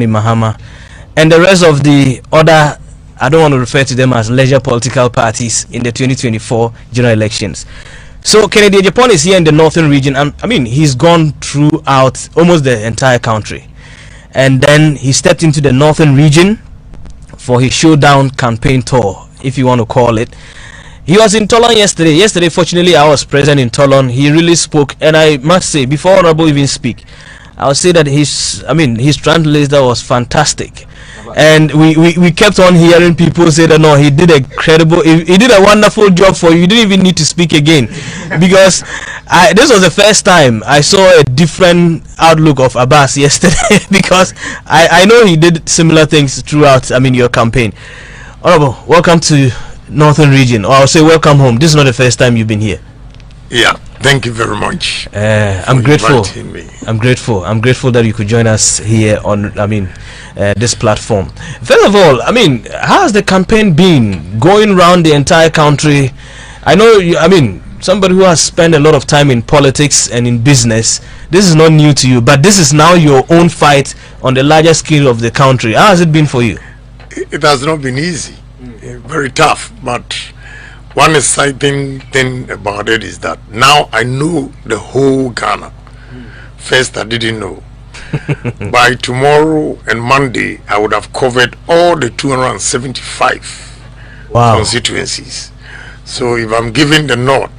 Mahama, and the rest of the other, I don't want to refer to them as leisure political parties in the 2024 general elections. So Kennedy Agyapong is here in the northern region, and I mean he's gone throughout almost the entire country, and then he stepped into the northern region for his Showdown campaign tour, if you want to call it. He was in Tolon yesterday. Fortunately I was present in Tolon. He really spoke, and I must say, before Honorable even speak, I would say that his translator was fantastic. And we kept on hearing people say that no, he did a wonderful job for you. You didn't even need to speak again, because this was the first time I saw a different outlook of Abbas yesterday. Because I know he did similar things throughout your campaign. Honorable, welcome to Northern Region, or I'll say welcome home. This is not the first time you've been here. Yeah, thank you very much. I'm grateful. I'm grateful that you could join us here on this platform. First of all, how has the campaign been going around the entire country? I know you, somebody who has spent a lot of time in politics and in business, this is not new to you, but this is now your own fight on the larger scale of the country. How has it been for you? It has not been easy. Very tough, but one exciting thing about it is that now I know the whole Ghana. First I didn't know. By tomorrow and Monday I would have covered all the 275 constituencies. So if I'm giving the nod,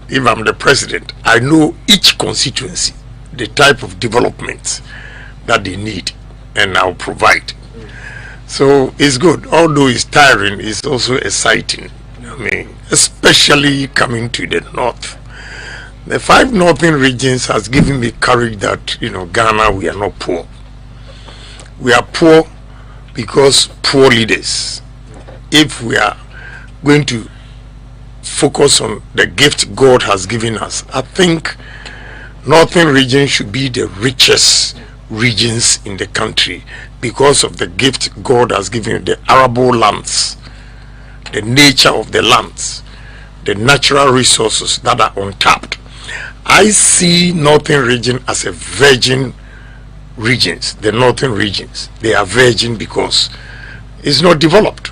if I'm the president, I know each constituency, the type of development that they need, and I'll provide. So it's good, although it's tiring, it's also exciting. Especially coming to the north. The 5 northern regions has given me courage that Ghana, we are not poor. We are poor because poor leaders. If we are going to focus on the gift God has given us, I think northern region should be the richest regions in the country because of the gift God has given, the arable lands, the nature of the lands, the natural resources that are untapped. I see northern region as a virgin regions. The northern regions, they are virgin because it's not developed,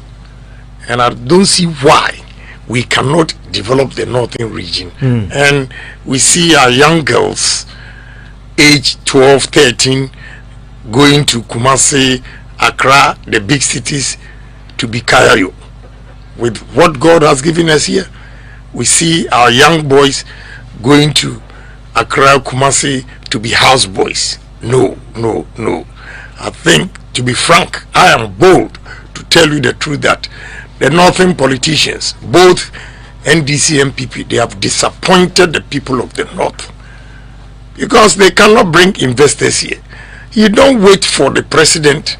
and I don't see why we cannot develop the northern region. And we see our young girls age 12, 13 going to Kumasi, Accra, the big cities, to be Kayayo. With what God has given us here, we see our young boys going to Accra, Kumasi to be houseboys. No. I think, to be frank, I am bold to tell you the truth that the northern politicians, both NDC and PP, they have disappointed the people of the north because they cannot bring investors here. You don't wait for the president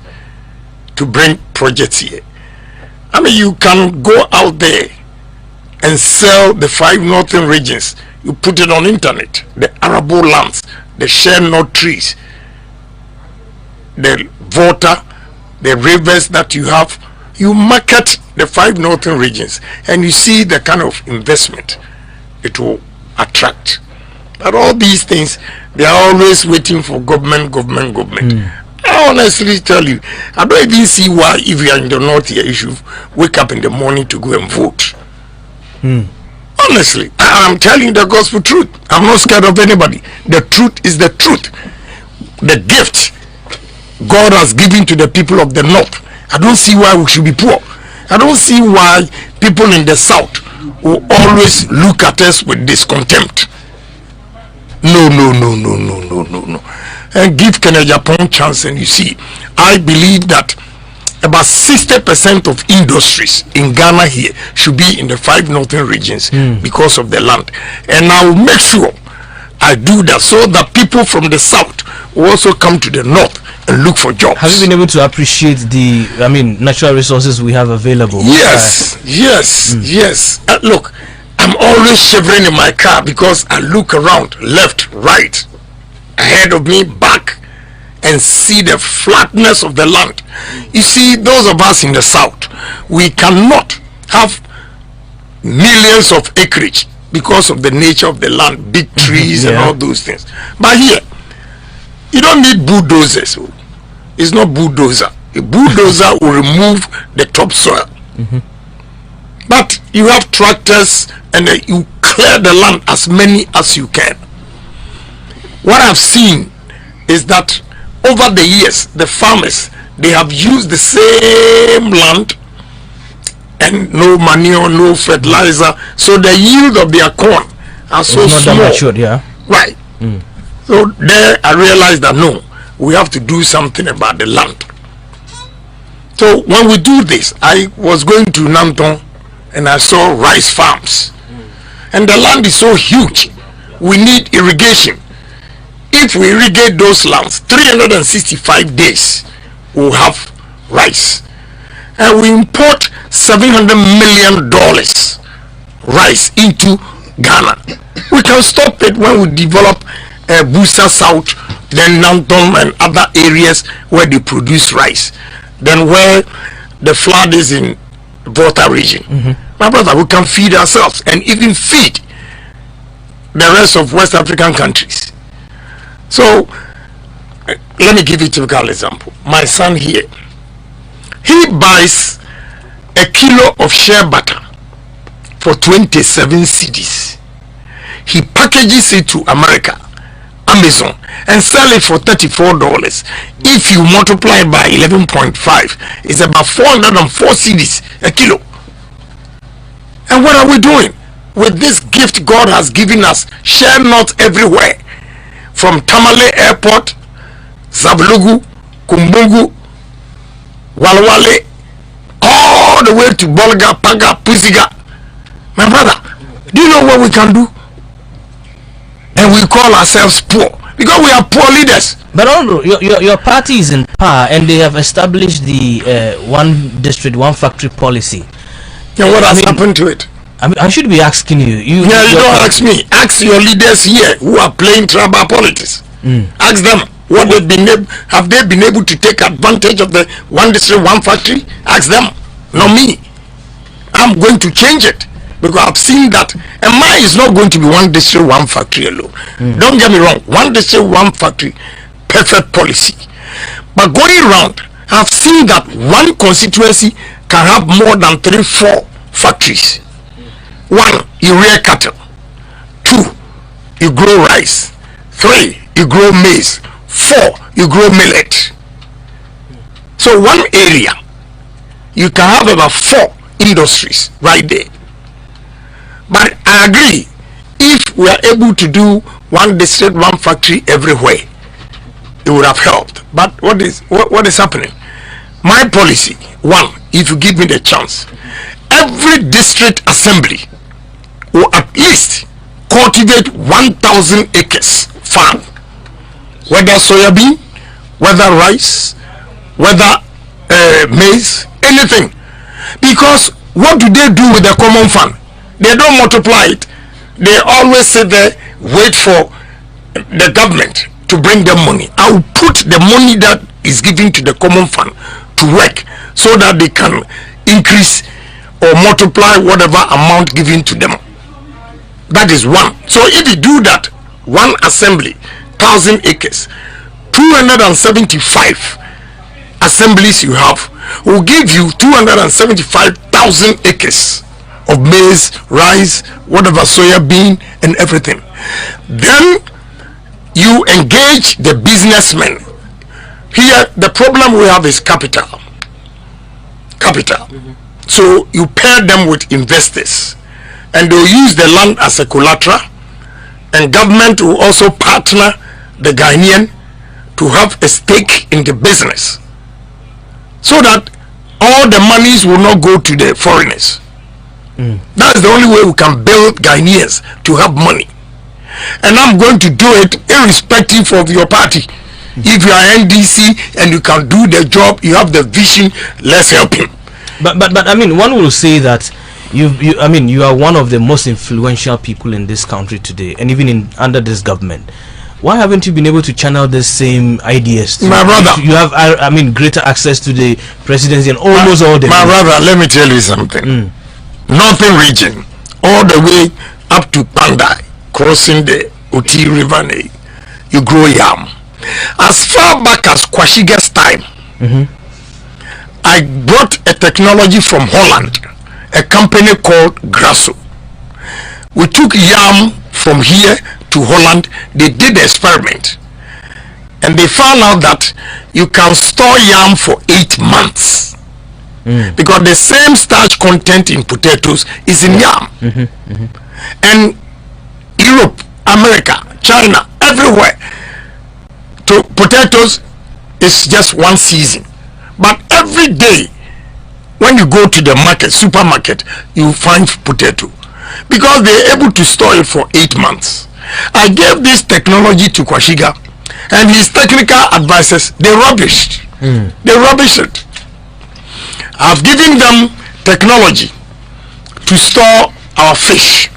to bring projects here. You can go out there and sell the 5 northern regions. You put it on internet, the arable lands, the share nut trees, the water, the rivers that you have. You market the 5 northern regions and you see the kind of investment it will attract. But all these things, they are always waiting for government. I honestly tell you, I don't even see why, if you are in the north here, you should wake up in the morning to go and vote. Honestly, I'm telling you the gospel truth. I'm not scared of anybody. The truth is the truth. The gift God has given to the people of the north, I don't see why we should be poor. I don't see why people in the south will always look at us with discontempt. No. And give Kennedy Agyapong chance, and you see, I believe that about 60% of industries in Ghana here should be in the 5 northern regions because of the land. And I will make sure I do that so that people from the south will also come to the north and look for jobs. Have you been able to appreciate the natural resources we have available? Yes. Look, I'm always shivering in my car because I look around, left, right, ahead of me, back, and see the flatness of the land. You see, those of us in the south, we cannot have millions of acreage because of the nature of the land, big trees and all those things. But here, you don't need bulldozers. is not bulldozer. A bulldozer will remove the topsoil. But you have tractors and you clear the land as many as you can. What I've seen is that over the years, the farmers, they have used the same land and no manure, no fertilizer, so the yield of their corn are so small. Matured, yeah. Right. So there I realized that no, we have to do something about the land. So when we do this, I was going to Nanton and I saw rice farms. And the land is so huge, we need irrigation. If we irrigate those lands, 365 days, we'll have rice. And we import $700 million rice into Ghana. We can stop it when we develop Busa South, then Nanton and other areas where they produce rice. Then where the flood is in Volta region. My brother, we can feed ourselves and even feed the rest of West African countries. So let me give you a typical example. My son here, he buys a kilo of shea butter for 27 cedis. He packages it to America, Amazon, and sell it for $34. If you multiply it by 11.5, it's about 404 cedis a kilo. And what are we doing with this gift God has given us? Share nuts everywhere, from Tamale Airport, Zablugu, Kumbungu, Walwale, all the way to Bolga, Paga, Pusiga. My brother, do you know what we can do? And we call ourselves poor because we are poor leaders. But your party is in power and they have established the one district, one factory policy. And what has happened to it? I should be asking you. You don't ask me. Ask your leaders here who are playing tribal politics. Ask them what have they been able to take advantage of the one district, one factory? Ask them, not me. I'm going to change it because I've seen that. And mine is not going to be one district, one factory alone. Don't get me wrong. One district, one factory, perfect policy. But going around, I've seen that one constituency can have more than 3-4 factories. 1, you rear cattle. 2, you grow rice. 3, you grow maize. 4, you grow millet. So one area, you can have about 4 industries right there. But I agree, if we are able to do one district, one factory everywhere, it would have helped. But what is happening? My policy, 1, if you give me the chance, every district assembly will at least cultivate 1,000 acres farm, whether soybean, whether rice, whether maize, anything. Because what do they do with the common fund? They don't multiply it. They always sit there, wait for the government to bring them money. I will put the money that is given to the common fund to work so that they can increase or multiply whatever amount given to them. That is 1. So if you do that, one assembly, 1,000 acres, 275 assemblies you have will give you 275,000 acres of maize, rice, whatever, soya bean and everything. Then you engage the businessmen. Here the problem we have is capital. So you pair them with investors and they'll use the land as a collateral, and government will also partner the Ghanaian to have a stake in the business so that all the monies will not go to the foreigners. That's the only way we can build Ghanaians to have money. And I'm going to do it irrespective of your party. If you are NDC and you can do the job, you have the vision, let's help him. But I mean, one will say that you are one of the most influential people in this country today, and even under this government. Why haven't you been able to channel the same ideas? My brother, you have greater access to the presidency and almost all the. My brother, let me tell you something. Northern region, all the way up to Pandai, crossing the Oti River, you grow yam. As far back as Kwashiga's time, I brought a technology from Holland, a company called Grasso. We took yam from here to Holland. They did the experiment, and they found out that you can store yam for 8 months because the same starch content in potatoes is in yam. And Europe, America, China, everywhere, to potatoes is just one season. But every day when you go to the market, supermarket, you find potato because they're able to store it for 8 months. I gave this technology to Kwashiga, and his technical advisors, they rubbished. They rubbished it. I've given them technology to store our fish.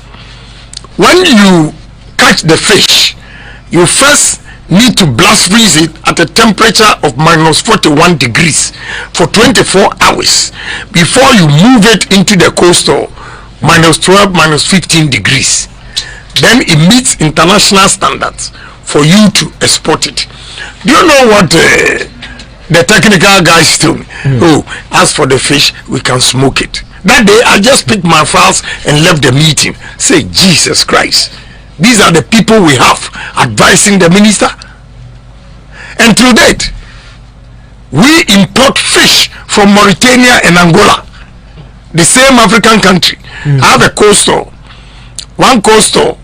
When you catch the fish, you first need to blast freeze it at a temperature of minus 41 degrees for 24 hours before you move it into the cold store, minus 12, minus 15 degrees. Then it meets international standards for you to export it. Do you know what the technical guys told me? Oh, as for the fish, we can smoke it. That day, I just picked my files and left the meeting. Say, Jesus Christ. These are the people we have advising the minister. And to date, we import fish from Mauritania and Angola, the same African country. I have a coastal, one coastal,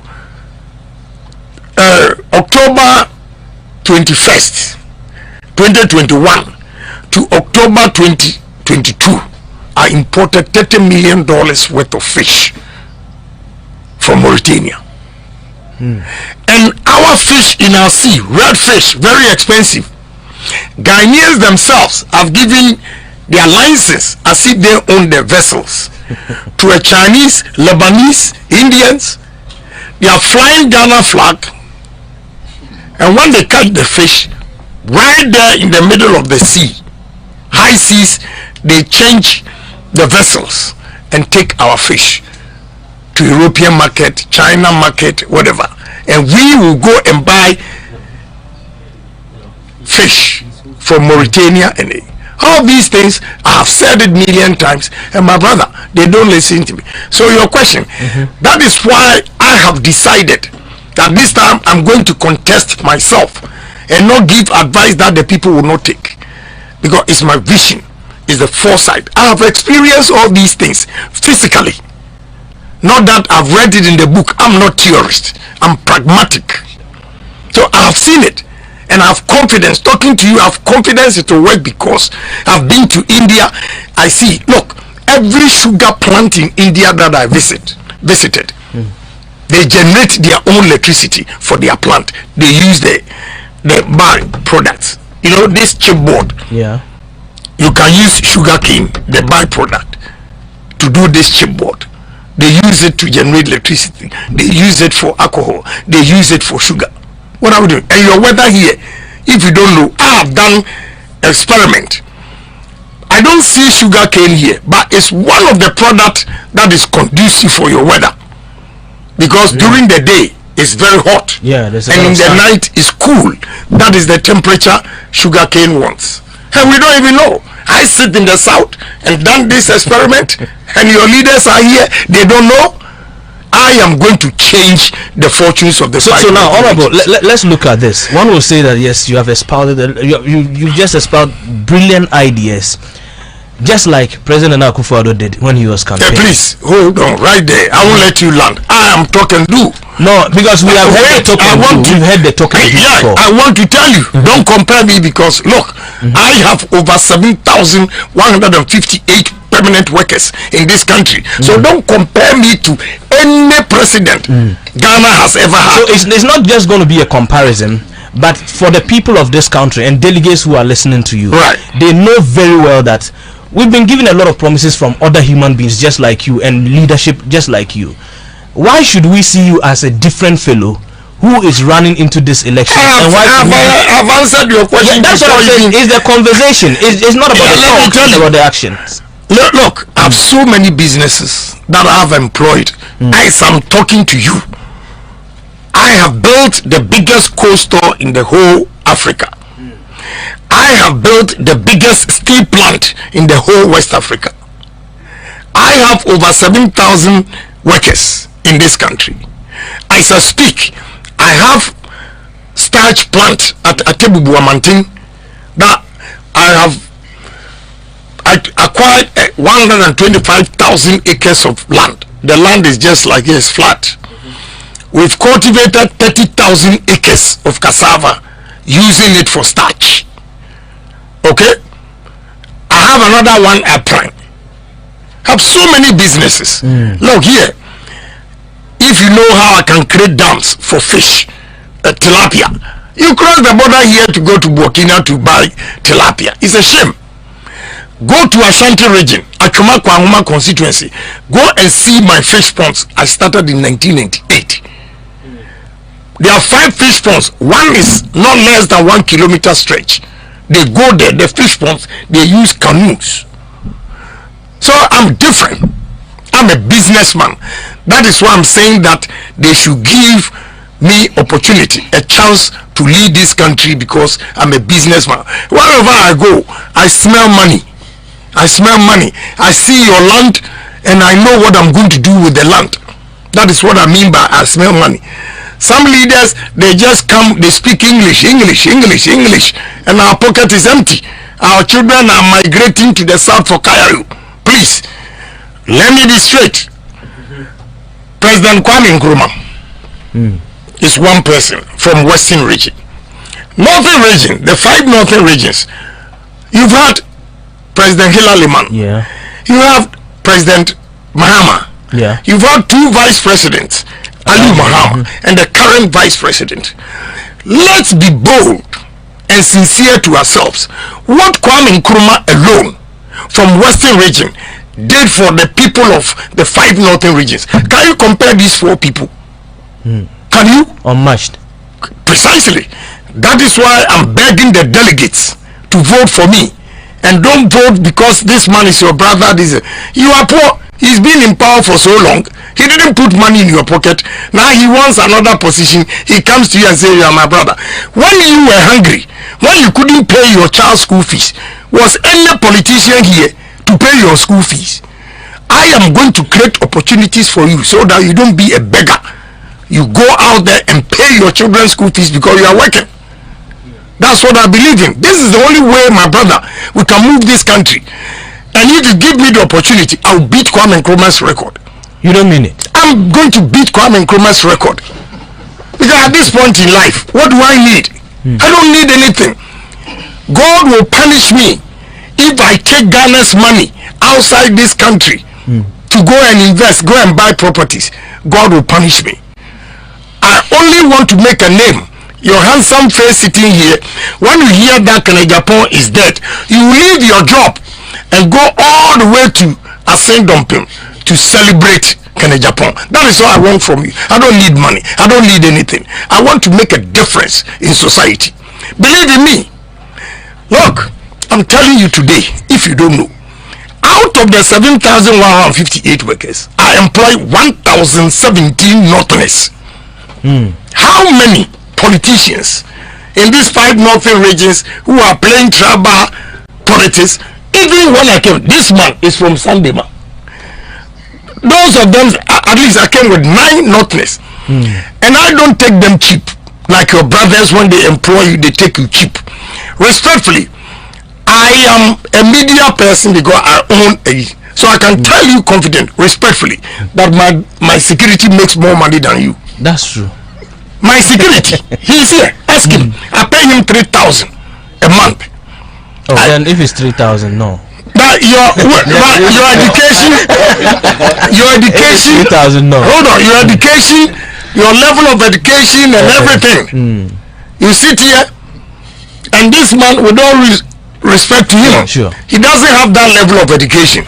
October 21st, 2021 to October 2022, I imported $30 million worth of fish from Mauritania. And our fish in our sea, red fish, very expensive. Ghanaians themselves have given their license as if they own the vessels to a Chinese, Lebanese, Indians. They are flying Ghana flag, and when they catch the fish right there in the middle of the sea, high seas, they change the vessels and take our fish to European market, China market, whatever, and we will go and buy fish from Mauritania. And all these things, I have said it million times, and my brother, they don't listen to me. So your question, that is why I have decided that this time I'm going to contest myself and not give advice that the people will not take, because it's my vision, it's the foresight. I have experienced all these things physically. Not that I've read it in the book. I'm not theorist. I'm pragmatic. So I have seen it, and I have confidence. Talking to you, I have confidence it will work because I've been to India. I see. Look, every sugar plant in India that I visited, they generate their own electricity for their plant. They use the byproducts. You know, this chipboard. Yeah. You can use sugar cane, the byproduct, to do this chipboard. They use it to generate electricity. They use it for alcohol. They use it for sugar. What are we doing? And your weather here, if you don't know, I have done experiment. I don't see sugar cane here, but it's one of the products that is conducive for your weather, because during the day it's very hot, and in the night it's cool. That is the temperature sugar cane wants, and we don't even know. I sit in the south and done this experiment, and your leaders are here, they don't know. I am going to change the fortunes of the fight. So now, Honorable, let's look at this. One will say that yes, you have espoused, you just espoused brilliant ideas, just like President Akufo-Addo did when he was campaigning. Please hold on right there. I won't let you land. I am talking do. No, because we have heard the talking do. We've heard the talking do before. I want to tell you, don't compare me, because look, I have over 7,158 permanent workers in this country. So don't compare me to any president Ghana has ever had. So it's not just going to be a comparison, but for the people of this country and delegates who are listening to you, they know very well that we've been given a lot of promises from other human beings just like you and leadership just like you. Why should we see you as a different fellow who is running into this election? I've answered your question. Yeah, that's what I'm saying. It's the conversation. It's not about the talk, it's about the actions. Look, I have so many businesses that I have employed. As I'm talking to you, I have built the biggest cold store in the whole Africa. I have built the biggest steel plant in the whole West Africa. I have over 7,000 workers in this country. As I speak, I have starch plant at Atebubuamantin that I have acquired 125,000 acres of land. The land is just like it's flat. We've cultivated 30,000 acres of cassava using it for starch. Okay? I have another one at Prime. Have so many businesses. Look here. If you know how I can create dams for fish, tilapia, you cross the border here to go to Burkina to buy tilapia. It's a shame. Go to Ashanti region, Achuma Kwanguma constituency. Go and see my fish ponds. I started in 1998. There are 5 fish ponds. One is not less than 1 kilometer stretch. They go there, the fish ponds, they use canoes. So I'm different. I'm a businessman. That is why I'm saying that they should give me opportunity, a chance to lead this country, because I'm a businessman. Wherever I go, I smell money. I smell money. I see your land and I know what I'm going to do with the land. That is what I mean by I smell money. Some leaders, they just come, they speak English, and our pocket is empty. Our children are migrating to the south for Cairo. Please, let me be straight. President Kwame Nkrumah is one person from Western region. Northern region, the 5 northern regions, you've had President Hillary Liman. Yeah. You have President Mahama. Yeah. You've had 2 vice presidents, Ali Mahama and the current vice president. Let's be bold and sincere to ourselves. What Kwame Nkrumah alone from Western region did for the people of the 5 northern regions. Can you compare these 4 people? Can you? Unmatched. Precisely. That is why I'm begging the delegates to vote for me. And don't vote because this man is your brother. You are poor. He's been in power for so long. He didn't put money in your pocket. Now he wants another position. He comes to you and says, you are my brother. When you were hungry, when you couldn't pay your child's school fees, was any politician here to pay your school fees? I am going to create opportunities for you so that you don't be a beggar. You go out there and pay your children's school fees because you are working. That's what I believe in. This is the only way, my brother, we can move this country. And if you give me the opportunity, I'll beat Kwame Nkrumah's record. You don't mean it? I'm going to beat Kwame Nkrumah's record. Because at this point in life, what do I need? I don't need anything. God will punish me if I take Ghana's money outside this country to go and invest, go and buy properties. God will punish me. I only want to make a name. Your handsome face sitting here, when you hear that Ohene Agyapong is dead, you leave your job and go all the way to Ascendompim to celebrate Ohene Agyapong. That is what I want from you. I don't need money. I don't need anything. I want to make a difference in society. Believe in me. Look, I'm telling you today, if you don't know, out of the 7,158 workers, I employ 1,017 Northerners. How many politicians in these 5 northern regions who are playing tribal politics? Even when I came, this man is from Sandema. Those of them, at least I came with 9 Northerners. And I don't take them cheap. Like your brothers, when they employ you, they take you cheap. Respectfully, I am a media person because I own a... So I can tell you confident, respectfully, that my security makes more money than you. That's true. My security, he's here. Ask him. I pay him 3,000 a month. Oh, then if it's 3,000, no. But your education, 3,000, no. Hold on, your education, your level of education and everything. You sit here, and this man, with all respect to him, he doesn't have that level of education.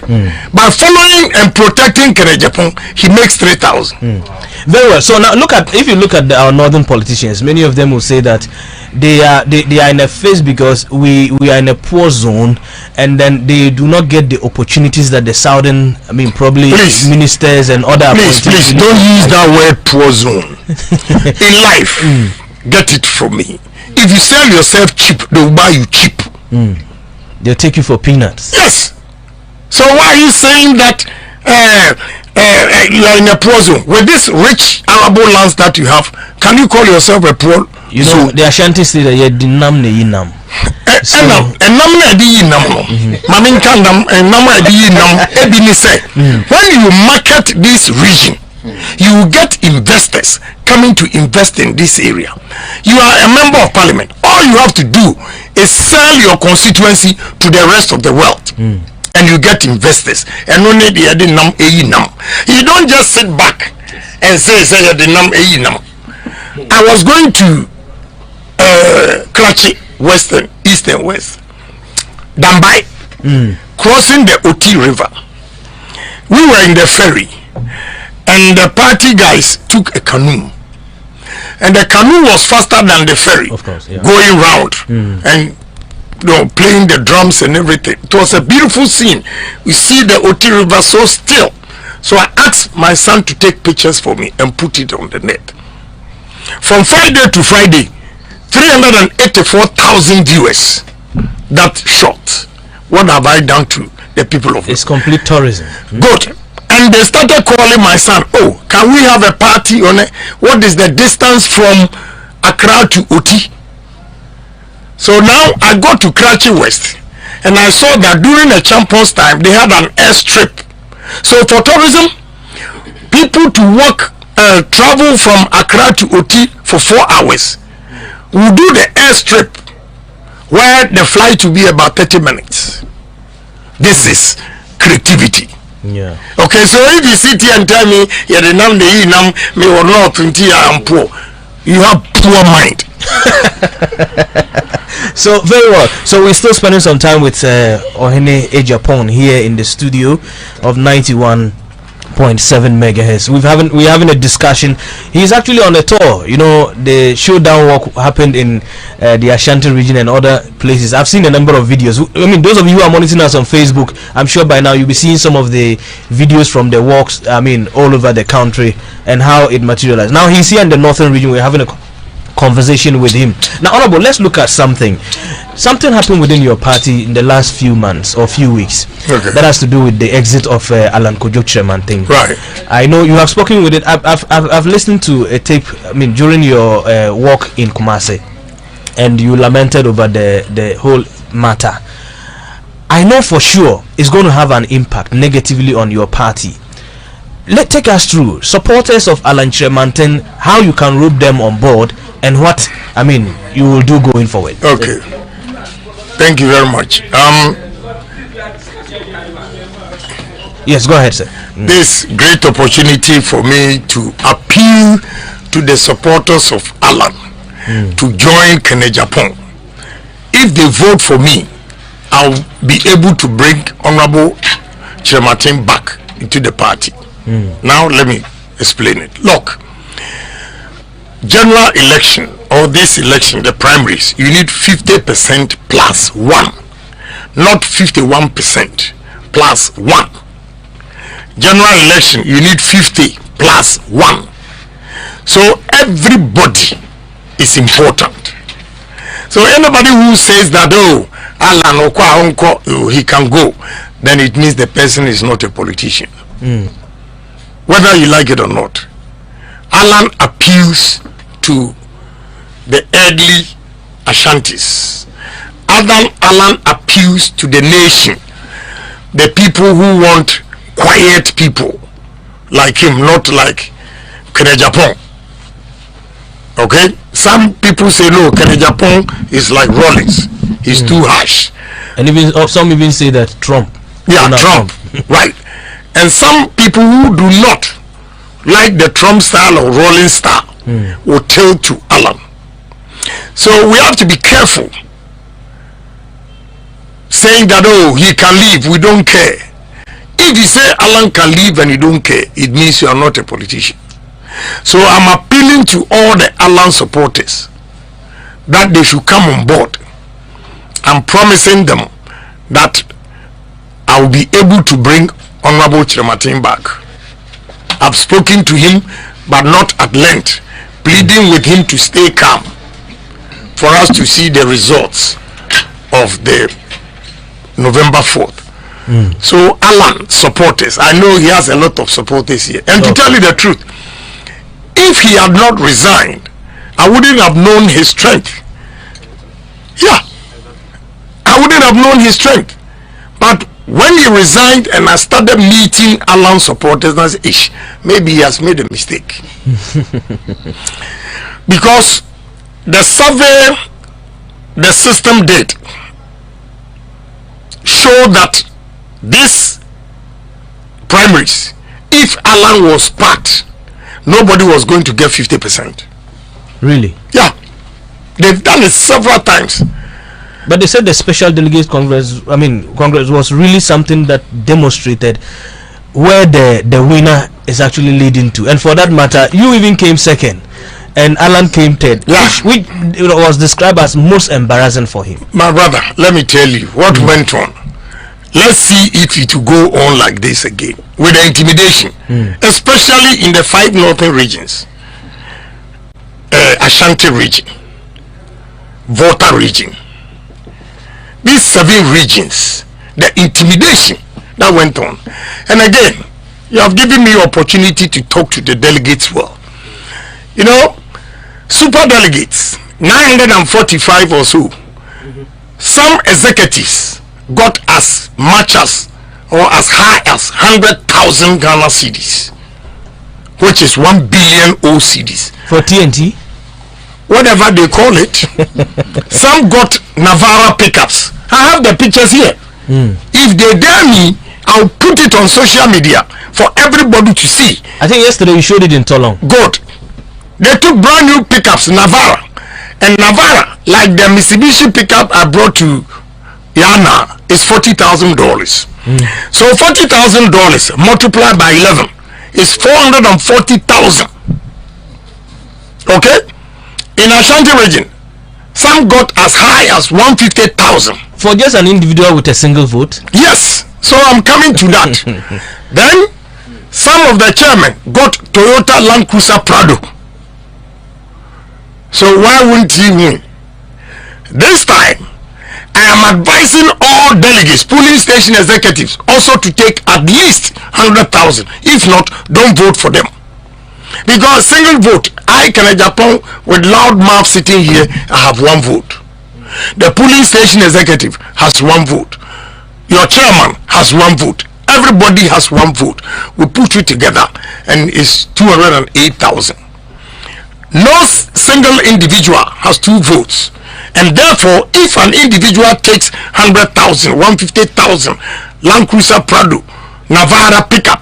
By following and protecting Ohene Agyapong, he makes 3,000. Very well. So now if you look at our northern politicians, many of them will say that they are in a phase because we are in a poor zone, and then they do not get the opportunities that the southern, probably ministers and other please don't use that word poor zone. In life, get it from me. if you sell yourself cheap, they will buy you cheap. They'll take you for peanuts. Yes. So why are you saying that you are in a poor zone with this rich arable lands that you have? Can you call yourself a poor? You know, the Ashanti say that you dinam ne yinam. When you market this region, you will get investors coming to invest in this area. You are a member of parliament. All you have to do is sell your constituency to the rest of the world, and you get investors. And only the nam nam. You don't just sit back and say the nam nam. I was going to Karachi, Western, East and West, Dambai, crossing the Oti River. We were in the ferry, and the party guys took a canoe, and the canoe was faster than the ferry, of course, yeah. Going round and playing the drums and everything. It was a beautiful scene. We see the Oti River so still. So I asked my son to take pictures for me and put it on the net. From Friday to Friday, 384,000 viewers. That shot. What have I done to the people of? It's complete tourism. Good. And they started calling my son. Oh, can we have a party on it? What is the distance from Accra to Oti? So now I go to Karachi West, and I saw that during the Champions time they had an airstrip. So for tourism, people to walk, travel from Accra to Oti for 4 hours. We'll do the airstrip where the flight will be about 30 minutes. This is creativity. Yeah. Okay, so if you sit here and tell me, yeah, the name the nam me or not I'm poor, you have poor mind. So very well. So we're still spending some time with Ohene Agyapong here in the studio of 91.7 megahertz. We're having a discussion. He's actually on a tour. You know, the Showdown walk happened in the Ashanti region and other places. I've seen a number of videos. I mean, those of you who are monitoring us on Facebook, I'm sure by now you'll be seeing some of the videos from the walks, I mean, all over the country and how it materialized. Now he's here in the northern region. We're having a conversation with him. Now, Honorable, let's look at something happened within your party in the last few months or few weeks, that has to do with the exit of Alan Kojo thing. Right. I know you have spoken with it. I've listened to a tape, I mean, during your walk in Kumasi, and you lamented over the whole matter. I know for sure it's going to have an impact negatively on your party. Take us through supporters of Alan Kyerematen, how you can rope them on board, and what, I mean, you will do going forward. Okay. Thank you very much. Yes, go ahead, sir. This great opportunity for me to appeal to the supporters of Alan to join Ohene Agyapong. If they vote for me, I'll be able to bring Honorable Kyerematen back into the party. Now let me explain it. Look, general election or this election, the primaries, you need 50% plus 1, not 51% plus 1. General election, you need 50 plus 1. So everybody is important. So anybody who says that, oh, Alan Okwa, he can go, then it means the person is not a politician. Whether you like it or not. Alan appeals to the early Ashantis. Alan appeals to the nation, the people who want quiet people like him, not like Ohene Agyapong. Okay? Some people say no, Ohene Agyapong is like Rollins. He's too harsh. And even some even say that Trump. Yeah, Trump. Right. And some people who do not like the Trump style or Rollins style will tilt to Alan. So we have to be careful saying that, oh, he can leave, we don't care. If you say Alan can leave and you don't care, it means you are not a politician. So I'm appealing to all the Alan supporters that they should come on board. I'm promising them that I will be able to bring Honorable Kyerematen back. I've spoken to him, but not at length, pleading with him to stay calm. for us to see the results of the November 4th. So Alan supporters, I know he has a lot of supporters here. And to tell you the truth, if he had not resigned, I wouldn't have known his strength. Yeah, I wouldn't have known his strength. But when he resigned and I started meeting Alan supporters, I said, ish, maybe he has made a mistake. Because the survey the system did show that this primaries, if Alan was part, nobody was going to get 50%. Really? Yeah. They've done it several times. But they said the Special Delegates Congress was really something that demonstrated where the winner is actually leading to. And for that matter, you even came second and Alan came third, yeah. which was described as most embarrassing for him. My brother, let me tell you what went on. Let's see if it will go on like this again with the intimidation, especially in the 5 northern regions, Ashanti region, Volta region. These 7 regions, the intimidation that went on. And again, you have given me opportunity to talk to the delegates well. You know, super delegates, 945 or so. Some executives got as much as or as high as 100,000 Ghana cedis, which is 1 billion OCDs. For TNT? Whatever they call it. Some got Navara pickups. I have the pictures here. If they dare me, I'll put it on social media for everybody to see. I think yesterday you showed it in Tolong. Good. They took brand new pickups, Navara. And Navara, like the Mitsubishi pickup I brought to Yana, is $40,000. So $40,000 multiplied by 11 is 440,000. Okay? In Ashanti region, some got as high as 150,000. For just an individual with a single vote? Yes. So I'm coming to that. Then, some of the chairmen got Toyota Land Cruiser Prado. So why wouldn't he win? This time, I am advising all delegates, polling station executives, also to take at least 100,000. If not, don't vote for them. Because single vote, I, Ohene Agyapong, with loud mouth sitting here, I have 1 vote. The polling station executive has 1 vote. Your chairman has 1 vote. Everybody has 1 vote. We put it together and it's 208,000. No single individual has 2 votes. And therefore, if an individual takes 100,000, 150,000, Land Cruiser Prado, Navara pickup,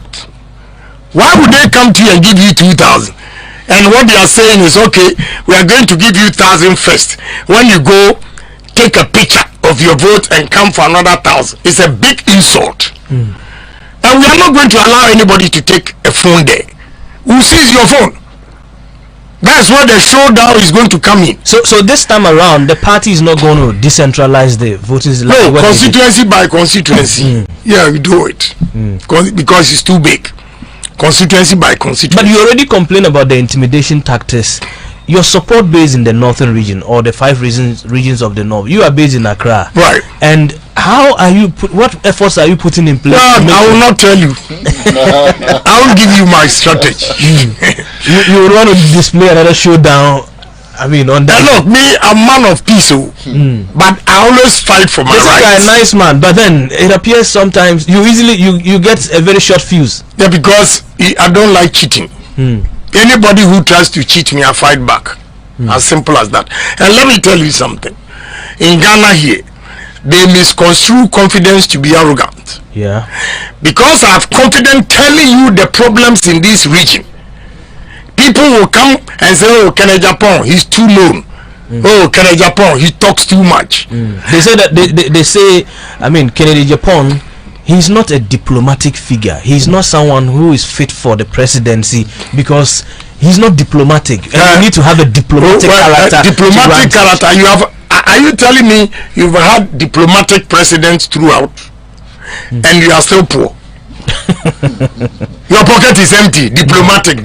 why would they come to you and give you 2,000? And what they are saying is, okay, we are going to give you 1,000 first. When you go, take a picture of your vote and come for another 1,000. It's a big insult. And we are not going to allow anybody to take a phone there. Who sees your phone? That's where the showdown is going to come in. So this time around, the party is not going to decentralize the voting. No, constituency by constituency. Yeah, we do it. Because it's too big. Constituency by constituency. But you already complained about the intimidation tactics. Your support base in the northern region or the 5 regions of the north, you are based in Accra, right? And how are you what efforts are you putting in place? Well, I will not tell you. I will give you my strategy. you would want to display another showdown. I mean, on that. Look, me, I'm man of peace, but I always fight for my rights. You're a nice man, but then it appears sometimes you get a very short fuse. Yeah, because I don't like cheating. Anybody who tries to cheat me, I fight back. As simple as that. And let me tell you something. In Ghana here, they misconstrue confidence to be arrogant. Yeah. Because I have confidence telling you the problems in this region. People will come and say, oh, Ohene Agyapong, he's too known. Oh, Ohene Agyapong, he talks too much. They say that they say, I mean, Ohene Agyapong, he's not a diplomatic figure. He's not someone who is fit for the presidency because he's not diplomatic. And you need to have a diplomatic character. Diplomatic character. You have. Are you telling me you've had diplomatic presidents throughout, and you are still poor? Your pocket is empty. Diplomatic.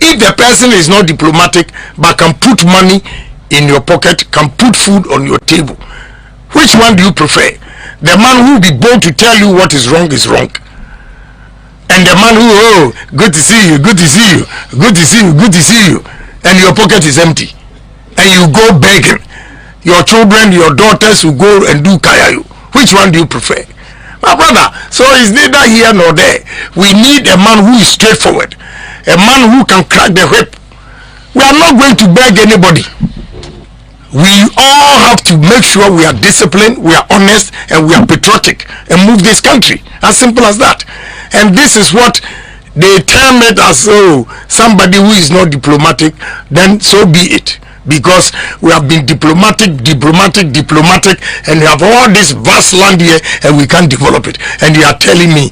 If the person is not diplomatic but can put money in your pocket can put food on your table. Which one do you prefer? The man who will be bold to tell you what is wrong, and the man who, oh, good to see you, good to see you, good to see you, good to see you, and your pocket is empty, and you go begging. Your children, your daughters will go and do kayayu. Which one do you prefer? My brother, so it's neither here nor there. We need a man who is straightforward, a man who can crack the whip. We are not going to beg anybody. We all have to make sure we are disciplined, we are honest, and we are patriotic, and move this country. As simple as that. And this is what they term it as, oh, somebody who is not diplomatic, then so be it. Because we have been diplomatic, and we have all this vast land here, and we can't develop it. And you are telling me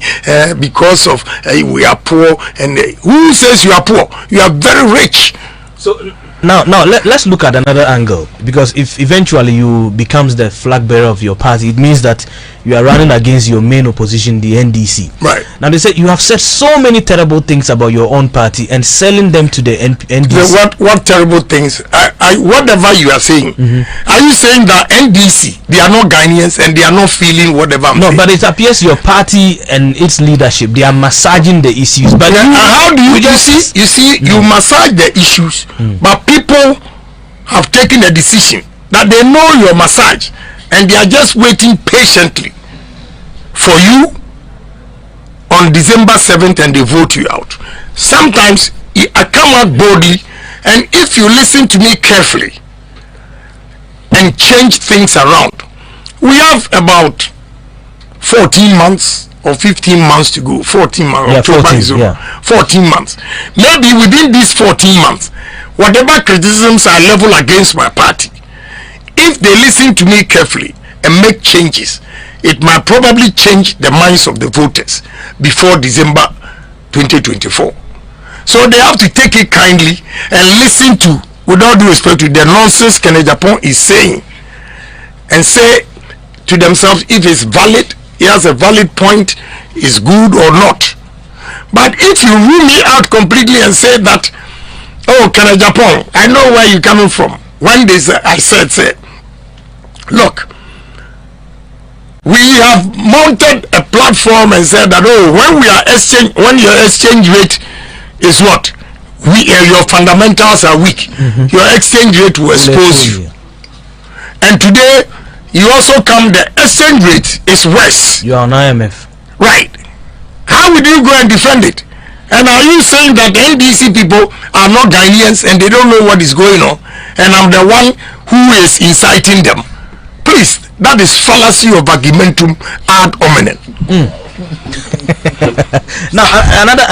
because of we are poor, and who says you are poor? You are very rich. So now let's look at another angle, because if eventually you becomes the flag bearer of your party, it means that you are running against your main opposition, the NDC. Right. Now they say you have said so many terrible things about your own party and selling them to the NDC. What terrible things? Whatever you are saying, are you saying that NDC, they are not Ghanaians and they are not feeling whatever I'm saying? But it appears your party and its leadership, they are massaging the issues. But how do you see? You see, you massage the issues, but people have taken a decision that they know your massage, and they are just waiting patiently for you on December 7th, and they vote you out. Sometimes I come out boldly, and if you listen to me carefully and change things around, we have about 14 months or 15 months to go. 14 months. Yeah, October 14, is over. yeah. 14 months. Maybe within these 14 months, whatever criticisms are leveled against my party, if they listen to me carefully and make changes, it might probably change the minds of the voters before December 2024. So they have to take it kindly and listen to, with all due respect to the nonsense Ohene Agyapong is saying, and say to themselves if it's valid, he has a valid point, is good or not. But if you rule me out completely and say that, oh, Ohene Agyapong, I know where you're coming from. One day I said, look, we have mounted a platform and said that, oh, when your exchange rate is what? Your fundamentals are weak. Your exchange rate will expose you. And today, you also come, the exchange rate is worse. You are on IMF. Right. How would you go and defend it? And are you saying that the NDC people are not Ghanaians and they don't know what is going on? And I'm the one who is inciting them. Please, that is fallacy of argumentum ad hominem. Now,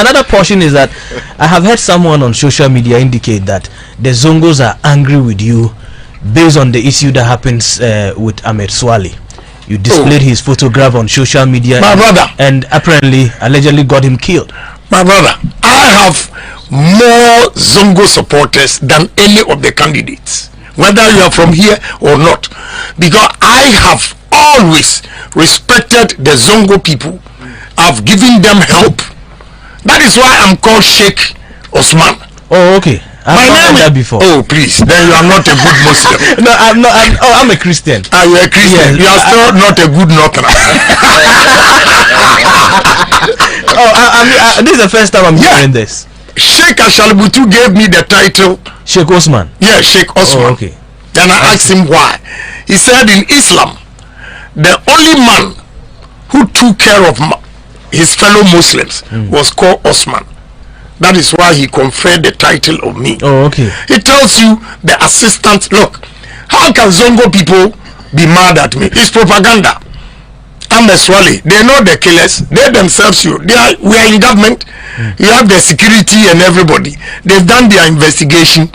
another portion is that I have heard someone on social media indicate that the Zongos are angry with you based on the issue that happens with Ahmed Swale. You displayed his photograph on social media, my brother, and apparently, allegedly got him killed. My brother, I have more Zongo supporters than any of the candidates, whether you are from here or not, because I have always respected the Zongo people. I've given them help. That is why I'm called Sheikh Osman. Oh, okay. I've heard that before. Oh, please. Then you are not a good Muslim. No, I'm not. I'm a Christian. Are you a Christian? Yes. You are still not a good Northerner. This is the first time I'm hearing this. Sheikh Ashalibutu gave me the title Sheikh Osman. Yeah, Sheikh Osman. Oh, okay. Then I asked him why. He said in Islam, the only man who took care of his fellow Muslims was called Osman. That is why he conferred the title of me. Oh, okay. It tells you the assistant. Look, how can Zongo people be mad at me? It's propaganda. I'm a Swale. They know the killers. They themselves, we are in government. You have the security and everybody. They've done their investigation.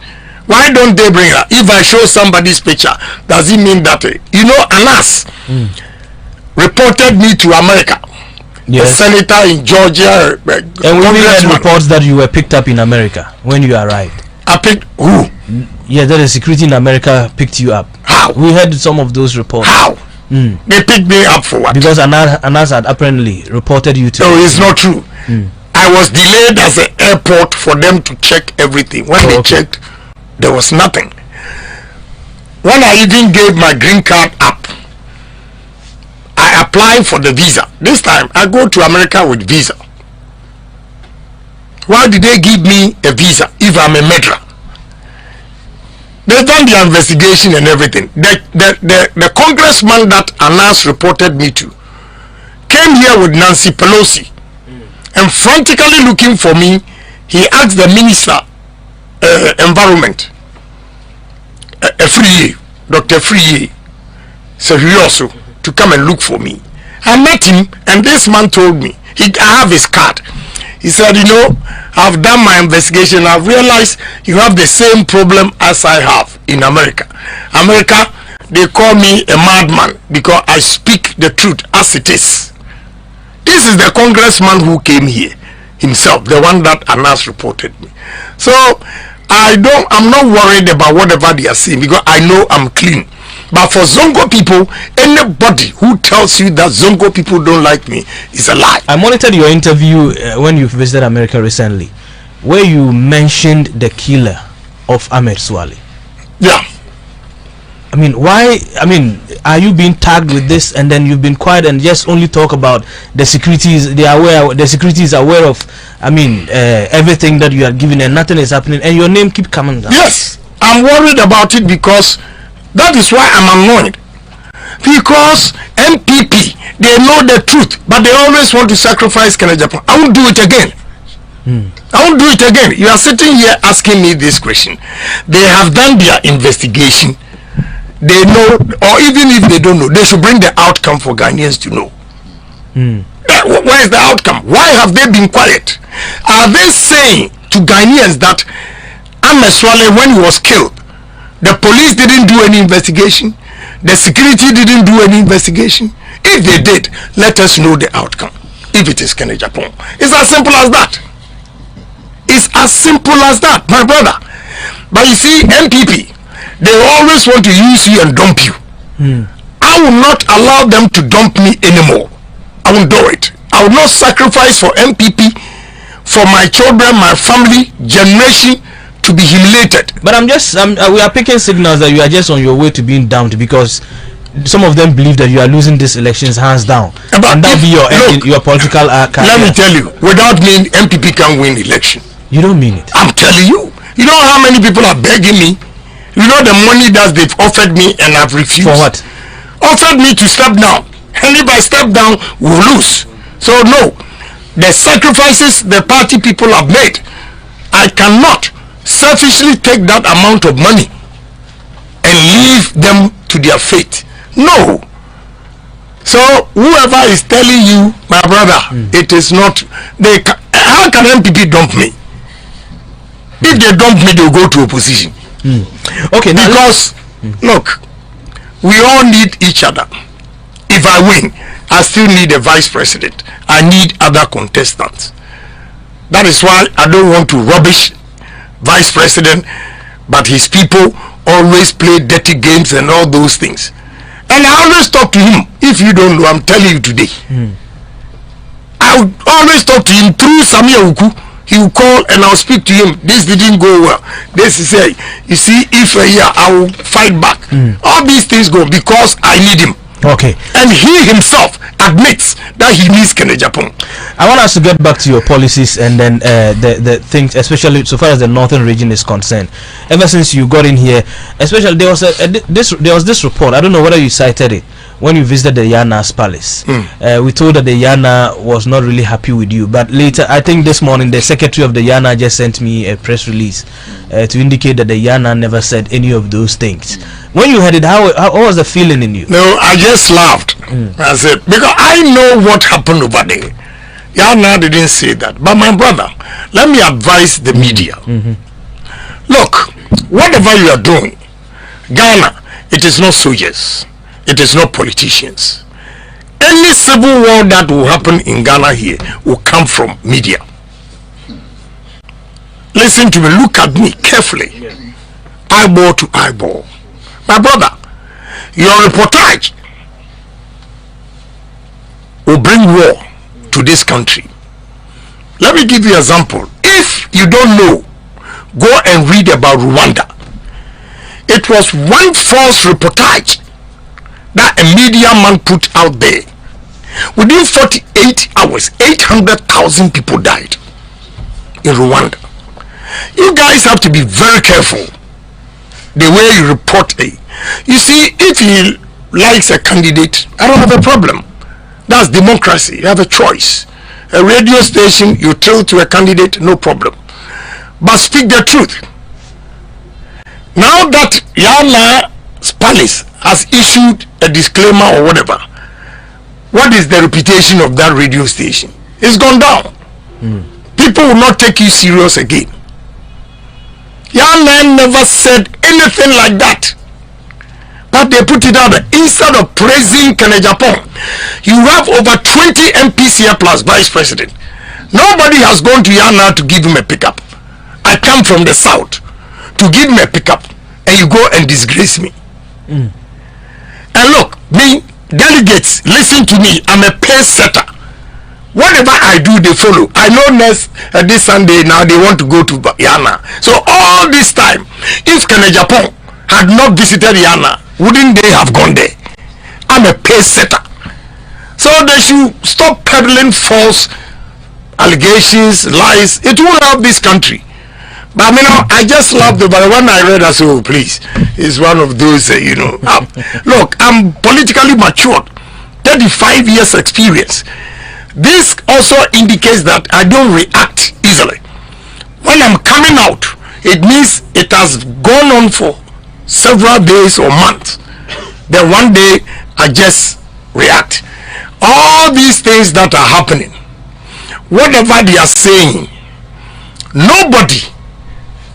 Why don't they bring her? If I show somebody's picture, does it mean that, Anas reported me to America? Yes. A senator in Georgia. And we had reports that you were picked up in America when you arrived. I picked who? Yeah, that the security in America picked you up. How? We heard some of those reports. How? They picked me up for what? Because Anas had apparently reported you to. No, it's not true. I was delayed at the airport for them to check everything. When they checked, there was nothing. when I even gave my green card up, I applied for the visa. This time I go to America with visa. Why did they give me a visa if I'm a murderer? They've done the investigation and everything. The congressman that Anas reported me to came here with Nancy Pelosi and frantically looking for me. He asked the minister environment, Dr. Free, so he also to come and look for me. I met him and this man told me, I have his card. He said, you know, I've done my investigation. I've realized you have the same problem as I have in America. America, they call me a madman because I speak the truth as it is. This is the congressman who came here himself, the one that Anas reported me. So I'm not worried about whatever they are saying because I know I'm clean. But for Zongo people, anybody who tells you that Zongo people don't like me is a lie. I monitored your interview when you visited America recently, where you mentioned the killer of Ahmed Swale. Yeah. I mean, why? I mean, are you being tagged with this and then you've been quiet and just only talk about the securities? The security is aware of, I mean, everything that you are giving and nothing is happening and your name keep coming down. Yes, I'm worried about it because that is why I'm annoyed. Because MPP, they know the truth, but they always want to sacrifice Ghana Agyapong. I won't do it again. I won't do it again. You are sitting here asking me this question. They have done their investigation. They know, or even if they don't know, they should bring the outcome for Ghanaians to know. Where is the outcome? Why have they been quiet? Are they saying to Ghanaians that Ahmed Swale, when he was killed, the police didn't do any investigation? The security didn't do any investigation? If they did, let us know the outcome. If it is Ghana Agyapong. It's as simple as that. It's as simple as that, my brother. But you see, MPP, they always want to use you and dump you. I will not allow them to dump me anymore. I won't do it. I will not sacrifice for MPP, for my children, my family, generation, to be humiliated. But we are picking signals that you are just on your way to being dumped because some of them believe that you are losing these elections hands down. And that will be your political career. Let me tell you, without me, MPP can win election. You don't mean it. I'm telling you. You know how many people are begging me? You know the money that they've offered me and I've refused. For what? Offered me to step down. And if I step down, we'll lose. So no, the sacrifices the party people have made, I cannot selfishly take that amount of money and leave them to their fate. No. So whoever is telling you, my brother, it is not. How can MPP dump me? If they dump me, they'll go to opposition. Okay. Because look, we all need each other. If I win, I still need a vice president. I need other contestants. That is why I don't want to rubbish vice president, but his people always play dirty games and all those things. And I always talk to him. If you don't know, I'm telling you today. I would always talk to him through Samia Uku. He will call and I'll speak to him. This didn't go well. This is a, you see, if I will fight back. All these things go because I need him. Okay. And he himself admits that he needs Ghana Agyapong. I want us to get back to your policies and then the things, especially so far as the northern region is concerned. Ever since you got in here, especially there was this report. I don't know whether you cited it when you visited the Yana's palace. We told that the Yana was not really happy with you, but later, I think this morning, the secretary of the Yana just sent me a press release to indicate that the Yana never said any of those things. When you heard it, how was the feeling in you? No, I just laughed. I said, because I know what happened over there. Yana didn't say that. But my brother, let me advise the media. Look, whatever you are doing, Ghana, it is not soldiers. It is not politicians. Any civil war that will happen in Ghana here will come from media. Listen to me, look at me carefully. Eyeball to eyeball. My brother, your reportage will bring war to this country. Let me give you an example. If you don't know, go and read about Rwanda. It was one false reportage that a media man put out there. Within 48 hours, 800,000 people died in Rwanda. You guys have to be very careful the way you report it. You see, if he likes a candidate, I don't have a problem. That's democracy. You have a choice. A radio station, you tell to a candidate, no problem. But speak the truth. Now that Yana's palace has issued a disclaimer or whatever, what is the reputation of that radio station? It's gone down. People will not take you serious again. Yana never said anything like that. But they put it out there. Instead of praising Ohene Agyapong, you have over 20 MPs here plus vice president. Nobody has gone to Yana to give him a pickup. I come from the south to give me a pickup, and you go and disgrace me. And look, me, delegates, listen to me. I'm a pace setter. Whatever I do, they follow. I know next this Sunday now they want to go to Yana. So all this time, if Ohene Agyapong had not visited Yana, wouldn't they have gone there? I'm a pace setter. So they should stop peddling false allegations, lies. It won't help this country. But I just love the, but when I read, I said, oh, please, it's one of those, look, I'm politically matured, 35 years experience. This also indicates that I don't react easily. When I'm coming out, it means it has gone on for several days or months. Then one day, I just react. All these things that are happening, whatever they are saying, nobody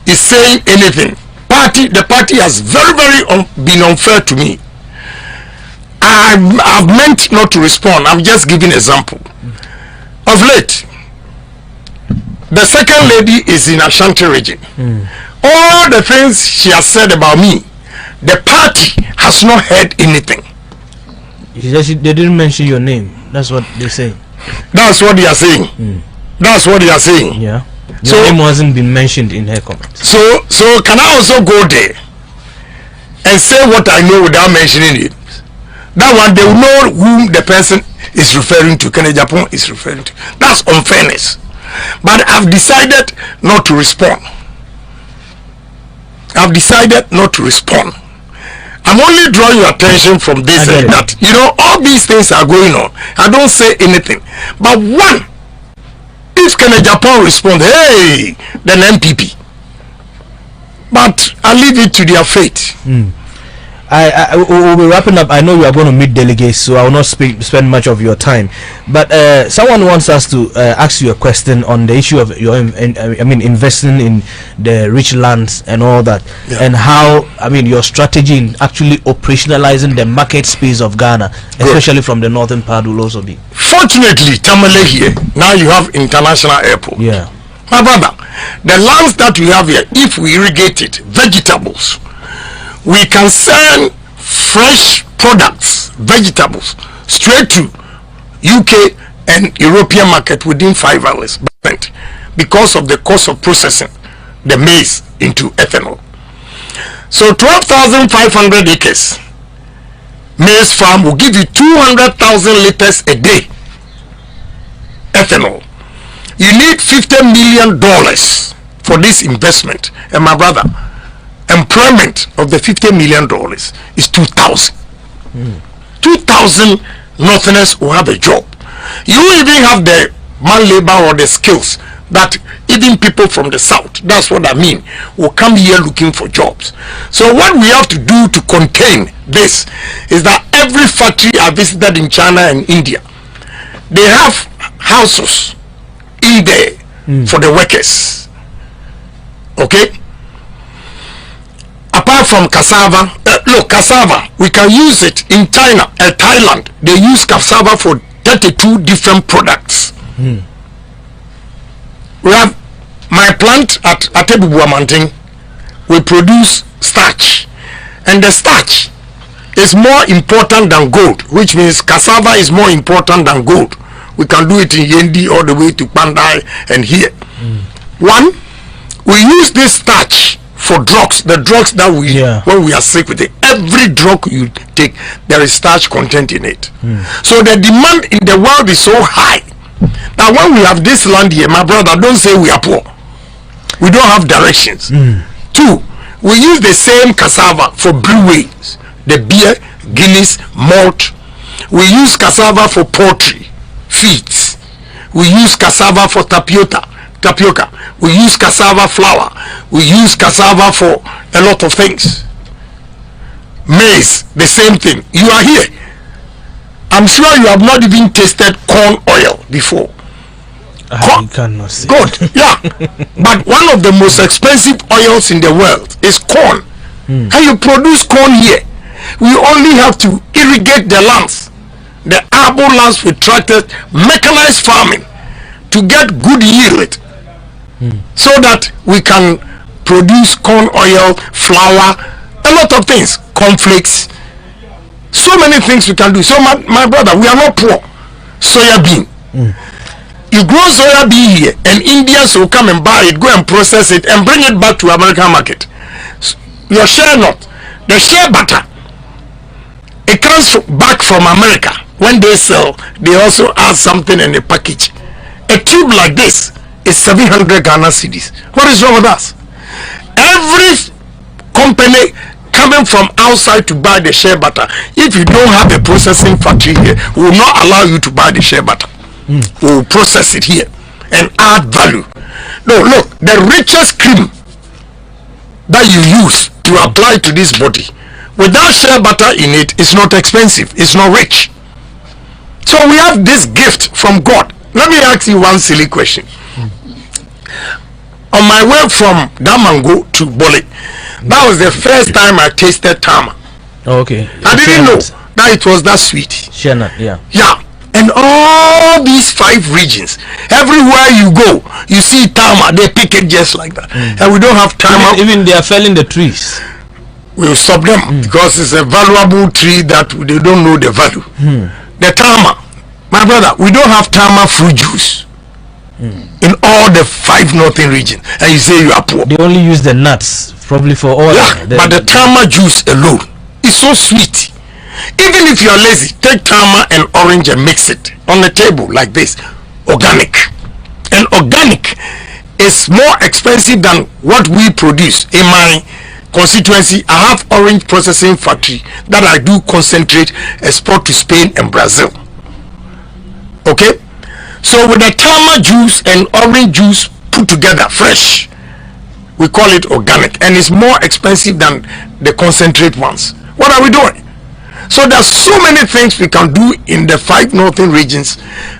is saying anything. The party has very been unfair to me. I've meant not to respond. I'm just giving example. Of late, the second lady is in Ashanti region. All the things she has said about me, the party has not heard anything. They didn't mention your name. That's what they say. That's what they are saying. That's what they are saying. Yeah. Your name hasn't been mentioned in her comments. So can I also go there and say what I know without mentioning it? That one, they will know whom the person is referring to, Ohene Agyapong is referring to. That's unfairness. But I've decided not to respond. I've decided not to respond. I'm only drawing your attention from this and that. All these things are going on. I don't say anything. But one, if Ohene Agyapong responds, hey, then MPP. But I leave it to their fate. I will be wrapping up. I know you are going to meet delegates, so I will not spend much of your time. But someone wants us to ask you a question on the issue of your, investing in the rich lands and all that, and how your strategy in actually operationalizing the market space of Ghana, especially from the northern part, will also be. Fortunately, Tamale here now you have international airport. Yeah, my brother, the lands that we have here, if we irrigate it, vegetables. We can send fresh products, vegetables, straight to UK and European market within 5 hours because of the cost of processing the maize into ethanol. So 12,500 acres maize farm will give you 200,000 liters a day ethanol. You need $50 million for this investment. And my brother, employment of the $50 million is 2,000. 2,000 Northerners will have a job. You even have the man labor or the skills that even people from the south, that's what I mean, will come here looking for jobs. So what we have to do to contain this is that every factory I visited in China and India, they have houses in there for the workers. Okay? Apart from cassava, look, cassava, we can use it in China and Thailand. They use cassava for 32 different products. We have my plant at Atebubuamanting. We produce starch, and the starch is more important than gold, which means cassava is more important than gold. We can do it in Yendi all the way to Pandai and here. One, we use this starch for drugs, the drugs that we when we are sick with it, every drug you take, there is starch content in it. So the demand in the world is so high. Now when we have this land here, my brother, don't say we are poor. We don't have directions. 2, we use the same cassava for breweries, the beer, Guinness, malt. We use cassava for poultry, feeds. We use cassava for tapioca. We use cassava flour. We use cassava for a lot of things. Maize, the same thing. You are here. I'm sure you have not even tasted corn oil before. I cannot say. Good, yeah. But one of the most expensive oils in the world is corn. And you produce corn here. We only have to irrigate the lands, the arable lands with tractors, mechanized farming to get good yield, so that we can produce corn oil, flour, a lot of things, cornflakes, so many things we can do. So my brother, we are not poor. Soya bean. You grow soya bean here, and Indians will come and buy it, go and process it, and bring it back to American market. Your share not. The share butter, it comes back from America. When they sell, they also add something in the package. A tube like this is 700 Ghana cedis. What is wrong with us? Every company coming from outside to buy the shea butter, if you don't have a processing factory here, we will not allow you to buy the shea butter. We will process it here and add value. No, look, the richest cream that you use to apply to this body, without shea butter in it, it's not expensive, it's not rich. So we have this gift from God. Let me ask you one silly question. On my way from Damango to Bole, that was the first time I tasted tama. Okay. I didn't know that it was that sweet. Shannon, yeah. Yeah. And all these 5 regions, everywhere you go, you see tama, they pick it just like that. And we don't have tama. Even they are felling the trees. We'll stop them because it's a valuable tree that they don't know the value. The tama, my brother, we don't have tama fruit juice in all the 5 northern regions, and you say you are poor. They only use the nuts probably for all. But the tama juice alone is so sweet. Even if you are lazy, take tama and orange and mix it on the table like this. Organic. And organic is more expensive than what we produce. In my constituency, I have orange processing factory that I do concentrate, export to Spain and Brazil. Okay? So with the tama juice and orange juice put together, fresh, we call it organic, and it's more expensive than the concentrate ones. What are we doing? So there's so many things we can do in the 5 northern regions,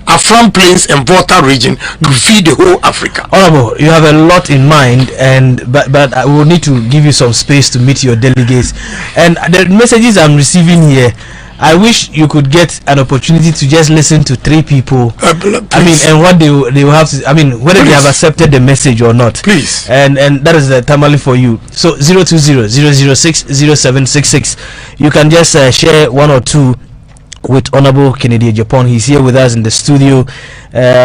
Afram Plains and Volta region, to feed the whole Africa. Honorable, you have a lot in mind, and but I will need to give you some space to meet your delegates. And the messages I'm receiving here, I wish you could get an opportunity to just listen to 3 people. I mean, and what they will have to. I mean, whether they have accepted the message or not. Please. And that is the tamale for you. So 020-006-0766. You can just share 1 or 2 with Honorable Kennedy Agyapong. He's here with us in the studio.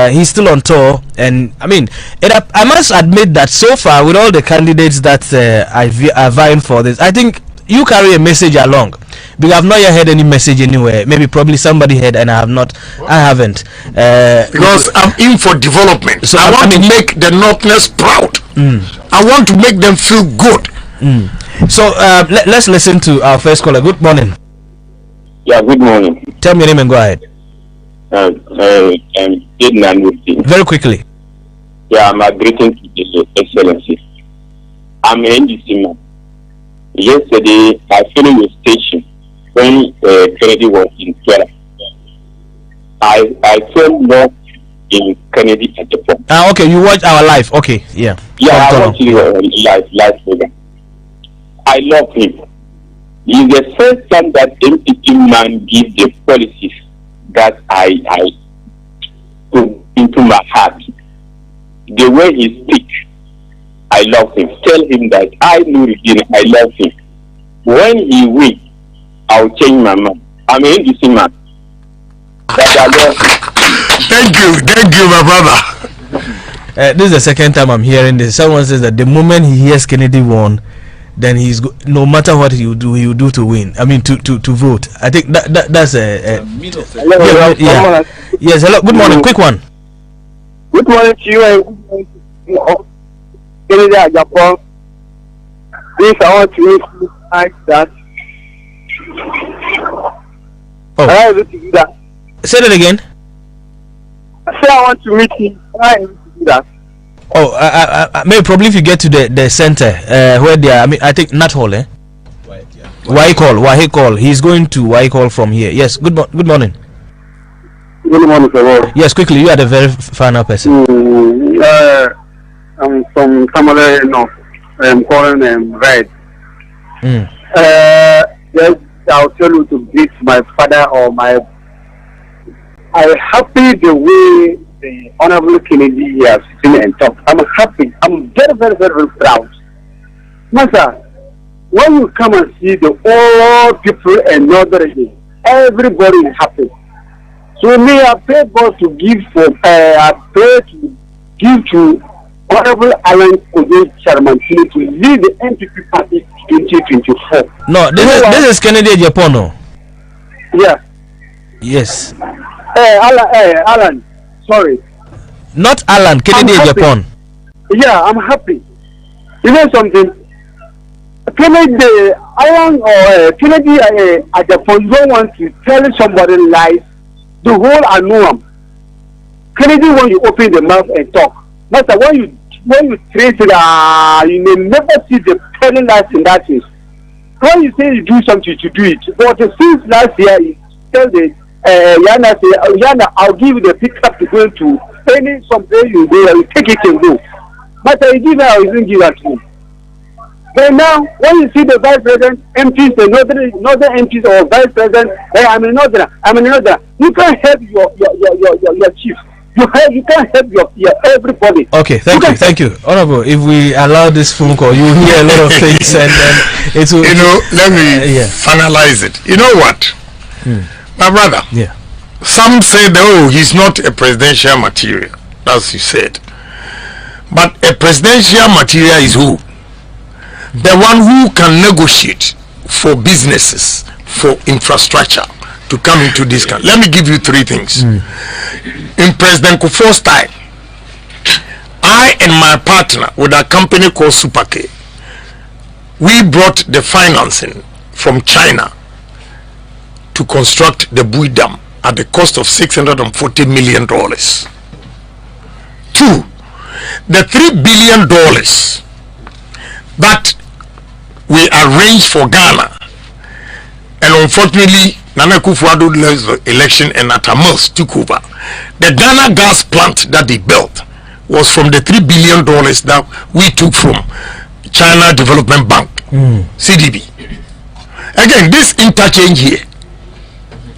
He's still on tour, and I mean, I must admit that so far, with all the candidates that are vying for this, I think you carry a message along. Because I've not yet heard any message anywhere. Maybe probably somebody heard and I haven't. Because I'm in for development. So I want to make the Northerners proud. I want to make them feel good. So let's listen to our first caller. Good morning. Yeah, good morning. Tell me your name and go ahead. Very quickly. Yeah, I'm greeting to His Excellency. I'm an NDC man. Yesterday, I finished your station when Kennedy was in Twitter. I felt more in Kennedy at the point. Okay, you watch our live. Okay, yeah. Yeah, I watch your live program. I love him. He's the first time that MPP man gives the policies that I put into my heart. The way he speaks, I love him. Tell him that I know Regina, I love him. When he wins, I'll change my mind. I'm an NDC man. Thank you, my brother. This is the second time I'm hearing this. Someone says that the moment he hears Kennedy won, then no matter what he will do to win. I mean, to vote. I think that's a yeah. Yes. Hello. Good morning. Quick one. Good morning to you and Ohene Agyapong. Please, I want to ask that. Oh. I able to do that. Say that again. I said I want to meet him. I able to do that. Oh, maybe probably if you get to the center where they are. I mean, I think not hall. Why call? He's going to why call from here. Yes. Good morning. Good morning, sir. Yes, quickly. You are the very final person. I'm from Tamale North. I'm calling Red. Yes, I'll tell you to greet my father or my. I'm happy the way the Honorable Kennedy has seen and talked. I'm happy. I'm very, very, very, very proud. Master, when you come and see the old people and northern, everybody is happy. So me, I pray God to give I pray to give to Honorable Alan Kojo Chairman to lead the NPP party 2024. No, this is Kennedy Agyapong, no? Yeah. Yes. Alan, sorry. Not Alan, Kennedy Agyapong. Yeah, I'm happy. You know something? Kennedy Alan or Kennedy Agyapong don't want to tell somebody lies. The whole annuum. Kennedy, when you open the mouth and talk, master, when you trace it, you may never see the telling lies in that case. When you say you do something, you do it. But since last year, you tell the Yana, say, Yana, I'll give you the pickup to go to any someplace you go, you take it and go. Master, you give her, or you didn't give her to me. But now, when you see the vice president, MPs, the northern MPs or vice president, I'm in northern. You can't help your chief. You can't help your everybody. Okay, thank you. Honorable, if we allow this phone call, you hear a lot of things and it will. You know, let me finalize it. You know what, my brother? Yeah. Some say, oh, he's not a presidential material. That's you said. But a presidential material is who? The one who can negotiate for businesses, for infrastructure to come into this country. Let me give you three things. In President Kufuor's time, I and my partner with a company called Superk, we brought the financing from China to construct the Bui Dam at the cost of $640 million. 2, the $3 billion that we arranged for Ghana, and unfortunately Nana Akufo-Addo lost the election and Hamas took over. The Ghana gas plant that they built was from the $3 billion that we took from China Development Bank, CDB. Again, this interchange here,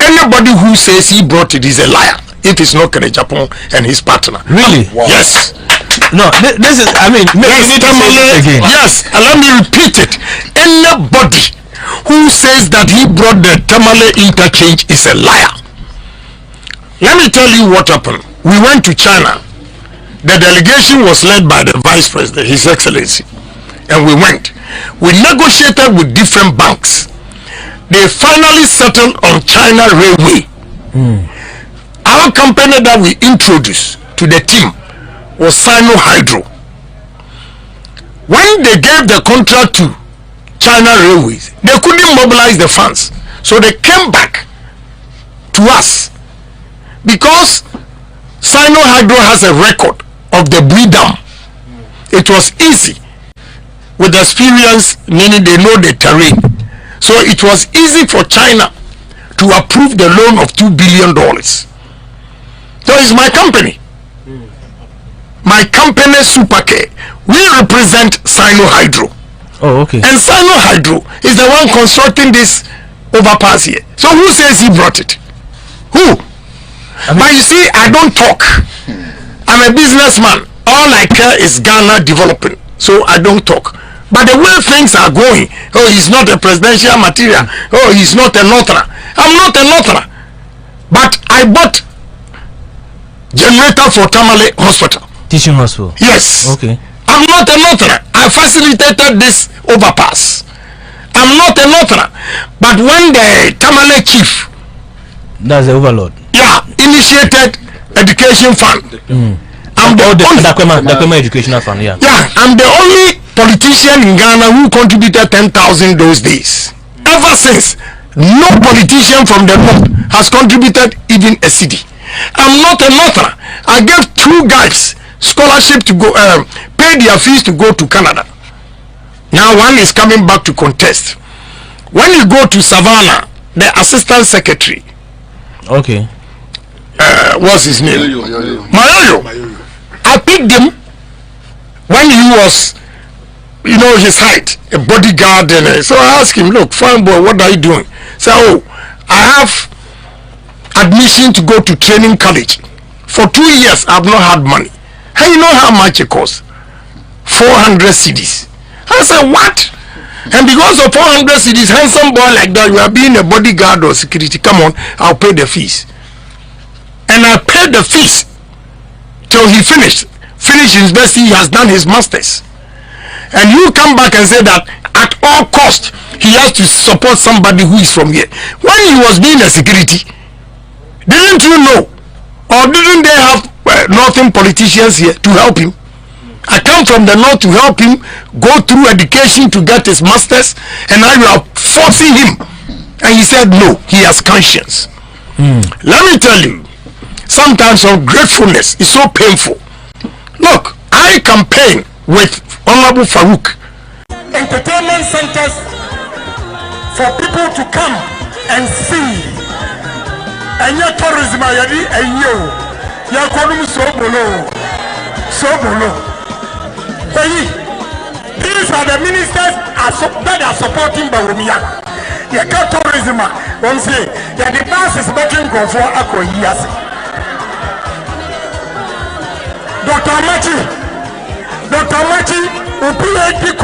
anybody who says he brought it is a liar. It is not Ohene Agyapong and his partner. Really? Wow. Yes. No, this is, I mean, yes, and let me repeat it. Anybody who says that he brought the Tamale interchange is a liar. Let me tell you what happened. We went to China. The delegation was led by the Vice President, His Excellency, and we went. We negotiated with different banks. They finally settled on China Railway. Our company that we introduced to the team was Sino Hydro. When they gave the contract to China Railways, they couldn't mobilize the funds, so they came back to us because Sino Hydro has a record of the Bui Dam. It was easy with experience, meaning they know the terrain, so it was easy for China to approve the loan of $2 billion. So it's my company. My company Superk, we represent Sino Hydro. Oh, okay. And Sino Hydro is the one constructing this overpass here. So who says he brought it? Who? But you see, I don't talk. I'm a businessman. All I care is Ghana developing. So I don't talk. But the way things are going, oh, he's not a presidential material. Oh, he's not a Northerner. I'm not a Northerner. But I bought generator for Tamale Hospital. Teaching hospital. Yes. Okay. I'm not a Northerner. I facilitated this overpass. I'm not a Northerner, but when the Tamale chief, that's the overlord, initiated education fund, I'm the Dakwema educational fund, I'm the only politician in Ghana who contributed 10,000 those days. Ever since, no politician from the north has contributed even a cedi. I'm not a Northerner. I gave 2 guys scholarship to go, pay their fees to go to Canada. Now one is coming back to contest. When you go to Savannah, the assistant secretary, what's his name? Mayoyo. I picked him when he was, his height, a bodyguard, and so I asked him, look, fine boy, what are you doing? So, I have admission to go to training college. For 2 years, I have not had money. And you know how much it costs? 400 cedis. I said, what? And because of 400 cedis, handsome boy like that, you are being a bodyguard or security, come on, I'll pay the fees. And I paid the fees till he finished university, he has done his masters. And you come back and say that at all cost he has to support somebody who is from here. When he was being a security, didn't you know, or didn't they have northern politicians here to help him? I come from the north to help him go through education to get his masters, and now you are forcing him. And he said no, he has conscience. Let me tell you, sometimes ungratefulness is so painful. Look, I campaign with Honorable Farouk. Entertainment centers for people to come and see. And your tourism, and you so below. These are the ministers that are supporting Bawumia. You got tourism. One say, the bus is making go for a years. Dr. Machi, PhD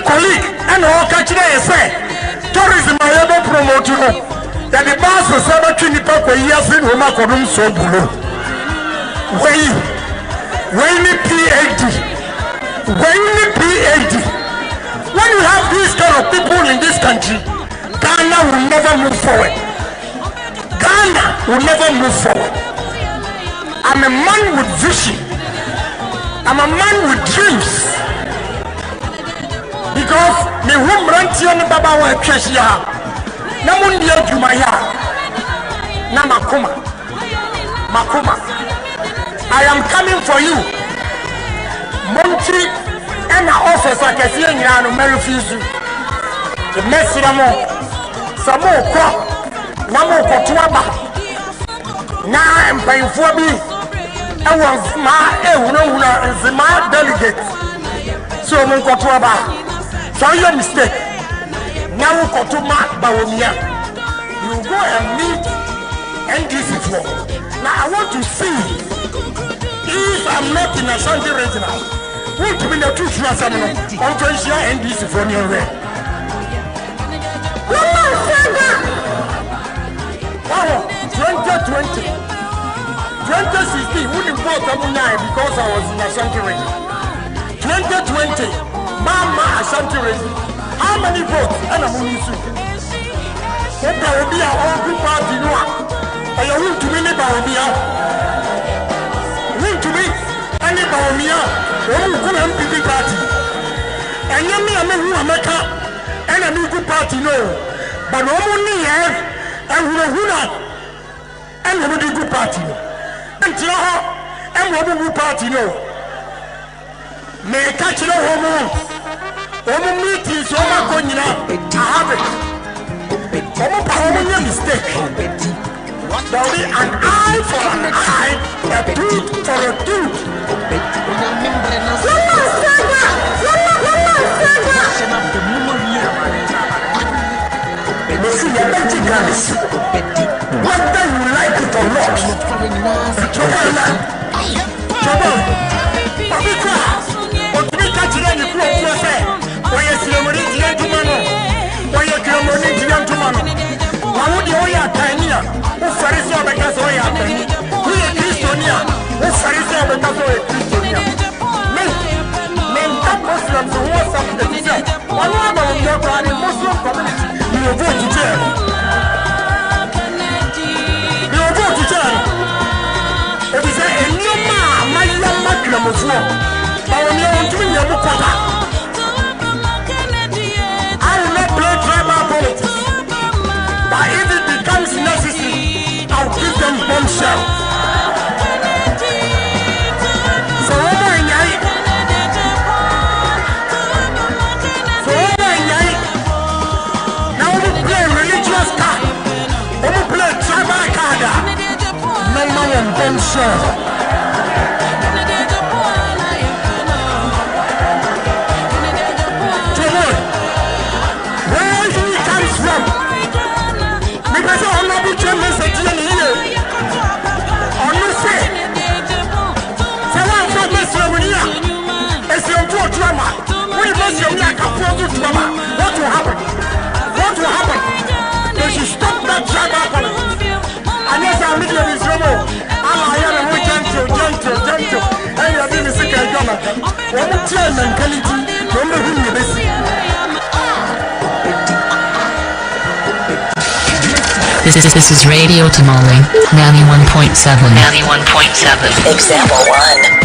colleague, and all catching a say, tourism I ever promote you. That the bus was 17 people years in Romakodum so below. When you have these kind of people in this country, Ghana will never move forward. I'm a man with vision. I'm a man with dreams. Because me whom rantian baba wa treasure. Namundia Jumaya. Namakuma. I am coming for you. Monty and the officer can see in your refuse. The mess Samo Namo Kotuaba. Now I'm paying for me. I was my delegate. So Munkotuaba. So your mistake. Now Kotuma Bawumia. You go and meet NDC4. Now I want to see if I'm not in a Ashanti regional. Wuntumi the truth you are saying on Tunisia NDC for me already. Wow, 2020, 2016, wouldn't vote because I was in a Ashanti region. 2020, Mama Ashanti region. How many votes? And I'm going to there will be a whole group party. I want to win Bawumia. Wuntumi and Bawumia. Oh, good MPP party. And you me who America and a new good party no. But no money and who and who the good party. And Tiaho and who good party no. May catch no homo meetings over going up. I have it. Homo mistake. There will be an eye for an eye, a tooth for a tooth. Whether you like it or not, FM show. What will happen? What will happen? They should stop that drama happening. Unless our media is remote. Allah, I am gentle. And you are being sick and drama. What would tell mentality? Don't know who you listen. This is Radio Tamale, 91.7. 91.7. Example 1.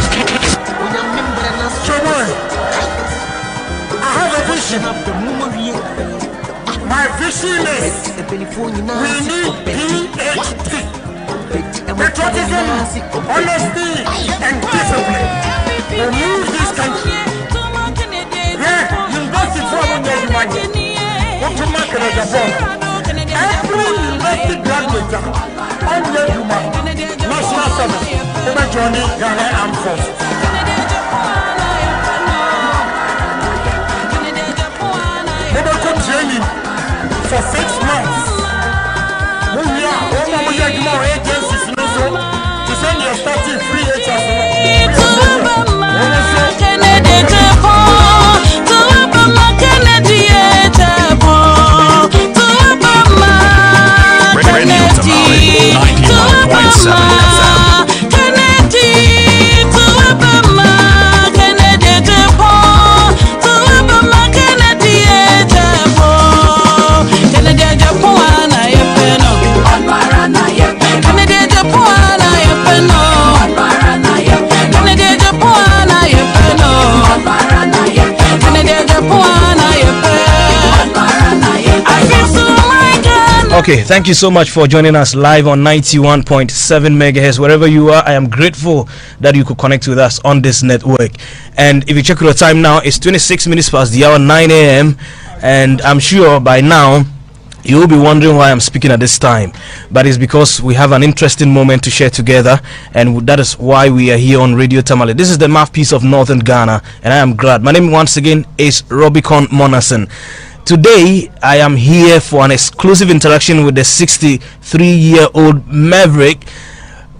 My vision is we need PhD. Patriotism, honesty, and discipline will move this country. Yeah, university for money. Wuntumi Agyapong. Every university graduate national service over joining GhanaFirst. Training for 6 months. We are more agencies to send your starting free Okay, thank you so much for joining us live on 91.7 megahertz. Wherever you are, I am grateful that you could connect with us on this network. And if you check your time now, it's 26 minutes past the hour, 9 a.m. And I'm sure by now you will be wondering why I'm speaking at this time. But it's because we have an interesting moment to share together, and that is why we are here on Radio Tamale. This is the mouthpiece of Northern Ghana, and I am glad. My name once again is Robicon Monason. Today, I am here for an exclusive interaction with the 63-year-old maverick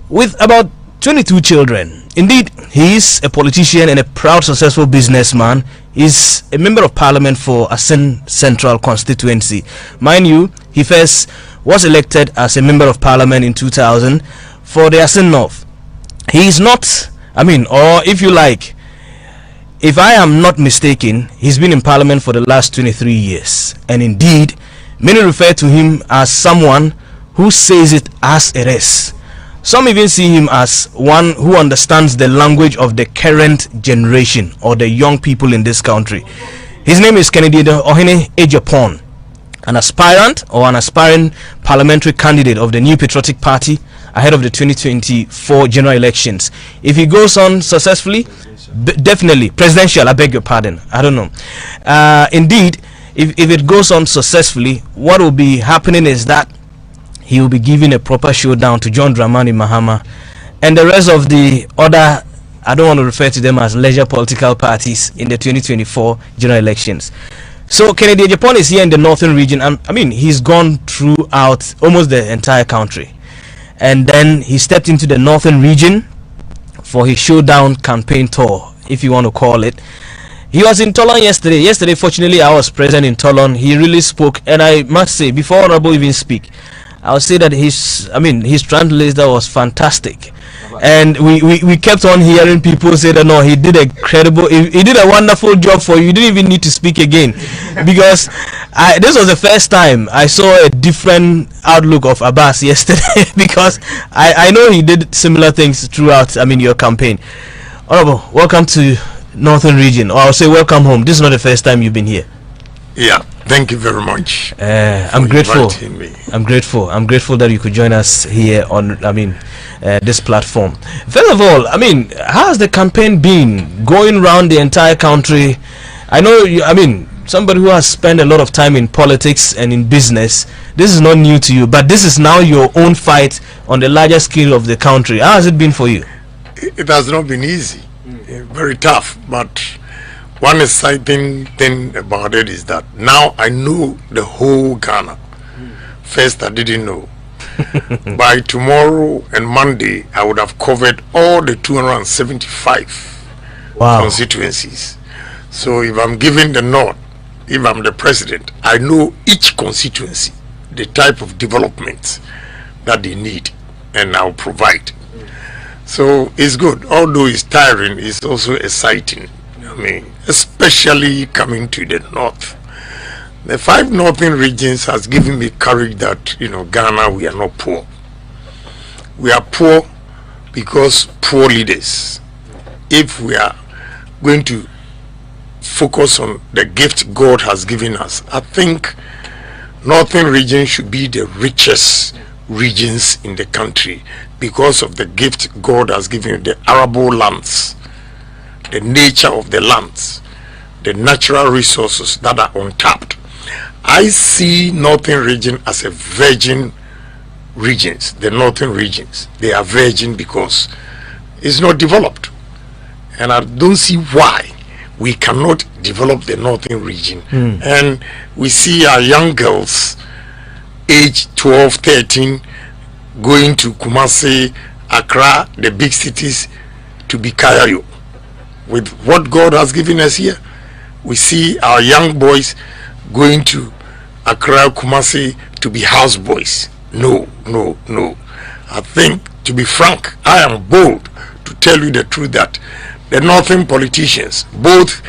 with about 22 children. Indeed, he is a politician and a proud, successful businessman. He's a member of parliament for Asin Central constituency. Mind you, he first was elected as a member of parliament in 2000 for the Asin North. He is not, or if you like, if I am not mistaken, he's been in parliament for the last 23 years. And indeed, many refer to him as someone who says it as it is. Some even see him as one who understands the language of the current generation or the young people in this country. His name is Ohene Agyapong, an aspirant or an aspiring parliamentary candidate of the New Patriotic Party ahead of the 2024 general elections. If he goes on successfully, definitely presidential, I beg your pardon, I don't know. Indeed, if it goes on successfully, what will be happening is that he will be giving a proper showdown to John Dramani Mahama and the rest of the other, I don't want to refer to them as leisure political parties in the 2024 general elections. So Ohene Agyapong is here in the northern region, and he's gone throughout almost the entire country, and then he stepped into the northern region for his showdown campaign tour, if you want to call it. He was in Toulon yesterday. Fortunately, I was present in Toulon. He really spoke, and I must say, before Honorable even speak, I would say that his translator was fantastic. And we kept on hearing people say that no, he did a wonderful job for you. You didn't even need to speak again, because this was the first time I saw a different outlook of Abbas yesterday, because I know he did similar things throughout your campaign. Honorable, welcome to Northern Region, or I'll say welcome home. This is not the first time you've been here. Yeah, thank you very much. I'm grateful. I'm grateful that you could join us here on this platform. First of all, how has the campaign been going around the entire country? I know you, somebody who has spent a lot of time in politics and in business, this is not new to you, but this is now your own fight on the larger scale of the country. How has it been for you? It has not been easy, very tough, but one exciting thing about it is that now I know the whole Ghana. First, I didn't know. By tomorrow and Monday, I would have covered all the 275 constituencies. So if I'm giving the nod, if I'm the president, I know each constituency, the type of development that they need, and I'll provide. So it's good. Although it's tiring, it's also exciting. I mean, especially coming to the north. The 5 northern regions has given me courage that, Ghana, we are not poor. We are poor because poor leaders. If we are going to focus on the gift God has given us, I think northern region should be the richest regions in the country because of the gift God has given, the arable lands, the nature of the lands, the natural resources that are untapped. I see northern region as a virgin regions. The northern regions, they are virgin because it's not developed, and I don't see why we cannot develop the northern region. And we see our young girls age 12, 13 going to Kumasi, Accra, the big cities, to be Kayayo. With what God has given us here, we see our young boys going to Accra, Kumasi to be houseboys. No. I think, to be frank, I am bold to tell you the truth that the northern politicians, both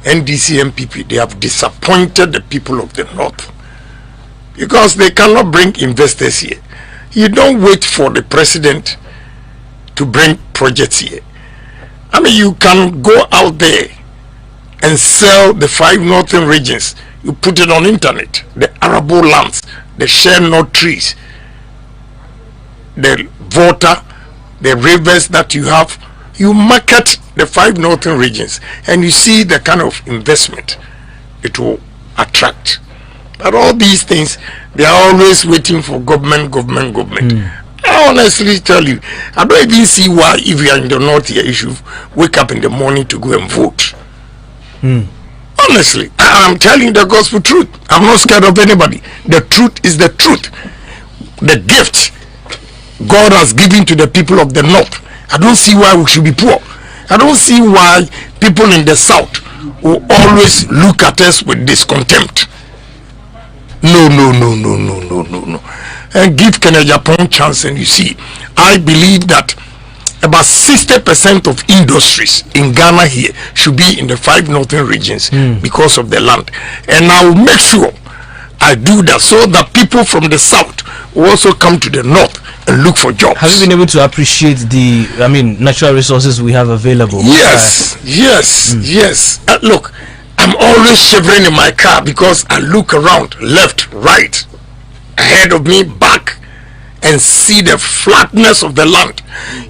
NDC and PP, they have disappointed the people of the north because they cannot bring investors here. You don't wait for the president to bring projects here. I mean, you can go out there and sell the 5 northern regions. You put it on internet, the arable lands, the share nut trees, the water, the rivers that you have. You market the 5 northern regions and you see the kind of investment it will attract. But all these things, they are always waiting for government. I honestly tell you, I don't even see why, if you are in the north here, you should wake up in the morning to go and vote. Honestly, I'm telling the gospel truth. I'm not scared of anybody. The truth is the truth. The gift God has given to the people of the north, I don't see why we should be poor. I don't see why people in the south will always look at us with discontempt. No. And give Ohene Agyapong chance, and you see, I believe that about 60% of industries in Ghana here should be in the 5 northern regions because of the land. And I will make sure I do that so that people from the south will also come to the north and look for jobs. Have you been able to appreciate the, natural resources we have available? Yes. Look, I'm always shivering in my car because I look around, left, right, ahead of me, back, and see the flatness of the land.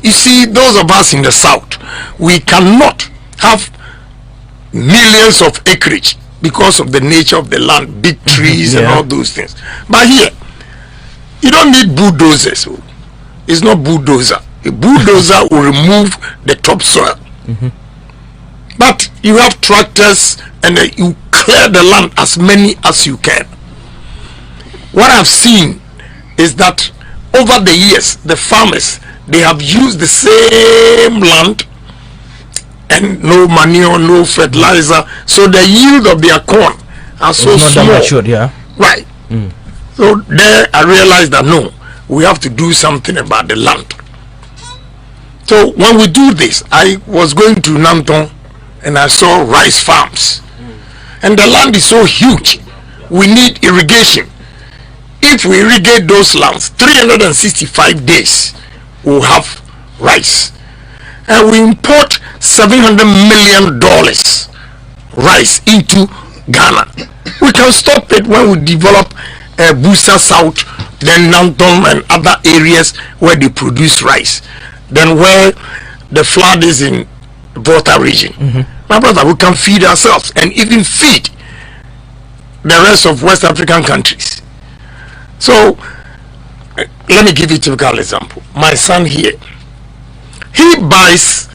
You see, those of us in the south, we cannot have millions of acreage because of the nature of the land, big trees and all those things. But here, you don't need bulldozers. It's not bulldozer. A bulldozer will remove the topsoil. But you have tractors and you clear the land as many as you can. What I've seen is that over the years, the farmers, they have used the same land and no manure, no fertilizer, so the yield of their corn are so small. Not that matured, right. So there I realized that no, we have to do something about the land. So when we do this, I was going to Nanton and I saw rice farms, and the land is so huge. We need irrigation. If we irrigate those lands, 365 days we'll have rice. And we import $700 million rice into Ghana. We can stop it when we develop Busa South, then Nanton and other areas where they produce rice. Then where the flood is in Volta region. My brother, we can feed ourselves and even feed the rest of West African countries. So let me give you a typical example. My son here, he buys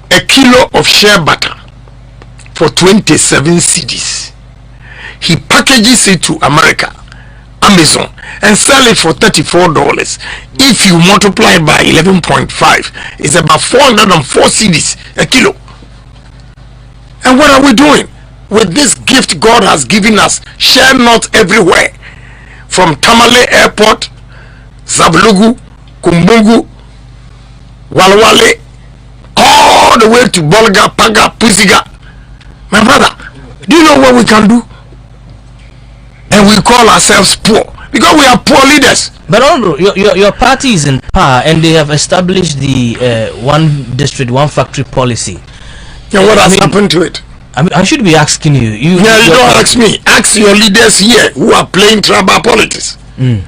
a kilo of shea butter for 27 cedis. He packages it to America, Amazon, and sell it for $34. If you multiply by 11.5, it's about 404 cedis a kilo. And what are we doing with this gift God has given us? Share nuts everywhere, from Tamale Airport, Zablugu, Kumbungu, Walwale, all the way to Bolga, Paga, Pusiga. My brother, do you know what we can do? And we call ourselves poor because we are poor leaders. But your party is in power, and they have established the one district, one factory policy. And what has happened to it? I should be asking you. You don't ask me. Ask your leaders here who are playing tribal politics.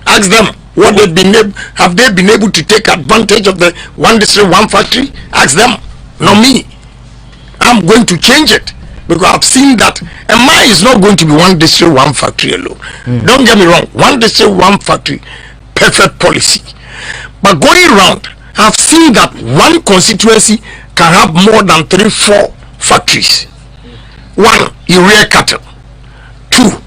Ask them what they've been able. Have they been able to take advantage of the one district, one factory? Ask them, not me. I'm going to change it. Because I've seen that, and mine is not going to be one district, one factory alone. Don't get me wrong, one district, one factory, perfect policy. But going around, I've seen that one constituency can have more than 3-4 factories. 1, you rear cattle. 2,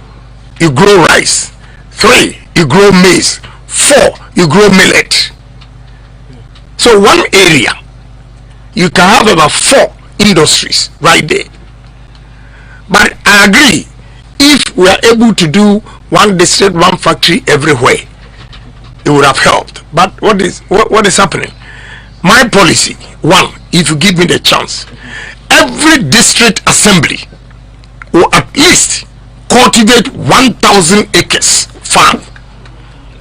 you grow rice. 3, you grow maize. 4, you grow millet. So one area, you can have about 4 industries right there. But I agree, if we are able to do one district, one factory everywhere, it would have helped. But what is happening? My policy, 1, if you give me the chance, every district assembly will at least cultivate 1,000 acres farm,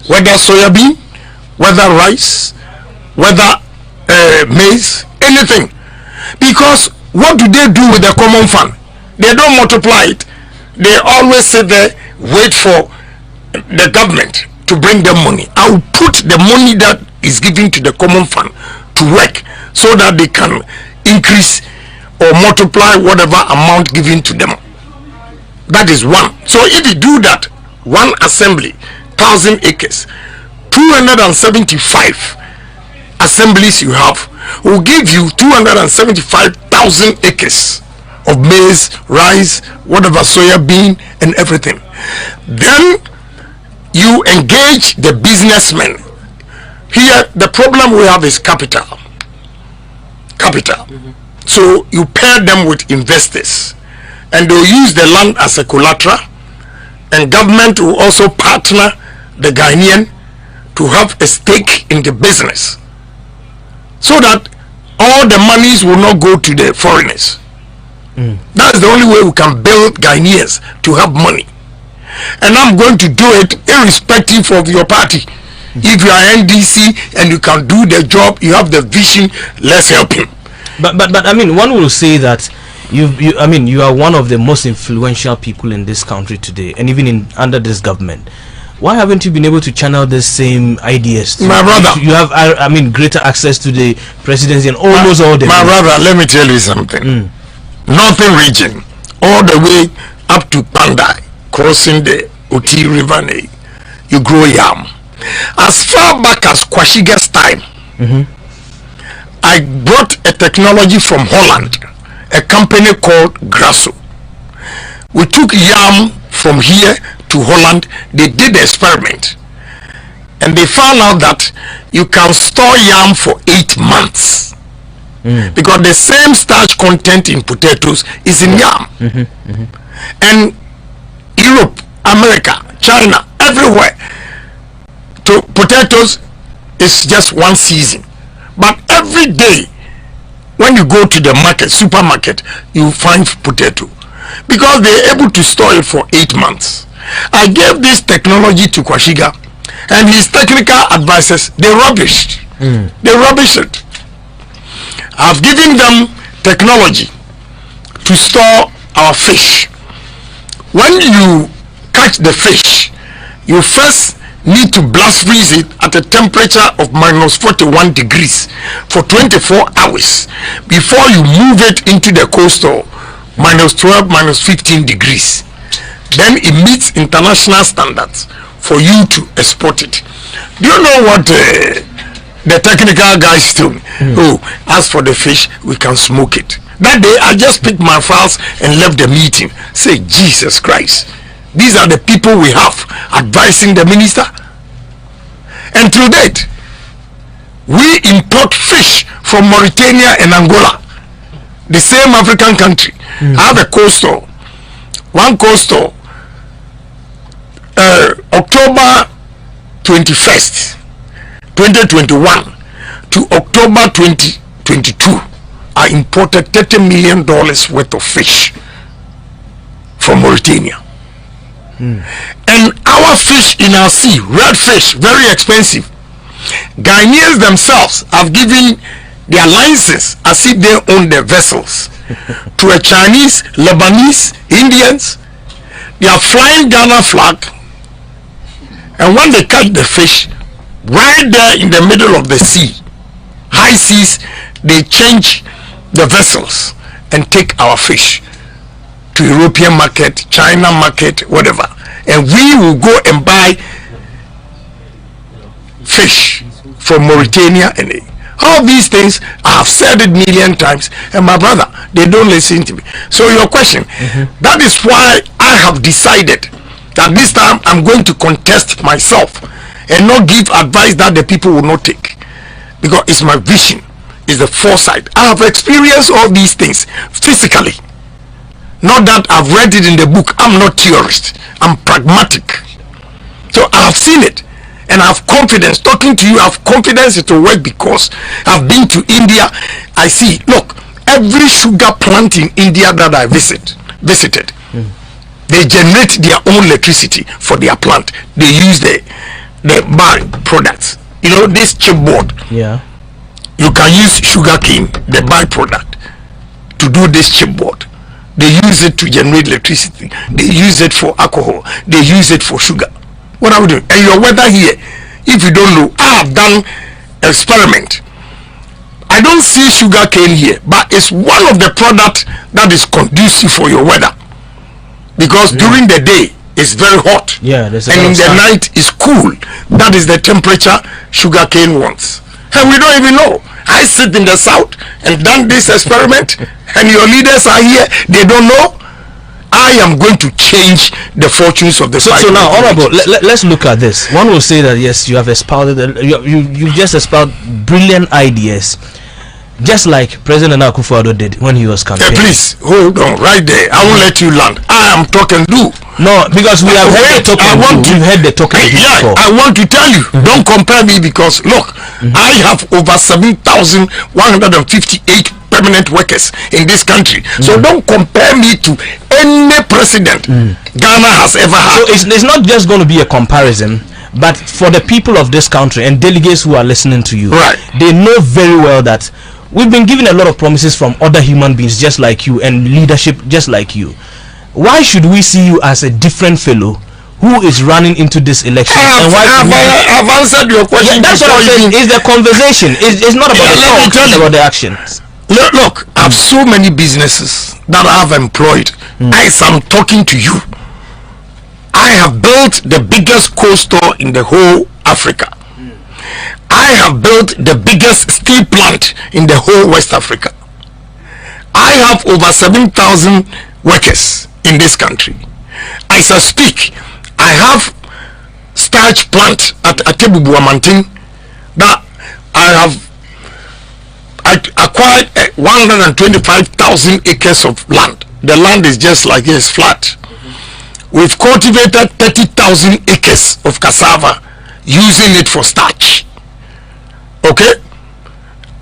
whether soybean, whether rice, whether maize, anything. Because what do they do with the common fund? They don't multiply it. They always sit there, wait for the government to bring them money. I will put the money that is given to the common fund to work so that they can increase or multiply whatever amount given to them. That is 1. So if you do that, one assembly, 1,000 acres, 275 assemblies you have will give you 275,000 acres of maize, rice, whatever, soya bean, and everything. Then you engage the businessmen. Here, the problem we have is capital. So you pair them with investors, and they'll use the land as a collateral, and government will also partner the Ghanaian to have a stake in the business, so that all the monies will not go to the foreigners. That's the only way we can build Ghanaians to have money. And I'm going to do it irrespective of your party. If you are NDC and you can do the job, you have the vision, let's help him. But I mean, one will say that you are one of the most influential people in this country today, and even under this government. Why haven't you been able to channel the same ideas? My brother, you have greater access to the presidency and almost all the. My brother, let me tell you something. Northern region, all the way up to Pandai, crossing the Oti River, you grow yam. As far back as Kwashiga's time, I brought a technology from Holland, a company called Grasso. We took yam from here to Holland. They did the experiment, and they found out that you can store yam for 8 months. Because the same starch content in potatoes is in yam. And Europe, America, China, everywhere, to potatoes is just one season. But every day when you go to the market, supermarket, you find potato, because they're able to store it for 8 months. I gave this technology to Kwashiga, and his technical advisors, they rubbished it. I've given them technology to store our fish. When you catch the fish, you first need to blast freeze it at a temperature of -41 degrees for 24 hours before you move it into the coastal -12, -15 degrees. Then it meets international standards for you to export it. Do you know what the technical guys told me? Oh, as for the fish, we can smoke it. That day, I just picked my files and left the meeting. Say, Jesus Christ. These are the people we have advising the minister. And to date, we import fish from Mauritania and Angola, the same African country. I have a coastal, one coastal, October 21st, 2021 to October 2022, I imported $30 million worth of fish from Mauritania. And our fish in our sea, red fish, very expensive. Ghanaians themselves have given their license as if they own the vessels to a Chinese, Lebanese, Indians. They are flying Ghana flag, and when they catch the fish right there in the middle of the sea, high seas, they change the vessels and take our fish to European market, China market, whatever, and we will go and buy fish from Mauritania. And all these things, I have said it million times, and my brother, they don't listen to me. So your question, that is why I have decided that this time I'm going to contest myself and not give advice that the people will not take, because it's my vision, it's the foresight. I have experienced all these things physically. Not that I've read it in the book. I'm not theorist. I'm pragmatic. So I have seen it, and I have confidence. Talking to you, I have confidence it will work because I've been to India. I see. Look, every sugar plant in India that I visited, they generate their own electricity for their plant. They use the byproducts. You know, this chipboard. Yeah. You can use sugar cane, the byproduct, to do this chipboard. They use it to generate electricity. They use it for alcohol. They use it for sugar. What are we doing? And your weather here, if you don't know, I have done experiment. I don't see sugar cane here, but it's one of the products that is conducive for your weather, because during the day it's very hot, and in the night it's cool. That is the temperature sugar cane wants, and we don't even know. I sit in the south and done this experiment, and your leaders are here, they don't know. I am going to change the fortunes of the so now, honorable, let's look at this. One will say that yes, you have espoused you just espoused brilliant ideas, just like President Akufo-Addo did when he was campaigning. Please hold on right there. I won't let you land. I am talking do. No, because we have heard the talking. We've heard the talking before. I want to tell you, don't compare me, because look, I have over 7,158 permanent workers in this country. So don't compare me to any president Ghana has ever had. So it's not just going to be a comparison, but for the people of this country and delegates who are listening to you, right, they know very well that we've been given a lot of promises from other human beings just like you and leadership just like you. Why should we see you as a different fellow who is running into this election? I've answered your question. Yeah, that's what I'm saying. It's the conversation. It's not about the talk, it's about the actions. Look, I have so many businesses that I have employed. As I'm talking to you, I have built the biggest coal store in the whole Africa. I have built the biggest steel plant in the whole West Africa. I have over 7,000 workers in this country. As I speak, I have starch plant at Atebubuamantin that I have acquired 125,000 acres of land. The land is just like this, flat. We've cultivated 30,000 acres of cassava, using it for starch. Okay,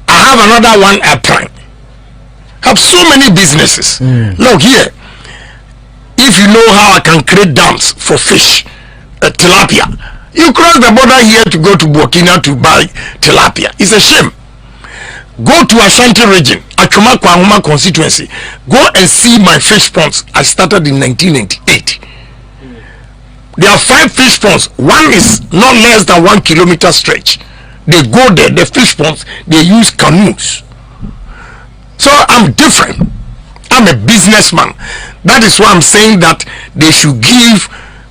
I have another one at Prime. Have so many businesses. Look here, if you know how I can create dams for fish, tilapia, you cross the border here to go to Burkina to buy tilapia. It's a shame. Go to Ashanti region, Achuma Kwanguma constituency, go and see my fish ponds. I started in 1998. There are 5 fish ponds. One is not less than 1 kilometer stretch. They go there, the fish ponds, they use canoes. So I'm different. I'm a businessman. That is why I'm saying that they should give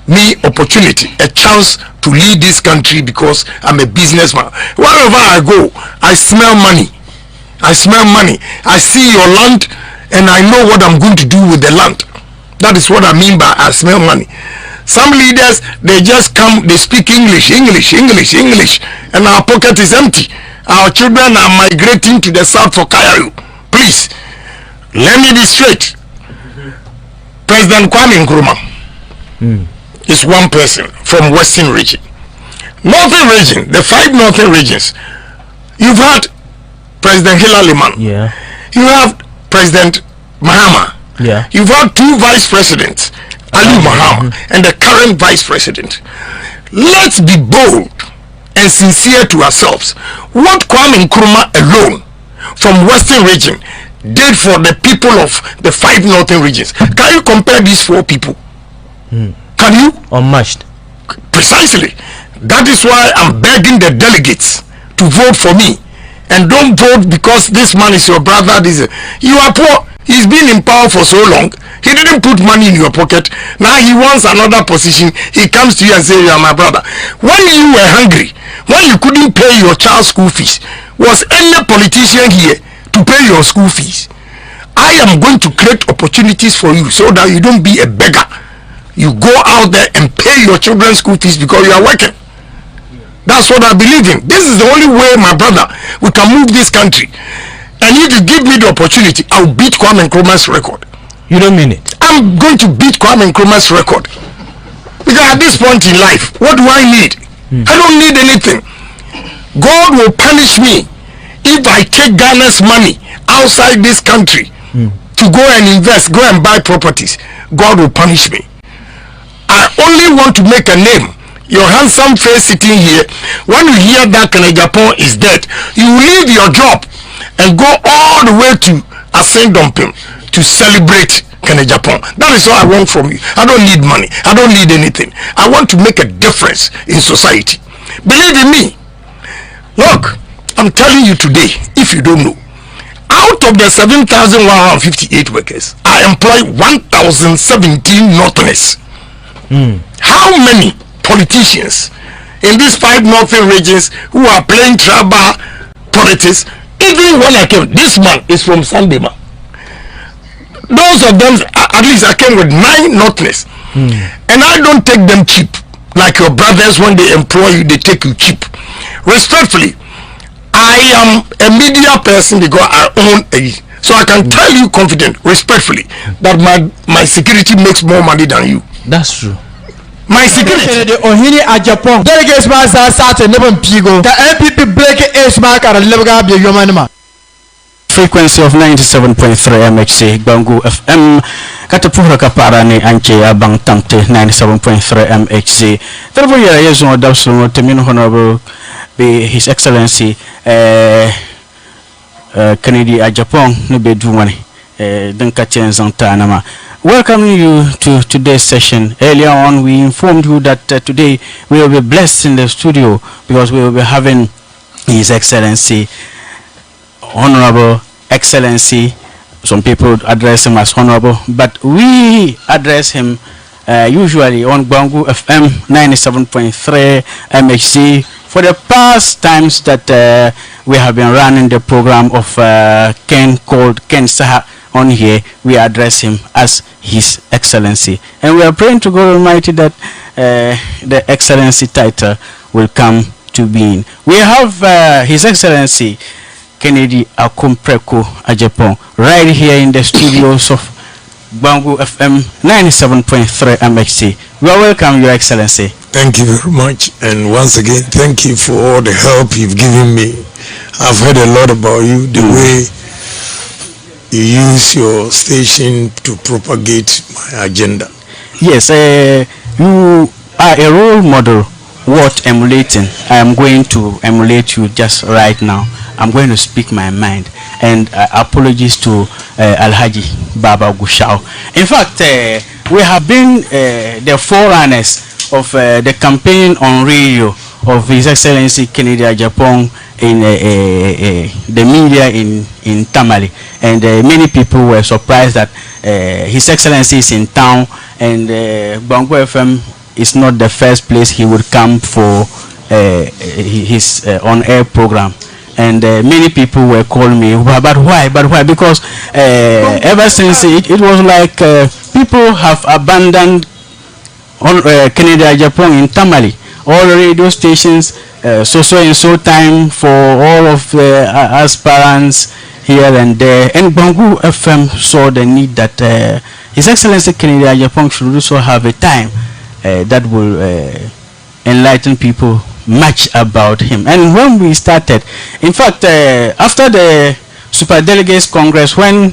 me opportunity, a chance to lead this country because I'm a businessman. Wherever I go, I smell money. I smell money. I see your land and I know what I'm going to do with the land. That is what I mean by I smell money. Some leaders, they just come, they speak English, and our pocket is empty. Our children are migrating to the south for Cairo. Please, let me be straight. President Kwame Nkrumah is one person from Western region. Northern region, the 5 northern regions, you've had President Hilary Man. Yeah. You have President Mahama. Yeah. You've had 2 vice presidents, Ali Mahama and the current vice president. Let's be bold and sincere to ourselves. What Kwame Nkrumah alone from Western region did for the people of the 5 northern regions. Can you compare these 4 people? Can you? Unmatched. Precisely. That is why I'm begging the delegates to vote for me. And don't vote because this man is your brother. You are poor. He's been in power for so long. He didn't put money in your pocket. Now he wants another position. He comes to you and says, you are my brother. When you were hungry, when you couldn't pay your child's school fees, was any politician here to pay your school fees? I am going to create opportunities for you so that you don't be a beggar. You go out there and pay your children's school fees because you are working. That's what I believe in. This is the only way, my brother, we can move this country. And if you give me the opportunity, I'll beat Kwame Nkrumah's record. You don't mean it? I'm going to beat Kwame Nkrumah's record. Because at this point in life, what do I need? I don't need anything. God will punish me if I take Ghana's money outside this country to go and invest, go and buy properties. God will punish me. I only want to make a name. Your handsome face sitting here, when you hear that Ohene Agyapong is dead, you leave your job and go all the way to Ascendompim to celebrate Ohene Agyapong. That is all I want from you. I don't need money. I don't need anything. I want to make a difference in society. Believe in me. Look, I'm telling you today, if you don't know, out of the 7,158 workers, I employ 1,017 Northerners. How many politicians in these 5 northern regions who are playing tribal politics? Even when I came, this man is from Sandema. Those of them, at least I came with 9 Northerners. And I don't take them cheap. Like your brothers, when they employ you, they take you cheap. Respectfully, I am a media person because I own a... So I can tell you confident, respectfully, that my security makes more money than you. That's true. My security. The Ohene Agyapong. Delegates man start to never pigo. The MPP break is mark at a level of your manima. Frequency of 97.3 MHC Bangu FM Katapura Kaparani Anche Abang Tamte 97.3 MHC. Therefore, yes, no doubt, so Temino Honorable be His Excellency Kennedy Agyapong Nube Dumani Dunkachen Zantanama. Welcoming you to today's session. Earlier on, we informed you that today we will be blessed in the studio because we will be having His Excellency, Honorable Excellency. Some people address him as Honorable, but we address him usually on Bangu FM 97.3 MHC. For the past times that we have been running the program of Ken called Ken Saha on here, we address him as His Excellency, and we are praying to God Almighty that the Excellency title will come to being. We have His Excellency Kennedy Agyapong right here in the studios of Bangu FM 97.3 MHC. We are welcome, Your Excellency. Thank you very much, and once again, thank you for all the help you've given me. I've heard a lot about you, the way you use your station to propagate my agenda. Yes, you are a role model worth emulating. I am going to emulate you just right now. I'm going to speak my mind, and apologies to Alhaji Baba Gushao. In fact, we have been the forerunners of the campaign on radio of His Excellency Kennedy Agyapong in the media in Tamale, and many people were surprised that His Excellency is in town, and Bangu FM is not the first place he would come for his on-air program. And many people were calling me, but why? Because ever since it was like people have abandoned Kennedy Agyapong in Tamale. All radio stations, so and so time for all of the aspirants here and there. And Bangu FM saw the need that His Excellency Kennedy Agyapong should also have a time that will enlighten people much about him. And when we started, in fact, after the Super Delegates Congress, when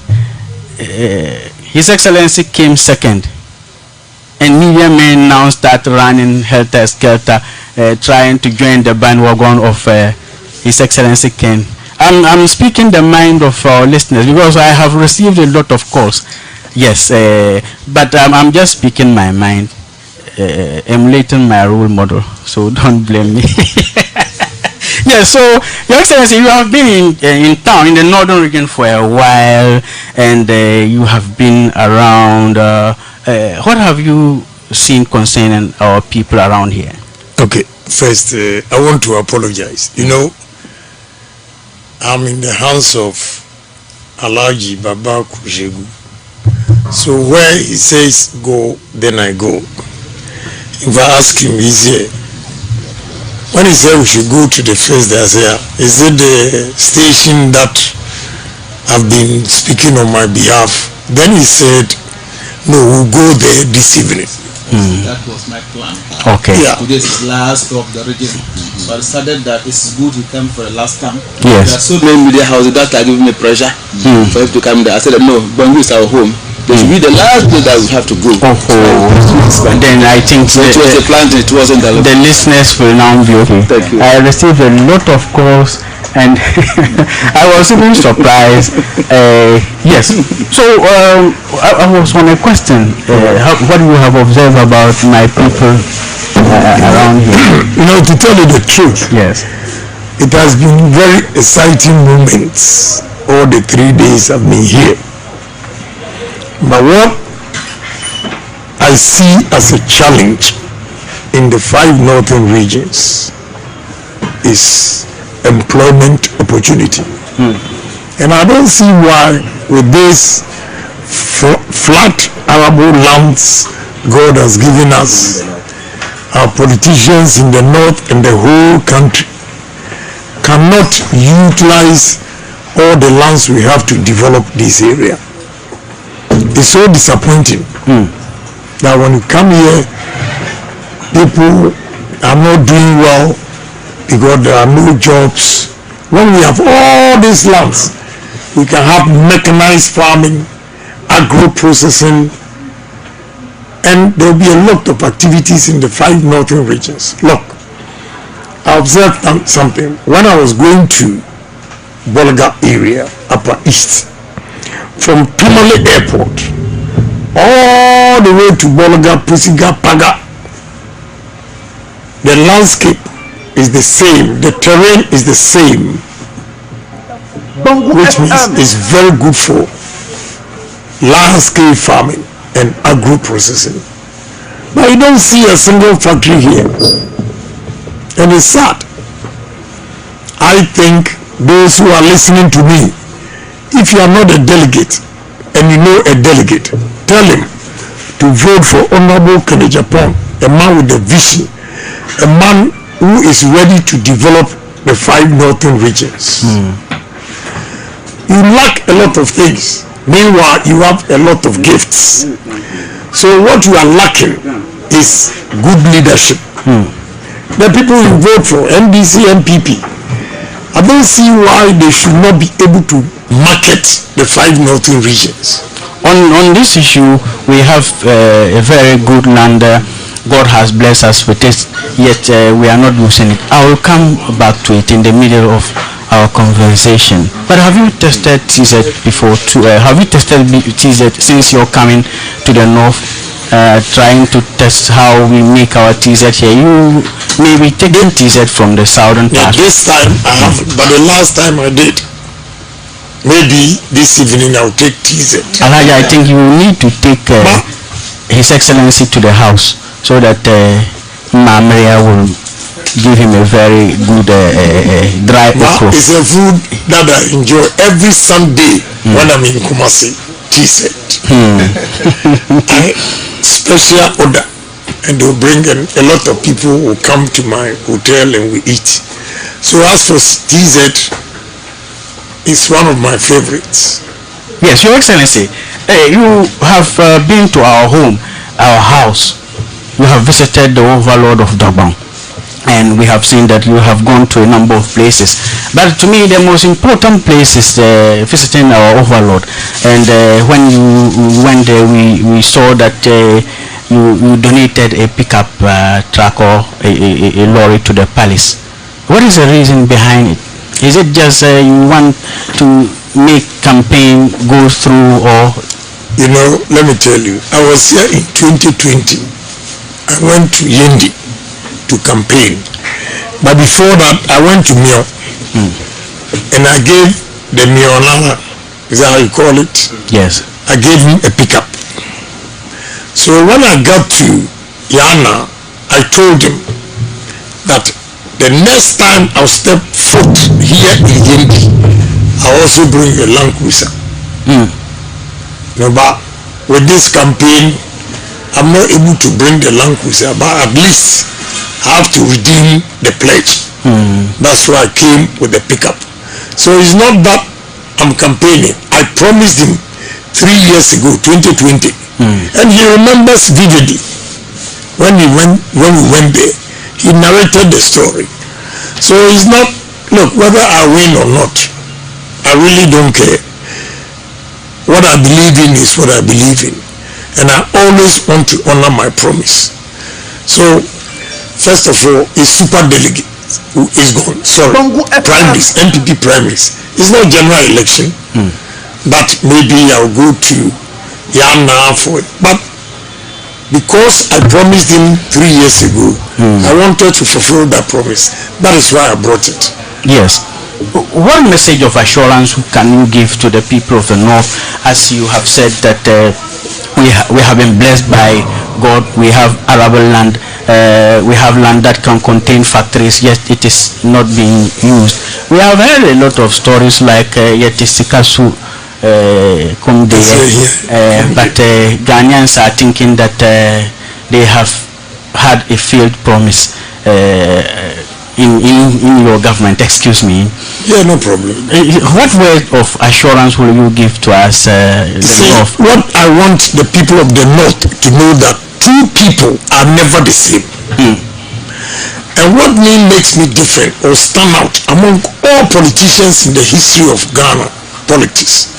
His Excellency came second, and media men now start running helter-skelter, trying to join the bandwagon of His Excellency Ken. I'm speaking the mind of our listeners because I have received a lot of calls. Yes, but I'm just speaking my mind, emulating my role model, so don't blame me. Yes, so Your Excellency, you have been in town, in the northern region for a while, and you have been around. What have you seen concerning our people around here? Okay, first, I want to apologize. You know, I'm in the hands of Alhaji Baba Kushegu. So where he says go, then I go. If I ask him, he's here. When he said we should go to the first day, I said, is it the station that I've been speaking on my behalf? Then he said, no, we'll go there this evening. That was my plan. Okay. Yeah. Today's is last of the region. So I decided that it's good he came for the last time. Yes. There are so many media houses that are giving me pressure for him to come there. I said, no, Bangu is our home. This should be the last place that we have to go. And then I think so it was a plan, it wasn't the listeners will now be okay. Thank you. I received a lot of calls and I was even surprised. Yes. So I was on a question. What do you have observed about my people around here? You know, to tell you the truth, Yes. it has been very exciting moments all the 3 days I've been here. But what I see as a challenge in the 5 northern regions is employment opportunity. And I don't see why with this flat arable lands God has given us, our politicians in the north and the whole country cannot utilize all the lands we have to develop this area. It's so disappointing that when you come here, people are not doing well because there are no jobs. When we have all these lands, we can have mechanized farming, agro-processing, and there will be a lot of activities in the 5 northern regions. Look, I observed something. When I was going to Bolga area, Upper East, from Tamale Airport all the way to Bolga, Pusiga, Paga, the landscape is the same, the terrain is the same, which means it's very good for landscape farming and agro-processing. But you don't see a single factory here, and it's sad. I think those who are listening to me, if you are not a delegate and you know a delegate, tell him to vote for Honorable Kennedy Agyapong, a man with a vision, a man who is ready to develop the 5 northern regions. You lack a lot of things. Meanwhile, you have a lot of gifts. So what you are lacking is good leadership. The people you vote for, NDC, MPP, I don't see why they should not be able to market the 5 northern regions. On this issue, we have a very good land. God has blessed us with it, yet we are not using it. I will come back to it in the middle of our conversation. But have you tested TZ before? Have you tested TZ since you're coming to the north, trying to test how we make our TZ here? You may be taking TZ from the southern part. This time I haven't, but the last time I did. Maybe this evening I'll take TZ. Alhaji, I think you need to take His Excellency to the house so that Maria will give him a very good dry okra. It's a food that I enjoy every Sunday when I'm in Kumasi. Tea set. I special order, and they'll bring a lot of people will come to my hotel and we eat. So as for TZ, it's one of my favorites. Yes, Your Excellency, you have been to our home, our house. You have visited the overlord of Dabang, and we have seen that you have gone to a number of places. But to me, the most important place is visiting our overlord. And when you went there, we saw that you donated a pickup truck or a lorry to the palace. What is the reason behind it? Is it just you want to make campaign go through, or? You know, let me tell you, I was here in 2020. I went to Yendi to campaign. But before that, I went to Mio. And I gave the Mionala, is that how you call it? Yes. I gave him a pickup. So when I got to Yana, I told him that the next time I'll step foot here in Yendi, I'll also bring a Land Cruiser. No, but with this campaign, I'm not able to bring the Land Cruiser, but at least I have to redeem the pledge. That's why I came with the pickup. So it's not that I'm campaigning. I promised him 3 years ago, 2020, and he remembers vividly when we went there. He narrated the story. So it's not, look, whether I win or not, I really don't care. What I believe in is what I believe in, and I always want to honor my promise. So first of all, is super delegate who is gone. Sorry, primaries, MPP primaries. It's not general election, but maybe I'll go to Yana for it. But because I promised him 3 years ago, I wanted to fulfill that promise. That is why I brought it. Yes. What message of assurance can you give to the people of the North, as you have said that we have been blessed by God, we have arable land, we have land that can contain factories, yet it is not being used. We have heard a lot of stories like Yetisikasu Kumde, but Ghanaians are thinking that they have had a failed promise in your government. Excuse me. Yeah, no problem. What word of assurance will you give to us, the North? What I want the people of the North to know that two people are never the same. And what makes me different or stand out among all politicians in the history of Ghana politics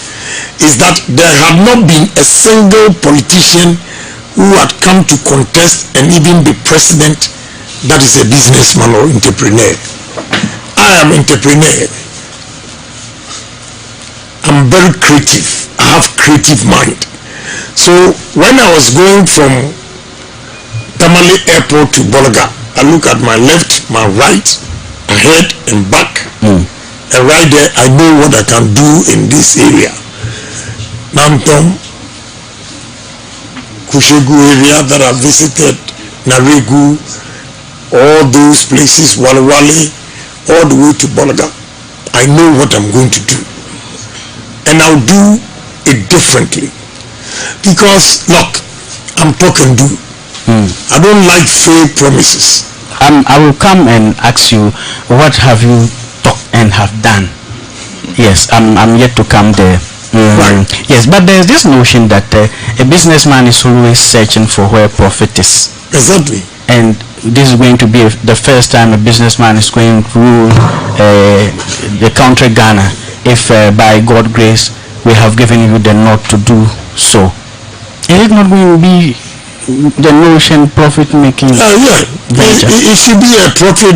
is that there have not been a single politician who had come to contest and even be president that is a businessman or entrepreneur. I am entrepreneur. I'm very creative. I have creative mind. So when I was going from Tamale Airport to Bolaga, I look at my left, my right, ahead and back. And right there, I know what I can do in this area. Namtom, Kushegu area that I visited, Naregu, all those places, Walewale, all the way to Bolaga. I know what I'm going to do. And I'll do it differently. Because, look, I'm talk and do. I don't like failed promises. I will come and ask you, what have you talked and have done? Yes, I'm yet to come there. Right. Yes, but there's this notion that a businessman is always searching for where profit is. Exactly. And this is going to be the first time a businessman is going to rule the country Ghana, if by God's grace we have given you the nod to do so. Is it not going to be the notion profit making venture? It should be a profit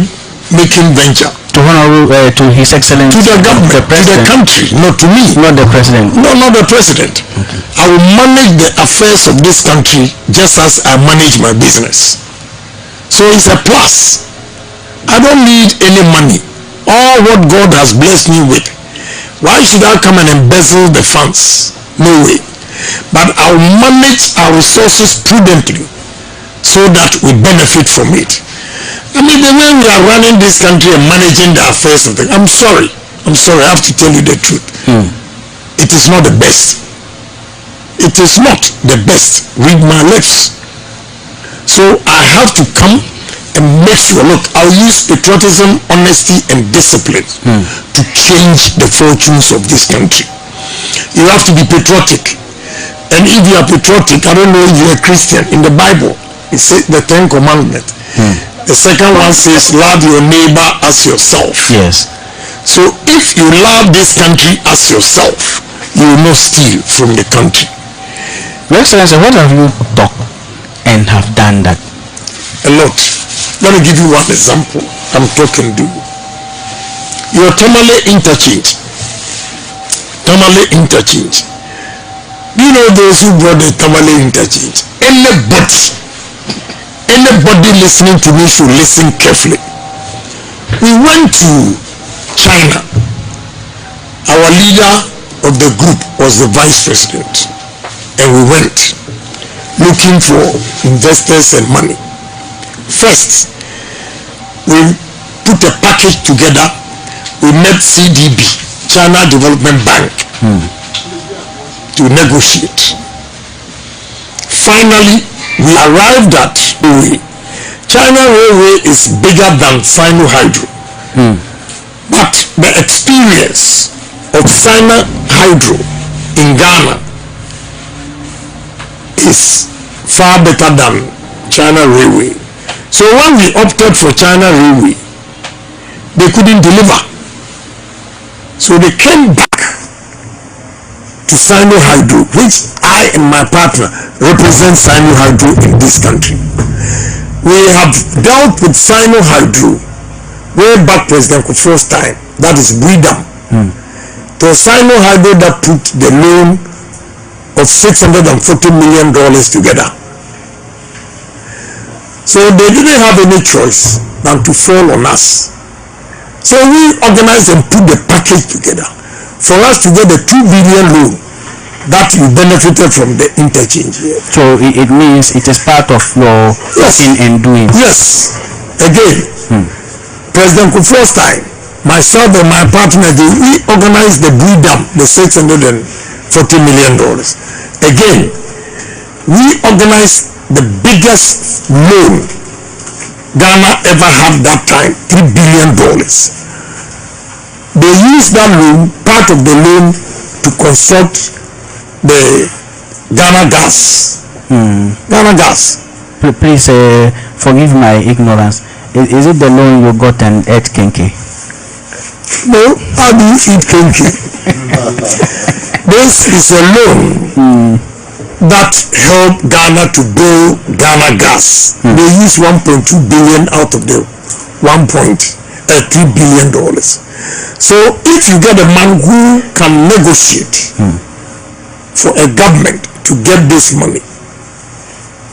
making venture. To His Excellency, to the government, the president, to the country, not to me. not the president. No, not the president. Okay. I will manage the affairs of this country just as I manage my business. So it's a plus. I don't need any money. All what God has blessed me with. Why should I come and embezzle the funds? No way. But I'll manage our resources prudently so that we benefit from it. I mean, the way we are running this country and managing the affairs of the, I'm sorry, I have to tell you the truth. It is not the best. It is not the best. Read my lips. So I have to come and make sure, look, I'll use patriotism, honesty, and discipline to change the fortunes of this country. You have to be patriotic. And if you are patriotic, I don't know if you're a Christian, in the Bible, it says the 10 Commandments. The second one says, love your neighbor as yourself. Yes. So if you love this country as yourself, you will not steal from the country. Your Excellency, what have you talked and have done that? A lot. Let me give you one example. I'm talking to your Tamale Interchange. Tamale Interchange. Do you know those who brought the Tamale Interchange? Anybody listening to me should listen carefully. We went to China. Our leader of the group was the vice president. And we went looking for investors and money. First, we put a package together. We met CDB, China Development Bank, to negotiate. Finally, we arrived at Railway. China Railway is bigger than Sino Hydro. But the experience of Sino Hydro in Ghana is far better than China Railway. So when we opted for China Railway, they couldn't deliver. So they came back to Sino Hydro, which I and my partner represent Sino Hydro in this country. We have dealt with Sino Hydro way back President Kufuor's time. That is Bridam. The Sino Hydro that put the loan of $640 million together. So they didn't have any choice than to fall on us. So we organized and put the package together for us to get the $2 billion loan that you benefited from the interchange here. So it means it is part of your talking and doing. Yes. Again, President Kufuor's time, myself and my partner, we organized the Bridam, the $640 million. Again, we organized the biggest loan Ghana ever had that time, $3 billion. They used that loan, part of the loan, to construct the Ghana gas. Ghana gas. Please forgive my ignorance. Is it the loan you got and ate kenke? No, how do you eat kenke? This is a loan that helped Ghana to build Ghana gas. They used 1.2 billion out of the $3 billion. So if you get a man who can negotiate for a government to get this money,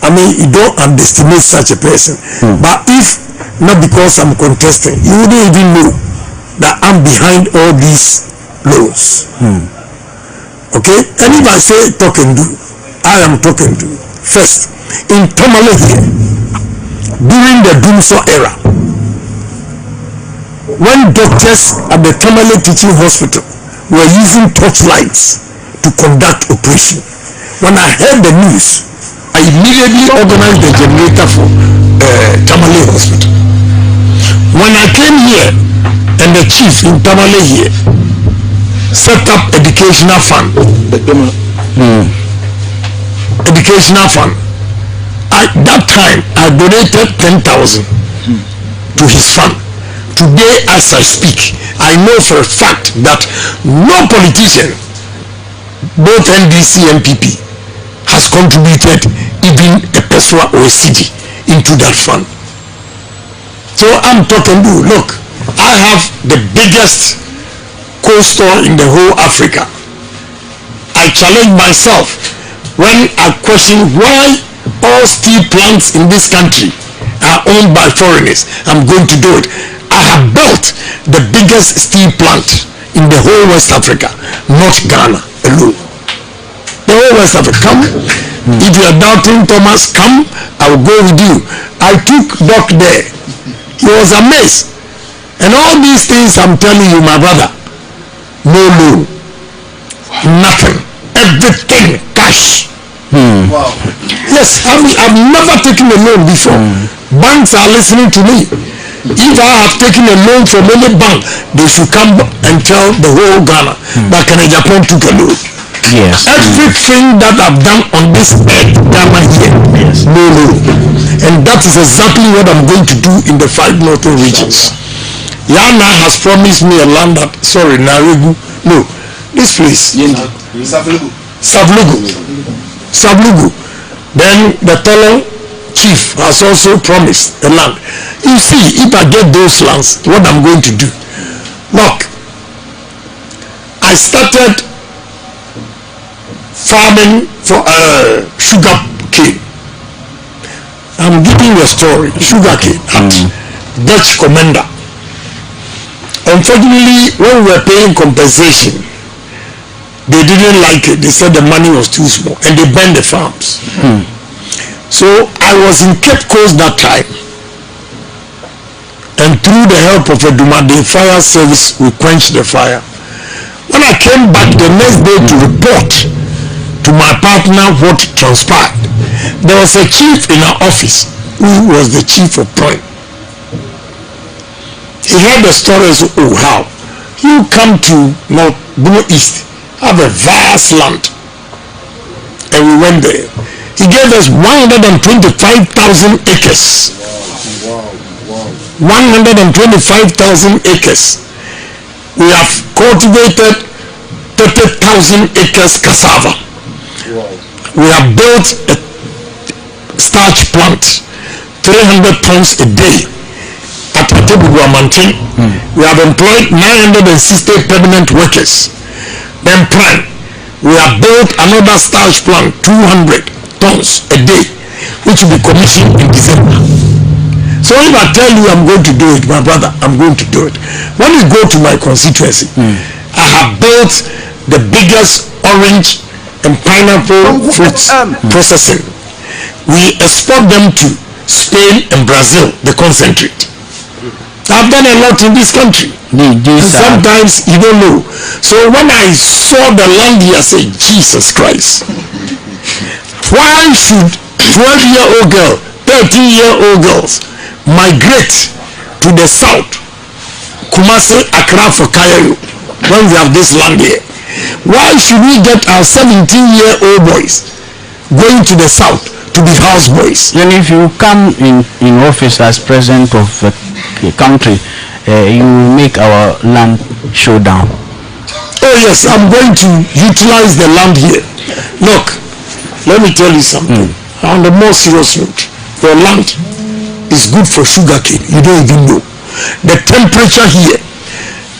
I mean, you don't underestimate such a person. But if not, because I'm contesting, you wouldn't even know that I'm behind all these loans. Okay? And if I say talk and do, I am talking to. First, in Tamale here, during the Dumso era, when doctors at the Tamale Teaching Hospital were using torchlights to conduct operation, when I heard the news, I immediately organized the generator for Tamale Hospital. When I came here, and the chief in Tamale here set up educational fund. Educational fund. At that time, I donated 10,000 to his fund. Today, as I speak, I know for a fact that no politician, both NDC and PP, has contributed even a peso or a cedi into that fund. So I'm talking to, look, I have the biggest cold store in the whole Africa. I challenge myself when I question why all steel plants in this country are owned by foreigners. I'm going to do it. I have built the biggest steel plant in the whole West Africa, not Ghana alone. The whole West Africa. Come. If you are doubting Thomas, come. I will go with you. I took Doc there. He was amazed. And all these things I'm telling you, my brother, no loan, nothing, everything cash. Wow. Yes, I've never taken a loan before. Banks are listening to me. If I have taken a loan from any bank, they should come and tell the whole Ghana that Agyapong took a loan. Yes. Everything that I've done on this earth, Ghana here, no loan. And that is exactly what I'm going to do in the 5 northern regions. Yana has promised me a land that, sorry, Naregu, no, this place, Sablugu. Then the Tolo chief has also promised a land. You see, if I get those lands, what I'm going to do. Look, I started farming for sugar cane. I'm giving you a story. Sugar cane at Dutch Commander. Unfortunately, when we were paying compensation, they didn't like it. They said the money was too small, and they burned the farms. So I was in Cape Coast that time, and through the help of a Duma, the fire service, we quenched the fire. When I came back the next day to report to my partner what transpired, there was a chief in our office who was the chief of point. He heard the story and said, oh, how? You come to North East, have a vast land. And we went there. He gave us 125,000 acres. 125,000 acres. We have cultivated 30,000 acres cassava. We have built a starch plant, 300 tons a day. At Atebuguamantin, we have employed 960 permanent workers. Then plan, we have built another starch plant, 200 tons a day, which will be commissioned in December. So if I tell you I'm going to do it, my brother, I'm going to do it. When you go to my constituency, I have built the biggest orange and pineapple fruits processing. We export them to Spain and Brazil, the concentrate. I've done a lot in this country. Sometimes you don't know. So when I saw the land here, I said, Jesus Christ. Why should 12-year-old girl, 13-year-old girls migrate to the south, Kumasi, Accra for Cairo, when we have this land here? Why should we get our 17-year-old boys going to the south to be houseboys? And if you come in office as president of the country, you make our land showdown. Oh yes, I'm going to utilize the land here. Look, let me tell you something. On the more serious note, your land is good for sugarcane. You don't even know. The temperature here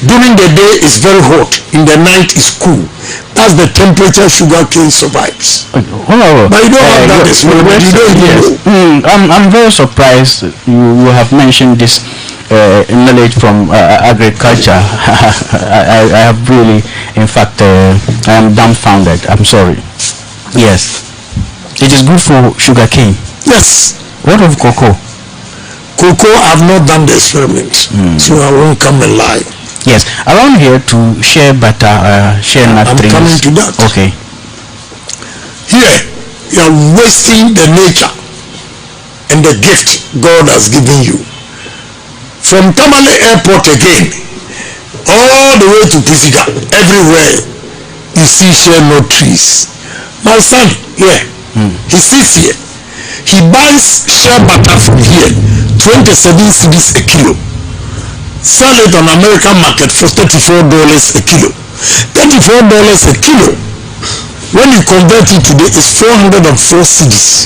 during the day is very hot, in the night is cool. That's the temperature sugarcane survives. But you don't have that as well. You don't even know. I'm very surprised you have mentioned this knowledge from agriculture. I have really, in fact, I am dumbfounded. I'm sorry. Yes. It is good for sugarcane. Yes. What of cocoa? Cocoa, I've not done the experiment, so I won't come and lie. Yes, around here to share butter, share nut trees. I'm coming to that. Okay. Here, you are wasting the nature and the gift God has given you. From Tamale Airport again, all the way to Pisiga, everywhere you see share nut trees. My son here, he sits here. He buys share butter from here, 27 cedis a kilo. Sell it on American market for $34 a kilo. $34 a kilo. When you convert it today, it's 404 cedis.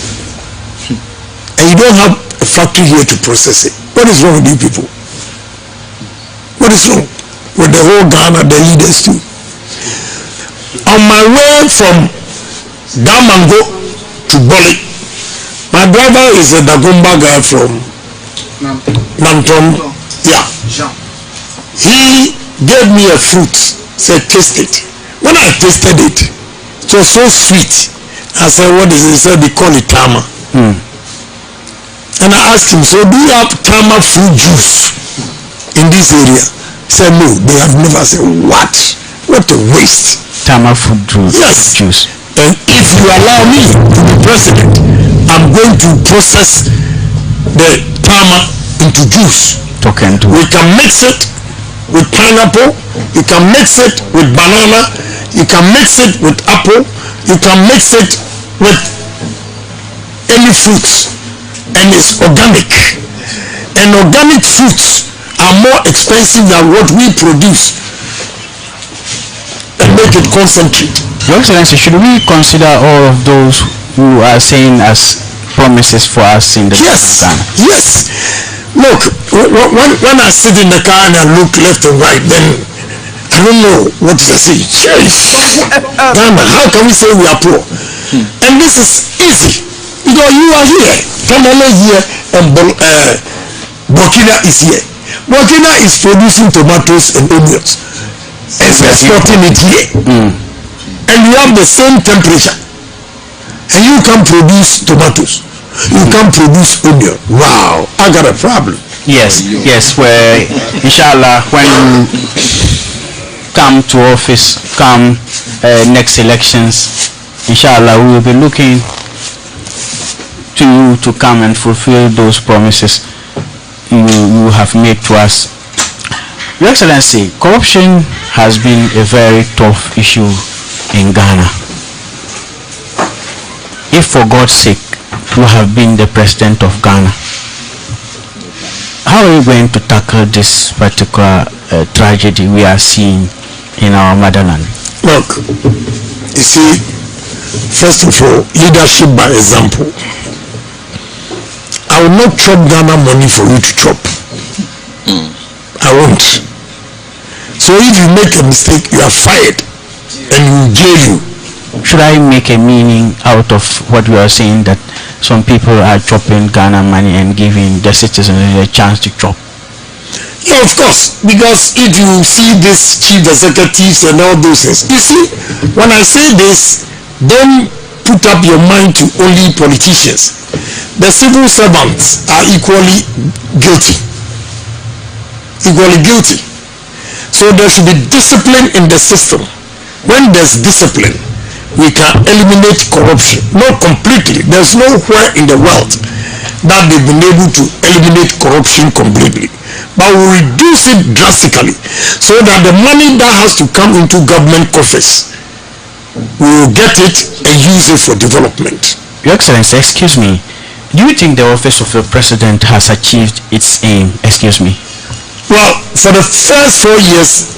And you don't have a factory here to process it. What is wrong with you people? What is wrong with the whole Ghana, the leaders too? On my way from Damango to Boli, my brother is a Dagomba guy from Nantom. Yeah. He gave me a fruit, said taste it. When I tasted it, it was so sweet. I said, what is it? He said, they call it tama. And I asked him, so do you have Tama fruit juice in this area? He said, no, they have never. I said, what? What a waste. Tama fruit juice. Yes. Juice. And if you allow me to be president, I'm going to process the Tama into juice. We can mix it with pineapple, you can mix it with banana, you can mix it with apple, you can mix it with any fruits, and it's organic. And organic fruits are more expensive than what we produce and make it concentrate. Your Excellency, should we consider all of those who are saying as promises for us in the Ghana? Yes. Look, when I sit in the car and I look left and right, then I don't know what to say. Ghana, how can we say we are poor? And this is easy because you are here, Tamale here, and Burkina is here. Burkina is producing tomatoes and onions and exporting it here. And you have the same temperature, and you can produce tomatoes. You can produce onion. Wow, I got a problem. Yes, where inshallah when you come to office, next elections, inshallah we will be looking to you to come and fulfill those promises you have made to us. Your Excellency, corruption has been a very tough issue in Ghana. If for God's sake you have been the president of Ghana, how are you going to tackle this particular tragedy we are seeing in our motherland? Look, you see, first of all, leadership by example. I will not chop Ghana money for you to chop. I won't. So if you make a mistake, you are fired and we will jail you. Should I make a meaning out of what you are saying, that some people are chopping Ghana money and giving the citizens a chance to chop? Yeah, of course, because if you see these chief executives and all those things, you see, when I say this, don't put up your mind to only politicians. The civil servants are equally guilty. So there should be discipline in the system. When there's discipline, we can eliminate corruption. Not completely. There's nowhere in the world that they've been able to eliminate corruption completely. But we reduce it drastically so that the money that has to come into government coffers, we will get it and use it for development. Your Excellency, excuse me. Do you think the office of the president has achieved its aim? Excuse me. Well, for the first 4 years,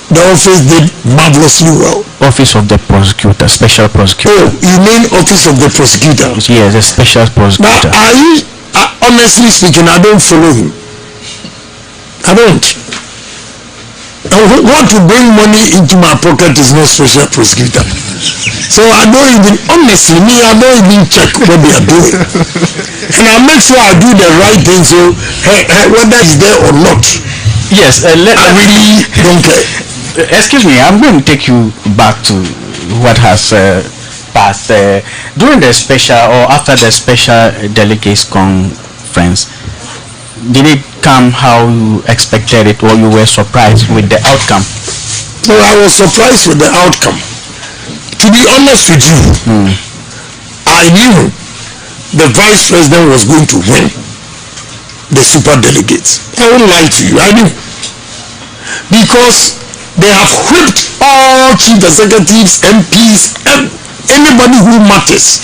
the office did marvelously well. Office of the prosecutor, special prosecutor. Oh, you mean office of the prosecutor? Yes, the special prosecutor. Now, honestly speaking, I don't follow him. I don't. What to bring money into my pocket is not special prosecutor. So I don't even, honestly, I don't even check what they are doing. And I make sure I do the right thing, so whether it's there or not. Yes, I really don't care. Excuse me, I'm going to take you back to what has passed during the special or after the special delegates conference. Did it come how you expected it, or you were surprised with the outcome? No, I was surprised with the outcome. To be honest with you, I knew the vice president was going to win the super delegates. I won't lie to you, I knew. Because they have whipped all chief executives, MPs, and anybody who matters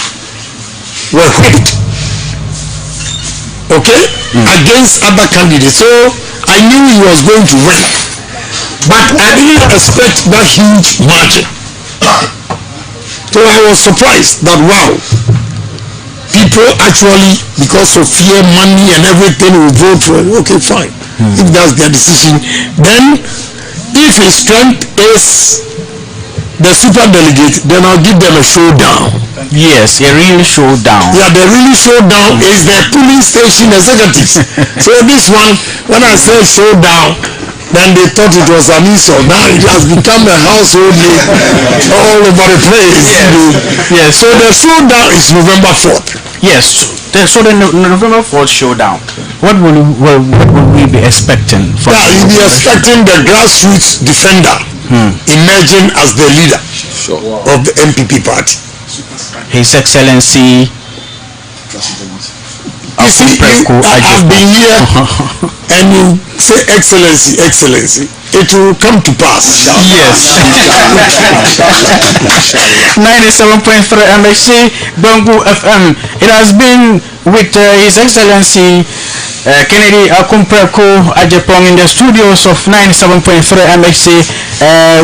were whipped. Okay? Against other candidates. So I knew he was going to win. But I didn't expect that huge margin. So I was surprised that wow, people actually, because of fear, money and everything, will vote for it. Okay, fine. If that's their decision, then if his strength is the super delegate, then I'll give them a showdown. Yes, a real showdown. Yeah, the real showdown is the police station executives. So this one, when I say showdown, then they thought it was an insult. Now it has become a household name all over the place. Yes. So the showdown is November 4th. Yes. So the November 4th showdown. What will we be expecting? Yeah, you'll be expecting the grassroots defender emerging as the leader of the MPP party. His Excellency. You see, I've been here and you say excellency, excellency. It will come to pass. Yes. 97.3 MHC Bangu FM. It has been with His Excellency Kennedy Ohene Agyapong in the studios of 97.3 MHC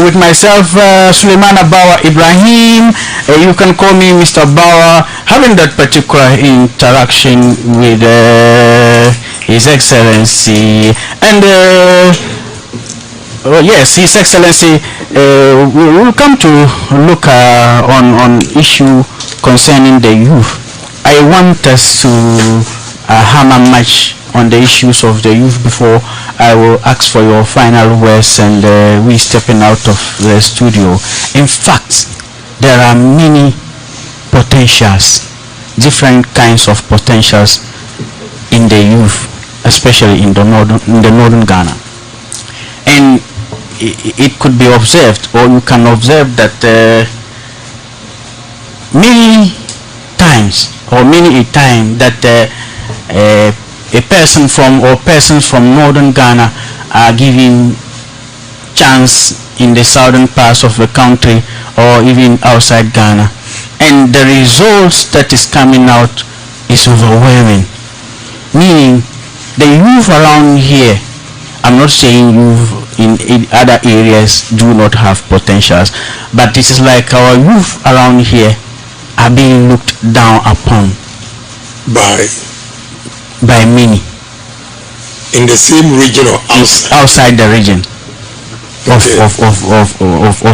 with myself, Suleiman Bawa Ibrahim. You can call me Mr. Bawa, having that particular interaction with His Excellency. And yes, His Excellency, we will come to look on issue concerning the youth. I want us to hammer much on the issues of the youth before I will ask for your final words and we stepping out of the studio. In fact, there are many potentials, different kinds of potentials in the youth, especially in the northern Ghana. And it could be observed, or you can observe that many times that a person from or persons from northern Ghana are given chance in the southern parts of the country or even outside Ghana, and the results that is coming out is overwhelming. Meaning the youth around here, I'm not saying youth in other areas do not have potentials, but it is like our youth around here are being looked down upon by many in the same region or outside the region of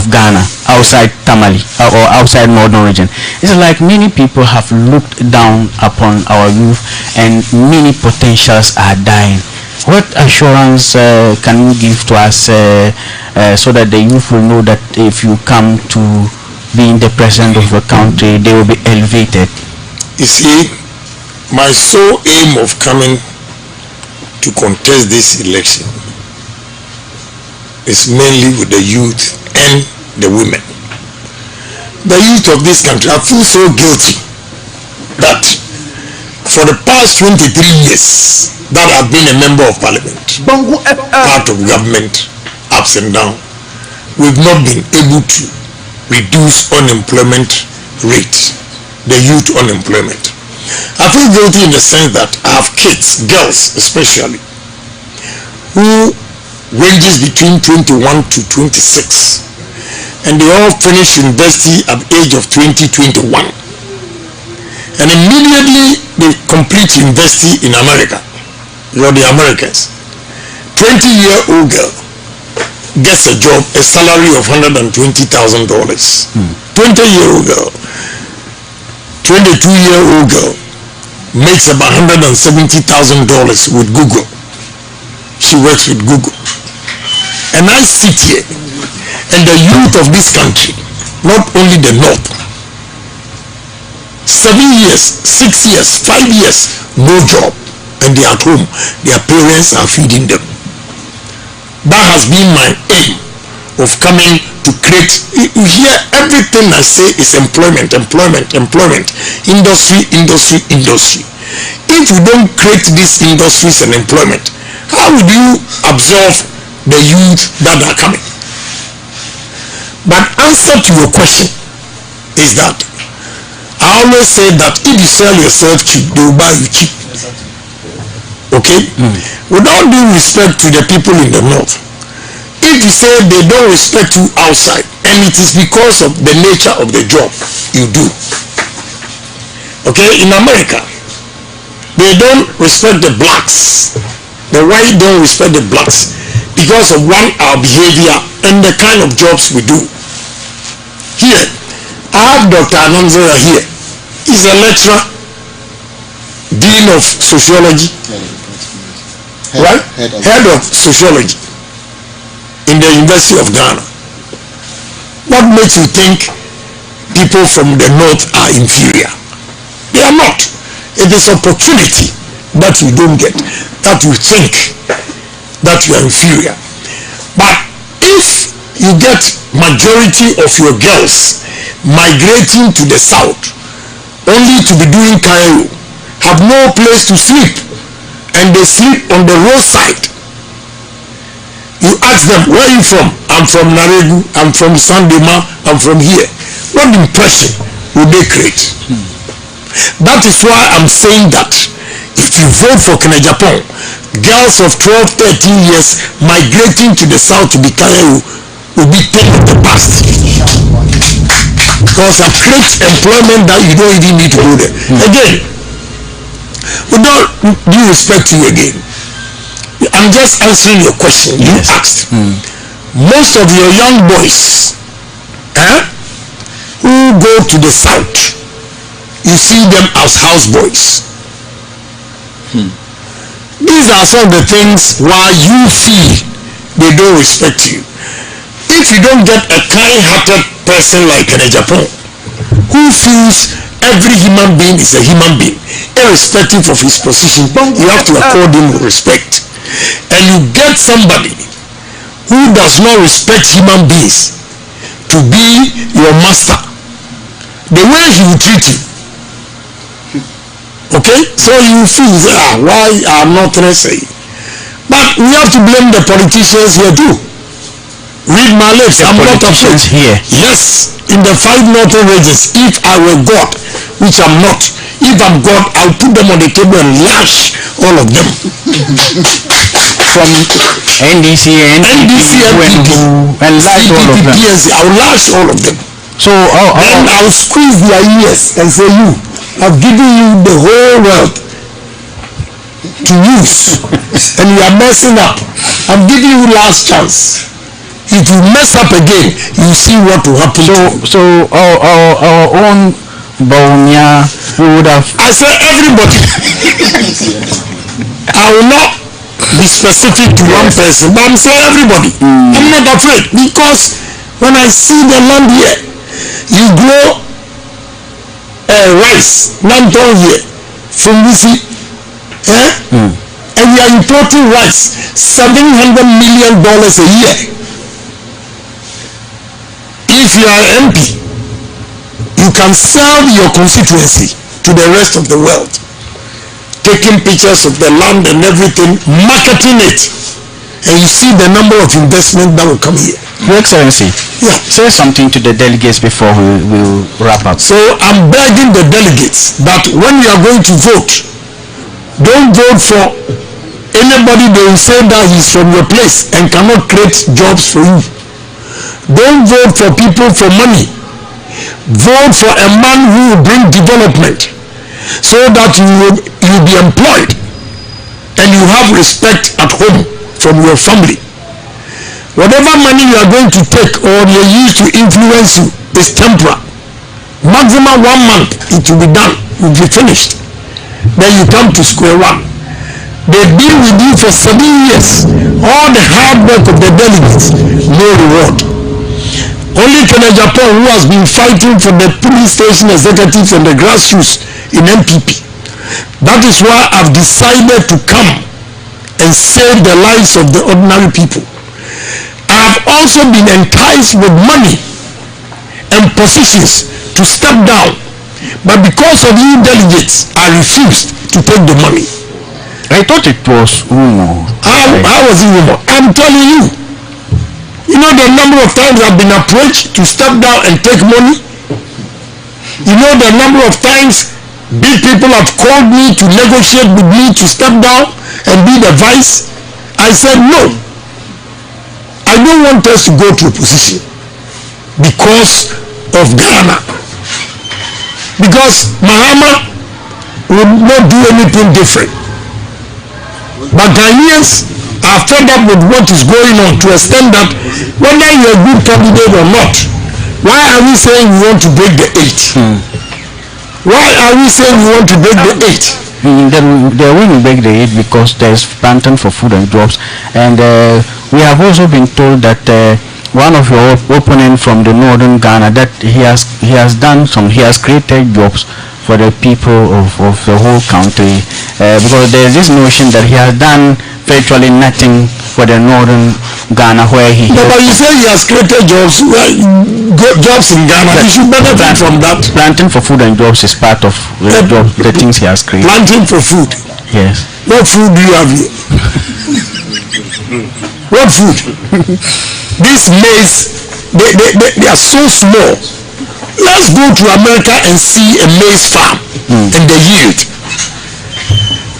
Ghana, outside Tamale or outside northern region. It's like many people have looked down upon our youth and many potentials are dying. What assurance can you give to us so that the youth will know that if you come to being the president of the country, they will be elevated? You see, my sole aim of coming to contest this election is mainly with the youth and the women. The youth of this country, I feel so guilty that for the past 23 years that I've been a member of parliament, part of government, ups and downs, we've not been able to reduce unemployment rate, the youth unemployment. I feel guilty in the sense that I have kids, girls especially, who ranges between 21 to 26, and they all finish university at the age of 20, 21, and immediately they complete university in America. You're the Americans. 20-year-old girl gets a job, a salary of $120,000. 20-year-old girl, 22-year-old girl makes about $170,000 with Google. She works with Google. And I sit here, and the youth of this country, not only the north, 7 years, 6 years, 5 years, no job, and they are at home, their parents are feeding them. That has been my aim of coming to create. You hear everything I say is employment, employment, employment, industry, industry, industry. If you don't create these industries and employment, how would you absorb the youth that are coming? But answer to your question is that I always say that if you sell yourself cheap, they will buy you cheap. Okay? Without due respect to the people in the north, if you say they don't respect you outside, and it is because of the nature of the job you do. Okay? In America, they don't respect the blacks. The white don't respect the blacks because of our behavior and the kind of jobs we do. Here, I have Dr. Ananzara here. He's a lecturer, dean of sociology, right? Head of sociology in the University of Ghana. What makes you think people from the north are inferior? They are not. It is opportunity that you don't get, that you think that you are inferior. But if you get majority of your girls migrating to the south only to be doing Cairo, have no place to sleep, and they sleep on the roadside, you ask them, where are you from? I'm from Naregu, I'm from Sandema, I'm from here. What impression would they create? That is why I'm saying that if you vote for Ohene Agyapong, girls of 12, 13 years migrating to the south to be Cairo will be thing of the past. Because it creates employment that you don't even need to go there. Again, with all due respect to you again, I'm just answering your question you asked. Most of your young boys who go to the south, you see them as houseboys. These are some of the things why you feel they don't respect you. If you don't get a kind-hearted person like Ohene Agyapong, who feels every human being is a human being, irrespective of his position, you have to accord him respect. And you get somebody who does not respect human beings to be your master, the way he will treat you, okay, so you feel why I'm not saying. But we have to blame the politicians here too. Read my lips, I'm not afraid here. Yes, in the 5 northern regions, if I were God, which I'm not, if I'm God, I'll put them on the table and lash all of them. From NDC, NPP, and lash all of them. Yes, I'll lash all of them. So then I'll squeeze their ears and say, you, I've given you the whole world to use, and you are messing up. I'm giving you last chance. If you mess up again, you see what will happen. So our own Bawumia, we would have. I say everybody. I will not be specific to one person, but I'm saying everybody. I'm not afraid, because when I see the land here, you grow rice, Nanton here, from Wusi, and we are importing rice, $700 million a year. If you are MP, you can sell your constituency to the rest of the world, taking pictures of the land and everything, marketing it, and you see the number of investment that will come here. Your Excellency, say something to the delegates before we will wrap up. So I'm begging the delegates that when you are going to vote, don't vote for anybody they will say that he's from your place and cannot create jobs for you. Don't vote for people for money. Vote for a man who will bring development, so that you will be employed and you have respect at home from your family. Whatever money you are going to take or you use to influence you is temporary. Maximum 1 month it will be done, will be finished. Then you come to square one. They deal with you for 7 years. All the hard work of the delegates, no reward. Only Ohene Agyapong, who has been fighting for the police station executives and the grassroots in MPP. That is why I've decided to come and save the lives of the ordinary people. I have also been enticed with money and positions to step down, but because of you delegates, I refused to take the money. I thought it was rumor. How was it rumor? I'm telling you. You know the number of times I've been approached to step down and take money? You know the number of times big people have called me to negotiate with me to step down and be the vice? I said no. I don't want us to go to a position because of Ghana. Because Mahama would not do anything different. But Ghanaians are fed up with what is going on to a extent that whether you're a good candidate or not, why are we saying we want to break the 8? Why are we saying we want to break the 8? They will break the 8 because there's planting for food and jobs, and we have also been told that one of your opponents from the northern Ghana, that he has created jobs for the people of the whole country, because there's this notion that he has done virtually nothing for the northern Ghana where he... No, but you say he has created jobs, jobs in Ghana. He should benefit from that. Planting for food and jobs is part of the things he has created. Planting for food? Yes. What food do you have here? What food? These maize, they are so small. Let's go to America and see a maize farm and the yield.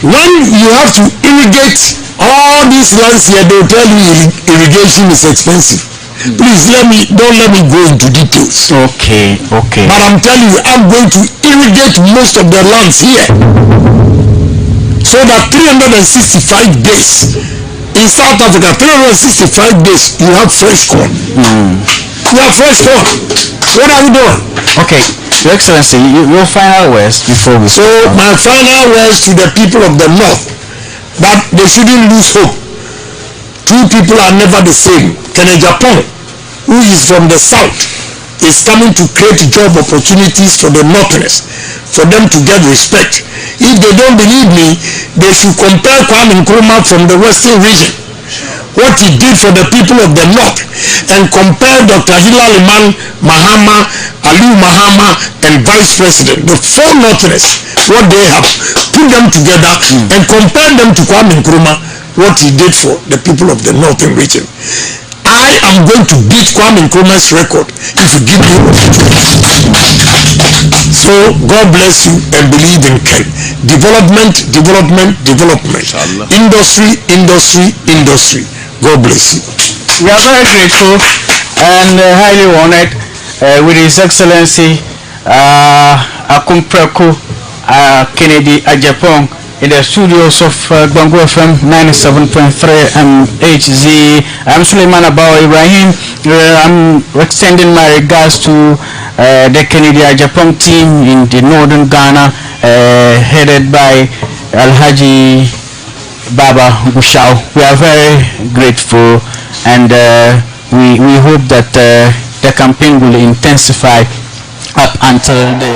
When you have to irrigate all these lands here, they'll tell you irrigation is expensive. Please don't let me go into details. Okay. But I'm telling you, I'm going to irrigate most of the lands here, so that 365 days in South Africa, 365 days you have fresh corn. You have fresh corn. What are we doing? Okay, Your Excellency, your final words before we... So my final words to the people of the north, that they shouldn't lose hope. Two people are never the same. Ohene Agyapong, who is from the south, is coming to create job opportunities for the northerners, for them to get respect. If they don't believe me, they should compare Kwame Nkrumah from the western region, what he did for the people of the north, and compare Dr. Hilal Iman Mahama, Aliu Mahama, and Vice President, the four northerners, what they have, put them together and compare them to Kwame Nkrumah, what he did for the people of the northern region. I am going to beat Kwame Nkrumah's record if you give me opportunity. So God bless you and believe in Ken. Development. Industry. God bless you. We are very grateful and highly honored with His Excellency Akumpreku Ohene Agyapong in the studios of Gbango FM 97.3 MHZ. I'm Suleiman Abawa Ibrahim. I'm extending my regards to the Ohene Agyapong team in the northern Ghana, headed by Alhaji Baba Gushao. We are very grateful, and we hope that the campaign will intensify up until the...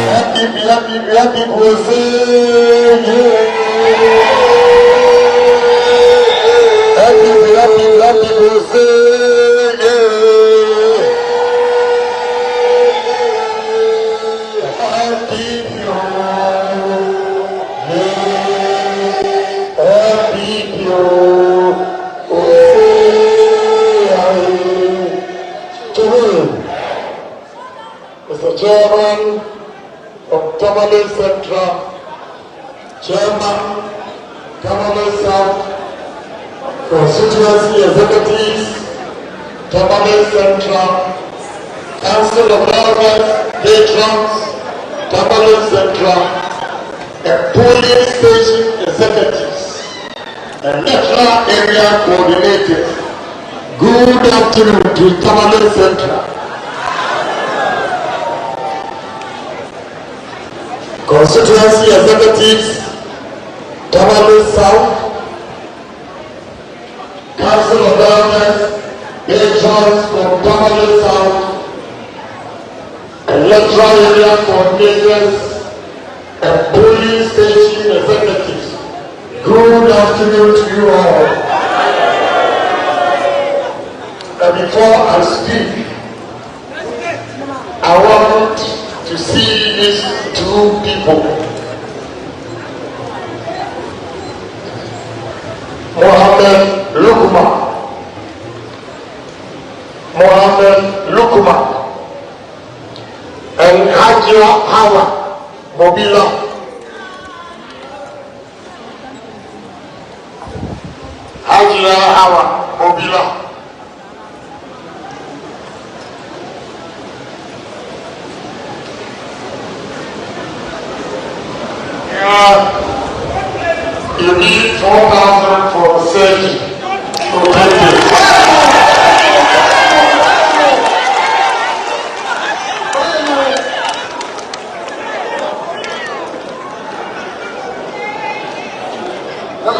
Mr. Chairman of Tamale Central, Chairman, Tamale South, Constituency Executives, Tamale Central, Council of Governors, Patrons, Tamale Central, and Polling Station Executives, and National Area Coordinators. Good afternoon to Tamale Central. Constituency Executives, Tamale South, Council of Governors, Patrons from Tamale South, Electoral Area Coordinators, and Polling Station Executives. Good afternoon to you all. And before I speak, I want to see these two people. Mohammed Lukuma and Hajia Hawa Mobila. Hajia Hawa Mobila. You need 4,000 for safety. So thank you.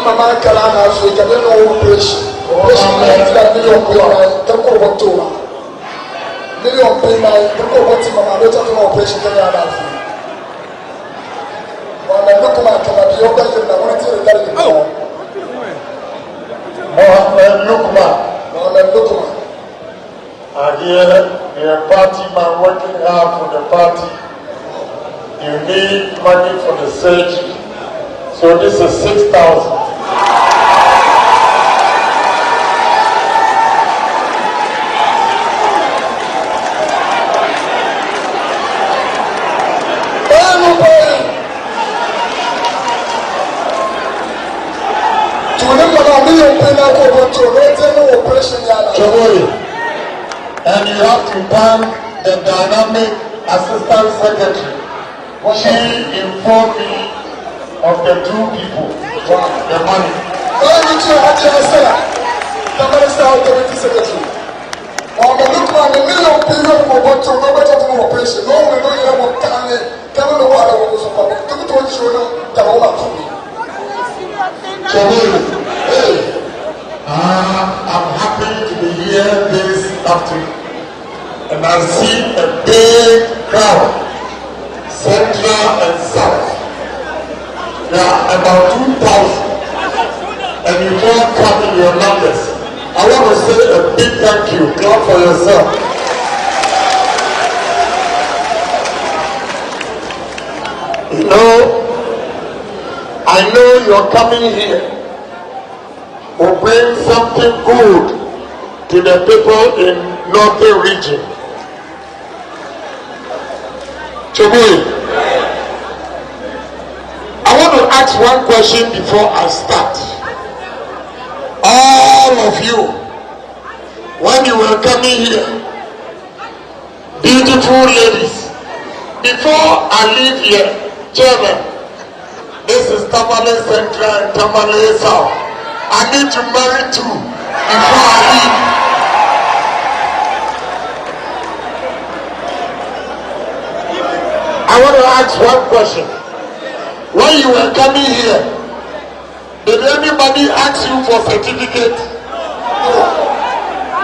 Mama Kalana Africa, they know operation. Operation like million payment, take over to million payment, take over to Mama, don't talk about operation. Mohammed Lukman. And here, the party man working hard for the party. You need money for the surgery. So this is 6,000. And you have to thank the dynamic assistant secretary. She informed me of the two people, the money. I'm happy to be here this afternoon, and I see a big crowd, central and south. There are about 2,000, and you all come in your numbers. I want to say a big thank you. Clap for yourself. You know, I know you're coming here will bring something good to the people in northern region. Chobui, I want to ask one question before I start. All of you, when you were coming here, beautiful ladies, before I leave here, Chairman, this is Tamale Central and Tamale South. I need to marry two before I leave. I want to ask one question. When you were coming here, did anybody ask you for certificate?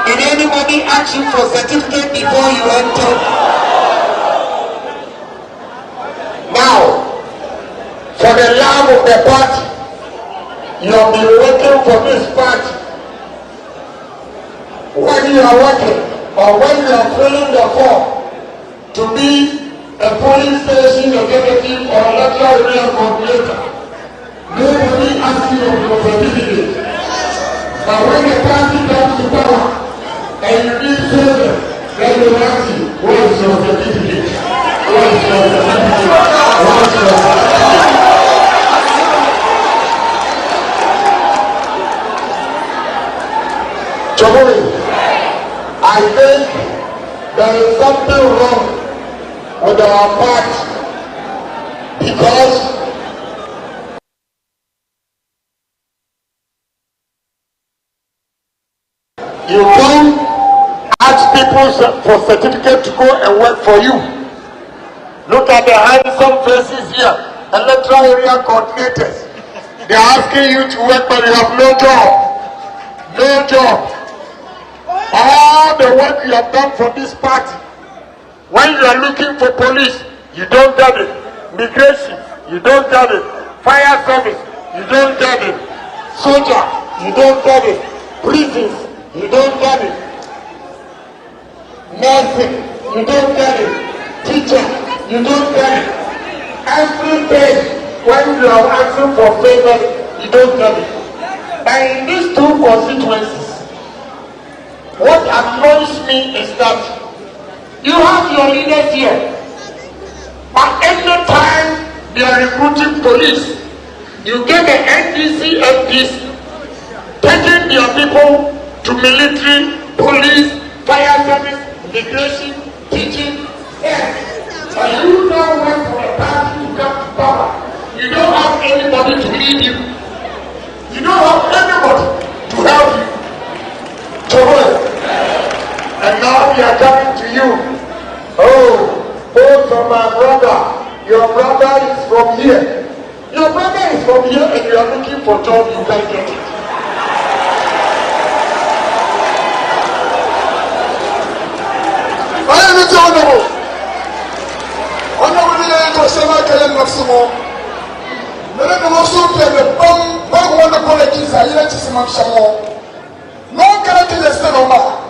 Did anybody ask you for certificate before you entered? Now, for the love of the party, you have been working for this party. When you are working or when you are filling the form to be a police station executive or a electoral area coordinator, nobody asks you for certificate. But when the party comes to power and you need service, then they will ask you, what is your certificate? What is your certificate? What is your certificate? I think there is something wrong with our party because you don't ask people for certificate to go and work for you. Look at the handsome faces here, electoral area coordinators. They are asking you to work but you have no job. No job. All the work you have done for this party, when you are looking for police, you don't get it. Migration, you don't get it. Fire service, you don't get it. Soldier, you don't get it. Prisons, you don't get it. Nursing, you don't get it. Teacher, you don't get it. Every day, when you are asking for favors, you don't get it. And in these two constituencies, what annoys me is that you have your leaders here, but every time they are recruiting police, you get the NDC MPs taking their people to military, police, fire service, immigration, teaching. Yes. But you don't want for a party to come to power. You don't have anybody to lead you. You don't have anybody to help you. And now we are coming to you. Oh, from my brother. Your brother is from here. Your brother is from here and you are looking for job, you can't get it. I am the honorable. Honorable, I am the But then also the bomb one the colleges are here to some more. No character is the normal.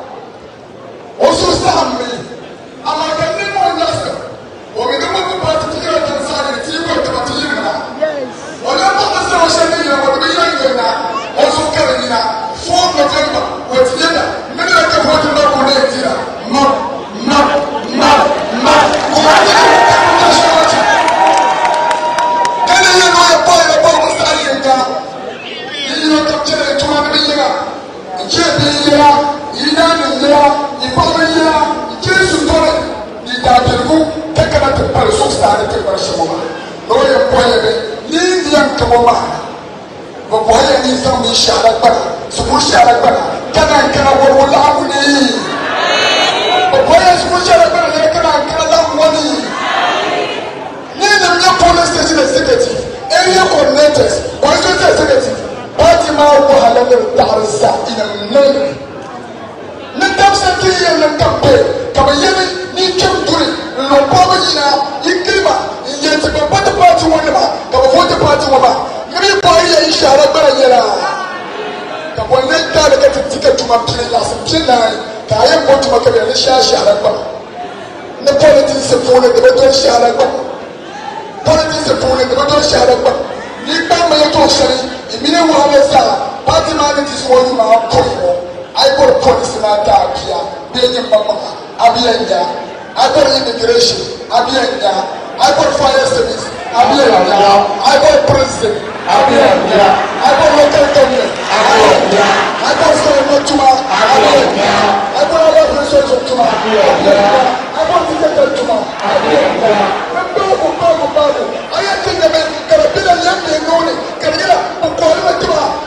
Also stand me. I'm like a little more lesson. Or we don't want to party to the inside the team of the material. Or the other social media will be young now. Also carrying 4th November with dinner. Many of the water not connect here. No. Police station executive, area coordinators, constituency executive, party man who had a Darza in a minute. Let something in the campaign, Kabayemi, Nikem Duri, Lopamina, Ikima, Yetiba, but the party woman, Kabafota party woman, maybe boy, Ishara Barayera. Kaboneta, they get a ticket to my plane last July, Kaya go to my career, Sharaba. The politics of the better Sharaba. Politics of the better Sharaba. You can't make a story. In Mina Wahasa, party man is one of our people. I got police in our dark here, being Mama, Abienda. I got immigration, Abienda. I got fire service, Abienda. I got president, Abienda. I got local government, Abienda. I got Solomon Tuma, Abienda. I got a lot of resources to my Abienda. I got to get them to my Abienda. I think the men can have been a young man known, can get up, who call him a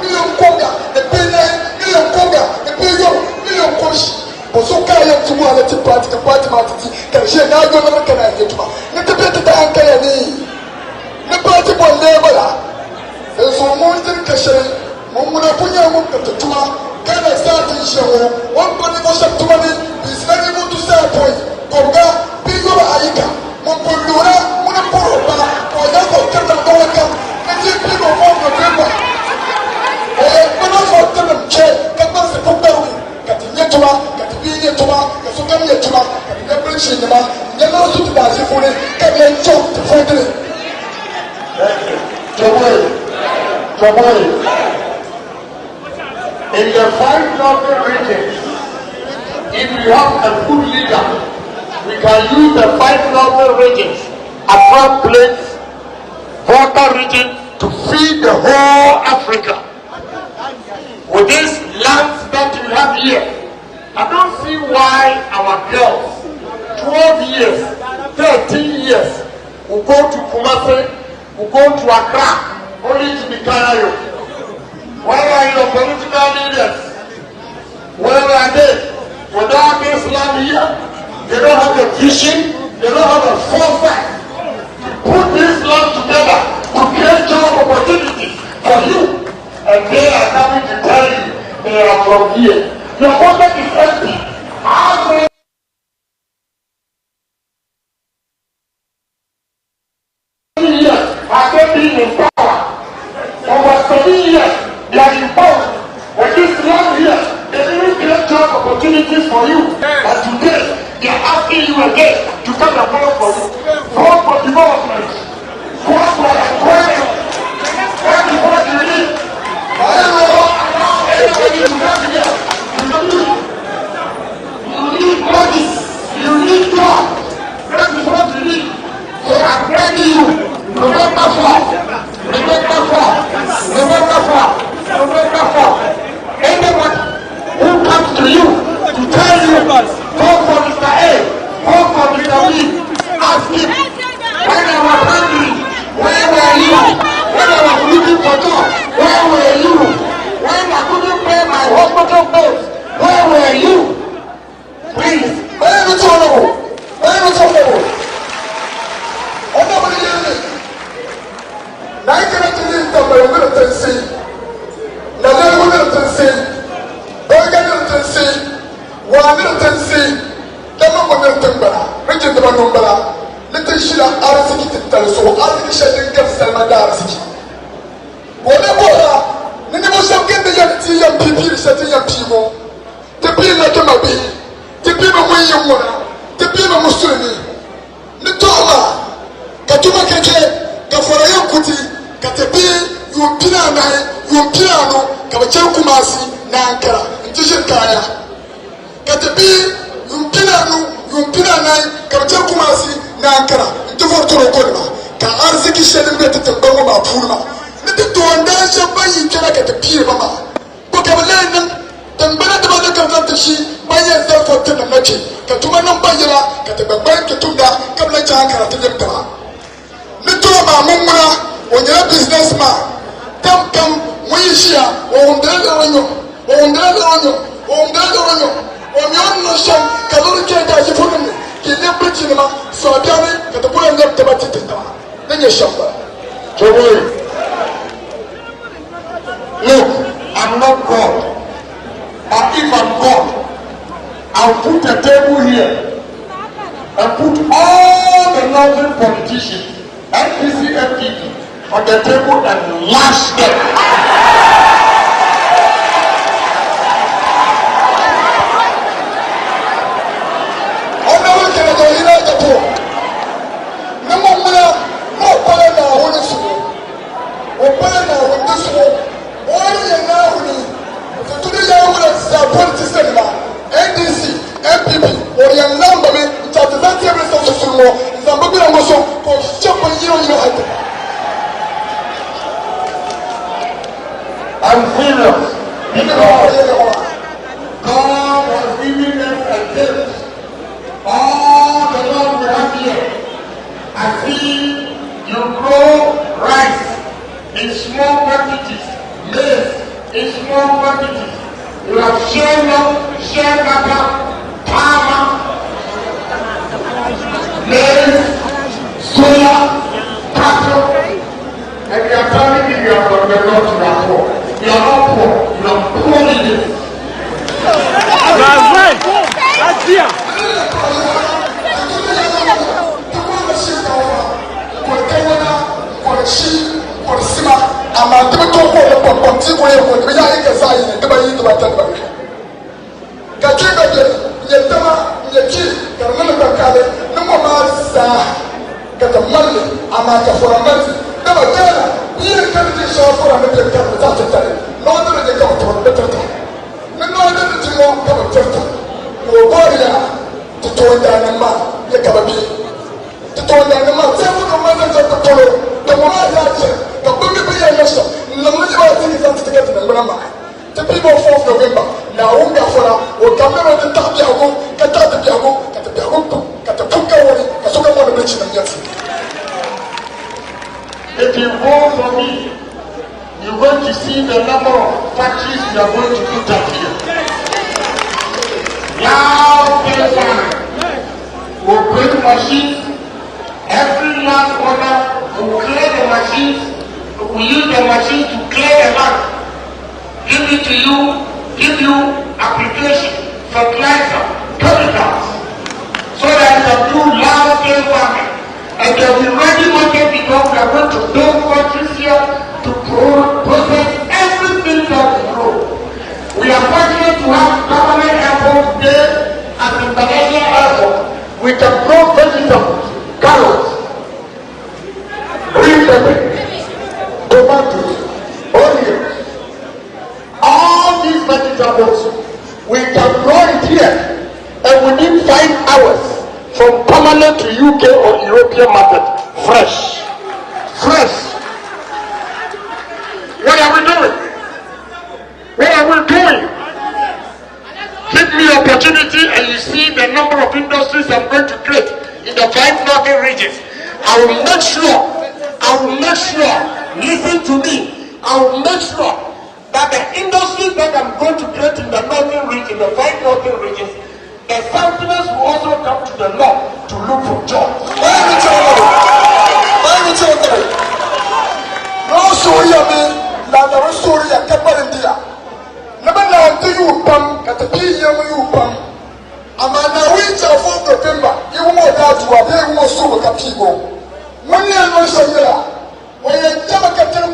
million conga, the million conga, the million coach. But so can I to one at the party, can share now go on can I get to my little bit of time can I need. The party boy labor. There's so much in Kashay, Mumuna Punya Mukta to Tuma, can I start in show? One money was up to money, is very good to say a point. Konga, Pigo Aika. Mupulura, Munapura, or Yako Katakoka, and you people on the river. When I was to them, check, Kapas the Pupu, Katinetuma, Katinetuma, Kasukamituma, Katinetuma, Yellow to the Bazifune, Katin Chop to Frederick. In the 5 northern regions, if you have a good leader, we can use the 5 northern regions, Accra Plains, Volta region to feed the whole Africa. With these lands that we have here, I don't see why our girls, 12 years, 13 years, will go to Kumasi, will go to Accra, only to be Kanayo. Where are your political leaders? Where are they? Without this land here, they don't have a vision, they don't have a foresight to put this land together to create job opportunities for you. And they are coming to tell you they are from here. Your government is empty. How many years have they been in power? Over 7 years they are in power. With this land here, they didn't create job opportunities for you. But today, they are asking you again to come and vote for you. Vote for development. Vote for employment. Vote for what you need. I don't know anybody to come here. You need money. You need God. That is what you need. So I'm begging you. November 4. November 4. November 4. November 4. Anyone who comes to you to tell you, vote for Mr. A, vote for Mr. B, ask him, when I was hungry, where were you? When I was looking for job, where were you? When I couldn't pay my hospital bills, where were you? Please, where is it? Where is it? Oh, nobody hears me. Now I cannot believe that my little thing. Now let me little thing. Don't get little thing. One little thing. Don't know what little thing. Richard the Manumba. Little Shila Arsiki tell so Arsiki shedding gets Salmada Arsiki. Whatever, Nemo Sam get the young people setting young people. The people like my baby, the people when you want, the people Mussolini, the Toma, Katuma Keke, Kafara Kuti, Katabi, you piano, Kabacha Kumasi, Nankara, Interchange Kaya. Katabi, you piano, Kabacha Kumasi, Nankara, Interchange Kaya. Ka arziki shenin da ta tambawa ma furma ne ta to wanda shi bayi kira ka tafiye mama ko ka bala nan tambara da ba da kan ta shi bayan da fotin da nake ka tuma nan bayyana ka ta babban ka tunda kabla ta hankara ta yadda ne to ma mun mura wanda businessman kam wani shiya wa wanda da wanyo o mi on no shan ka lura ke da shi furun ne ke ne bici ne ma so ta ne ka ta buran da ta ba ta ta Look, I'm not God. But if I'm God, I'll put a table here and put all the northern politicians, NPC, FPP, on the table and lash them. I'm serious because God was giving them a gift. All the Lord we have here. I see you grow rice in small quantities, maize in small quantities. You have share palm, maize, soya, cattle, and you are telling me you are from the north, you are poor. You are not poor, you are poor in this. That's here. The people of 4th November, now Unga Fora, or Camera de Tapiago, Catapiago, Catapuka, Kasuka Motivation. If you vote for me, you're going to see the number of factories we are going to put up here. Now, we'll bring machines. Every last owner will clear the machines. We use the machine to clear the land. Give it to you, give you application, fertilizer, chemicals, so that you can do large-scale farming. And there will be ready market because we are going to build factories here to process everything that we grow. We are fortunate to have government airports there at the International Airport. We can grow vegetables, carrots, green peppers, tomatoes, onions. All these vegetables, we can grow it here and within 5 hours from permanent to UK or European market, fresh. What are we doing? Give me opportunity and you see the number of industries I'm going to create in the 5 northern regions. I will make sure, listen to me, I will make sure that the industries that I'm going to create in the northern region, the 5 northern regions, the Southerners will also come to the north to look for jobs. No Soria mean, Lana Soria, Caparindia. Never now do you pump at the you pump. I'm on the winter of 4th November. You won't have to have more so with people. When you know Soria, when you never get to the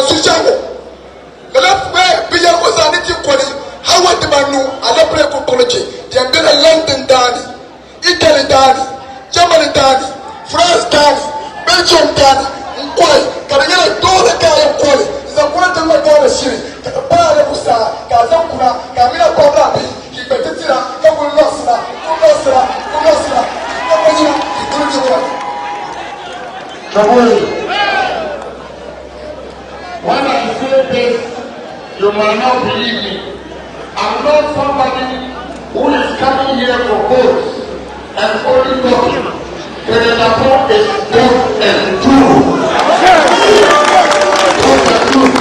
Sujango. The left way, Bia was an equally. How would the man know? I love break apology. The Ambilla London Dani, Italy Dani, Germany Dani, France Dani, Belgium Dani, Nkwai, Karagala Dole Kaya Kwali, is a one to my dollar city, Katapara Musa, Kazakuna, Kamina Kodabi, Kipetira, Kabulasra, Kulasra, Kulasra, Kabulasra, when I say this, you might not believe me. I'm not somebody who is coming here for votes and only talking. Agyapong is both and true. Both and true.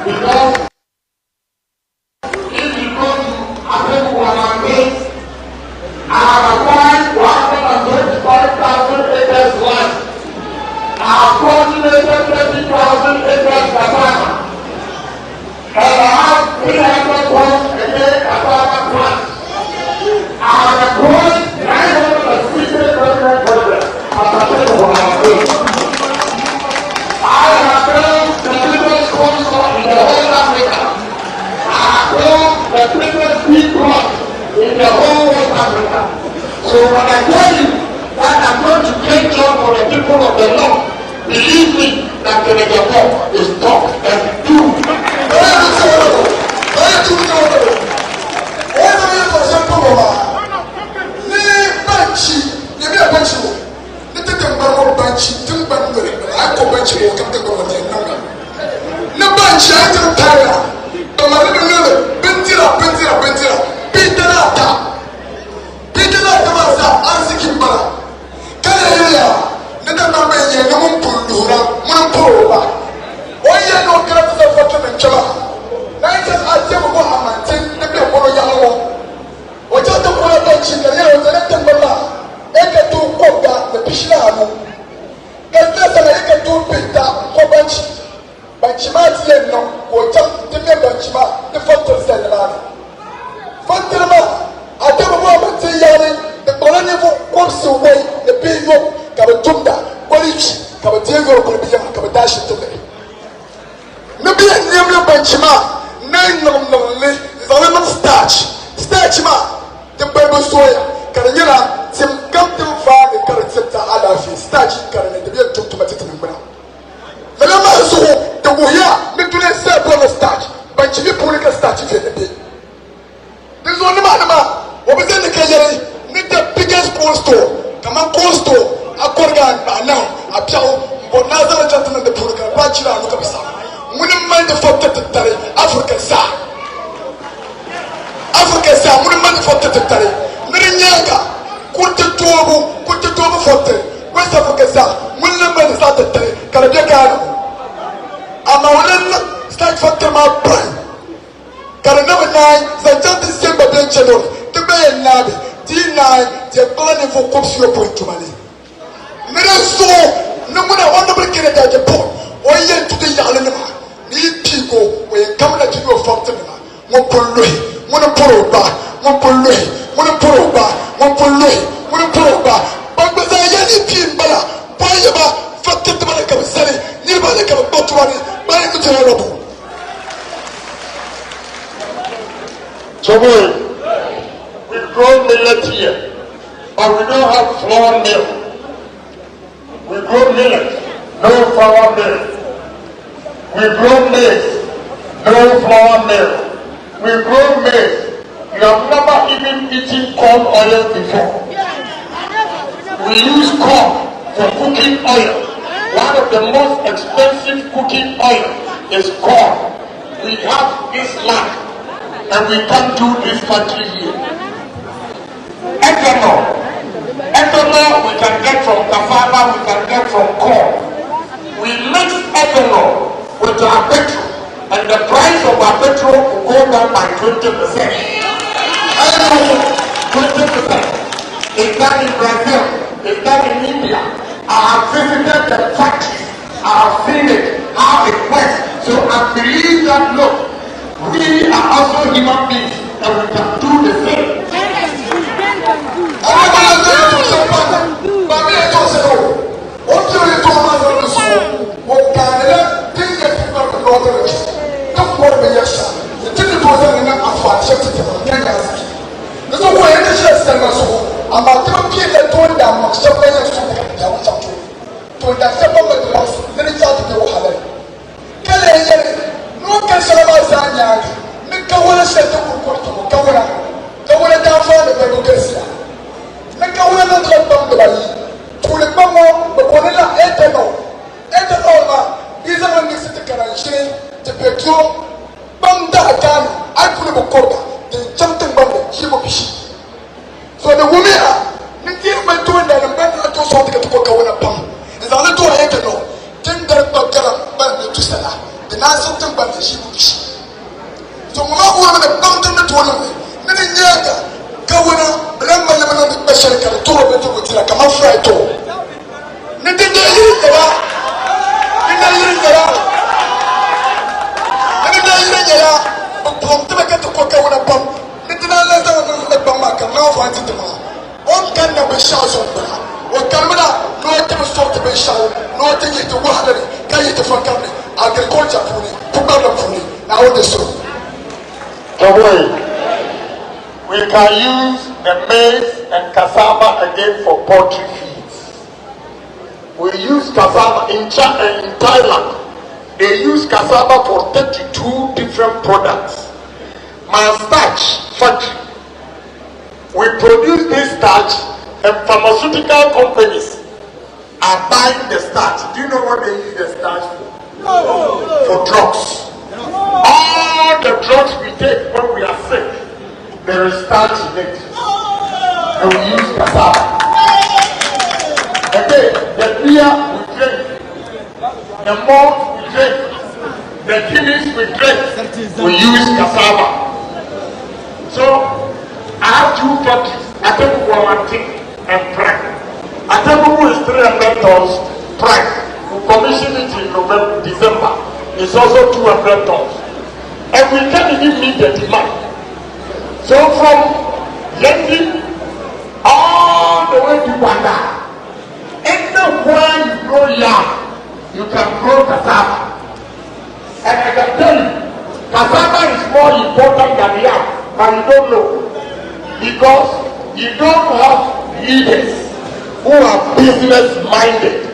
Because if you go to Agyapong, I have acquired 125,000 acres land. I have cultivated 30,000 acres cassava. And I have 300 tons a day cassava plants. I have acquired 960 pregnant projects. I have built the biggest corn store in the whole Africa. I have built the biggest big plot in the whole West Africa. So when I tell you that I'm going to take job for the people of the North, believe me that the Agyapong is talk and do. So we grow millet here, but we don't have flour mill. We grow millet, no flour mill. We grow maize, no flour mill. We grow maize. You have never even eaten corn oil before. We use corn for cooking oil. One of the most expensive cooking oil is corn. We have this land, and we can't do this factory here. Ethanol we can get from cassava, we can get from corn. We mix ethanol with our petrol, and the price of our petrol will go down by 20%. 20%. It's done in Brazil, it's done in India. I have visited the factories, I have seen it, how it works. So I believe that, look, we are also human beings and we can do the same. I what Ghana things that people from Northern Region. Don't worry about yourself. The thing that was in the Afghan Kenya. There's no way any chest and so. I'm about to be a toy down, several years to that several months, then it's out to go higher. No can say about Zanya. Make a one set of Kawana. Kawana down for the Belugasia. Make a one of the body. To the Bamo, the Bonilla Ethanol. Ethanol is a one visit to Karachi, the Petro, Banda Gan, I put a quota, the jumping bundle, Shiboshi. So the women are not doing that and better to sort of get to Kawana Pum. It's a little ethanol. Think that Bagaram to Sala. The National Bank is Shiboshi. So, Mama, the mountain that one of them, Nini Yaga, Kawana, Ramba Lemon, the special Karatura, with like a mafia tour. Nini Yaga, but from to get to Kawana Pump, Nitina Lazar, the Bamaka, now finds it tomorrow. All kind of shouts on Bana. What Kamana, no time stop to be shout, no thing to water, can you to for company, agriculture for me, Pugala for me, now the soul. We can use the maize and cassava again for poultry feeds. We use cassava in Thailand. They use cassava for 32 different products. My starch factory. We produce this starch and pharmaceutical companies are buying the starch. Do you know what they use the starch for? For drugs. All the drugs we take when we are sick, there is starch in it. And we use cassava. Again, the beer we drink, the malt we drink, the Guinness we drink, we use cassava. So, I have two factories, Atebu and Prague. Atebu is 300 tons, Prague. We commissioned it in December. It's also 200 tons. And we can't even meet the demand. So from Yendi all the way to Wanda, anywhere you grow yam, you can grow cassava. And I can tell you, cassava is more important than yam, but you don't know. Because you don't have leaders who are business minded.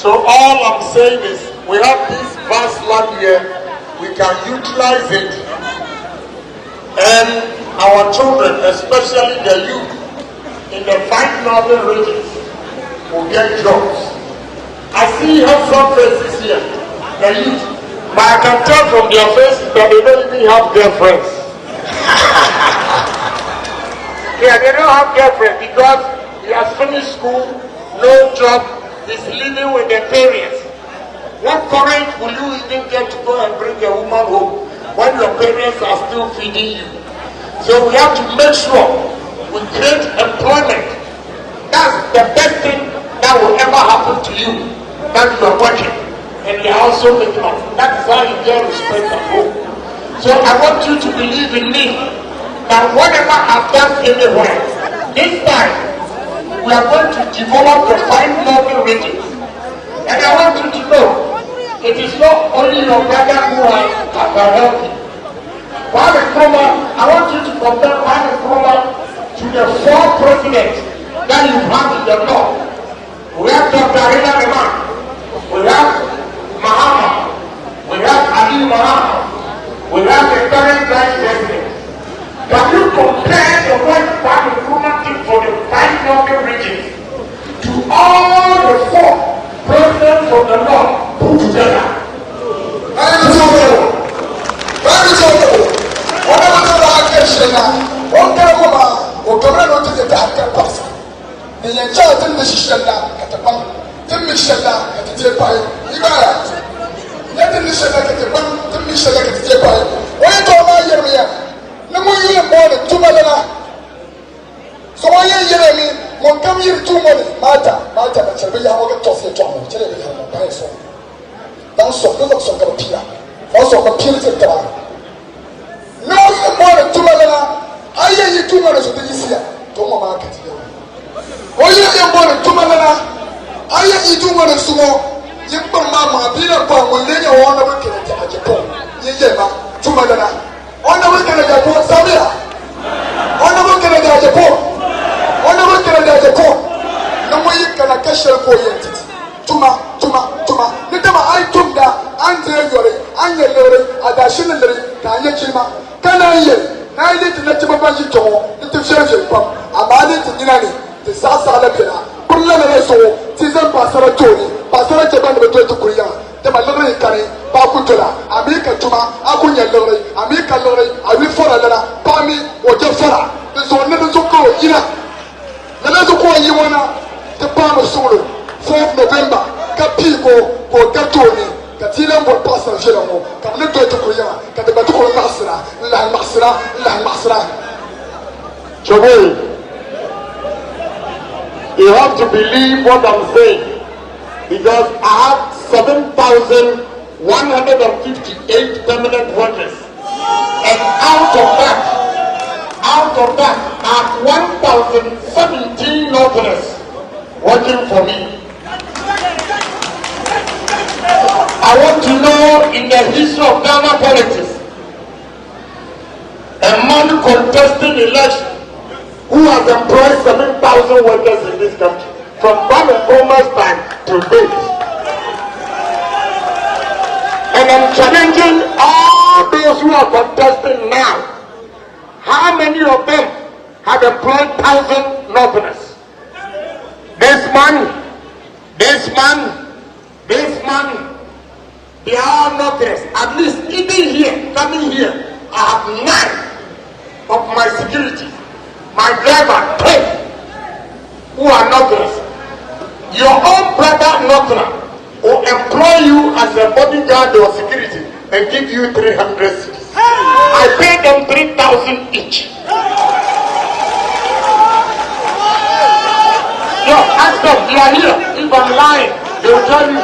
So all I'm saying is we have this vast land here, we can utilize it, and our children, especially the youth in the 5 northern regions, will get jobs. I see handsome faces here, the youth, but I can tell from their faces that they don't even have girlfriends. Yeah, they don't have girlfriends because he has finished school, no job, he's living with their parents. What courage will you even get to go and bring a woman home when your parents are still feeding you? So we have to make sure we create employment. That's the best thing that will ever happen to you, that you are working and you are also making money. That is how you get respect at home. So I want you to believe in me that whatever I've done anywhere, this time we are going to develop the 5 northern regions. And I want you to know, it is not only your brother who can help you. Kwame Nkrumah, I want you to compare Kwame Nkrumah to the 4 presidents that you have in the law. We have Dr. Arena Neman, we have Mahama, we have Ali Mahama, we have the current vice president. Can you compare the work Kwame Nkrumah did for the 5 northern regions to all the 4 presidents of the law put together? You have to believe what I'm saying, because I have 7,158 permanent workers, and out of that, I have 1,017 northerners working for me. I want to know, in the history of Ghana politics, a man contesting election who has employed 7,000 workers in this country, from Kwame Nkrumah's time to date. And I'm challenging all those who are contesting now. How many of them have employed 1,000 northerners? This man, they are northerners. At least even here, coming here, I have 9 of my security. My driver, 10, who are northerners. Your own brother northerner will employ you as a bodyguard or security and give you 300 cities. I pay them 3,000 each. Yo, ask them, you are here. If I'm lying, they will tell you.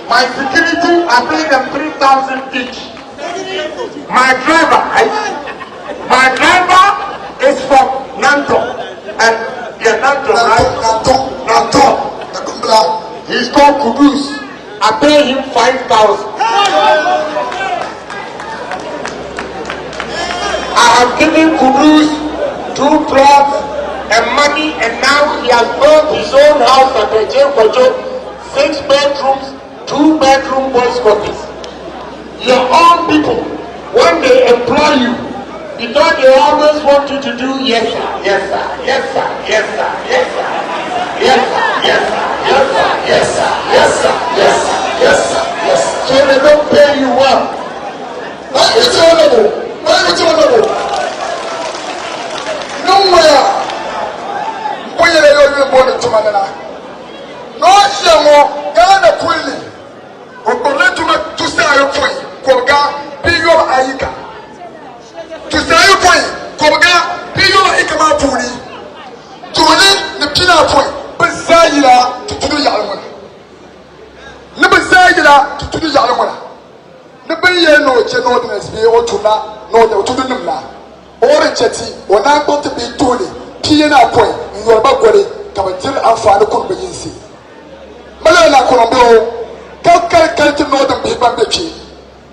My security, I pay them 3,000 each. My driver is from Nanto. And yeah, Nanto, right? Nanto. He's called Kudus. I pay him 5,000. I have given Kudus 2 plots and money, and now he has built his own house at the J. 6 bedrooms, 2-bedroom boys' quarters. Your own people, when they employ you, because they always want you to do yes sir, yes sir, yes sir, yes sir, yes sir, yes sir, yes sir, yes sir, yes sir, yes sir, yes sir, yes sir. So they don't pay you well. Why is it honorable? Why is it honorable? Nowhere. Why are you born into Manana? No, Shamo, Ghana Quilly. Okoletuma to say your point. Koga, be your Aika. To say your point. Koga, be your Ikama Puni. To win the Pina point. But Zayla to do Yalman. Never Zayla to do Yalman. Never no Genodness be able to not know the Tudunumla. Or a chetty, or not going to be Tony. Pina point in your backbody. Come and tell Alpha the Kumbayinsi. Malala Colombo. Kalkal to know them people.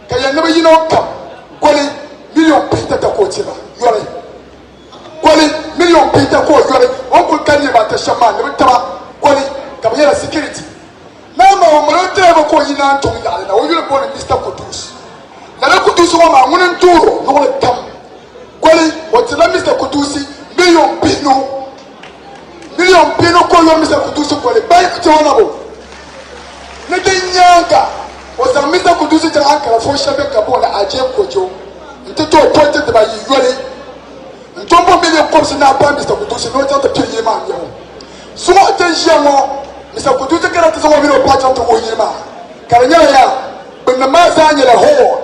Can you never come? Goli, million tiba yore kwali million pita ko yore on ko kan ba ta shama ne taba kwali ka yara security na ma o mo ba ko yina to ya na o yule ko ne Mr. Kudus na Kudus wa ma ngunen turo no le tam kwali o ti la Mr. Kudus million pino ko yo Mr. Kudus kwali ba ko tona bo ne nyanga o sa Mr. Kudus ta akara fo shabe ka bo na aje kojo nteto appointed by yore ntombo million comes na pa Mr. Kudus no ta pye ma nyo so attention mo Mr. Kudus kara ta so mi ro pa ta to wo yima karanya ya binna ma za nya la ho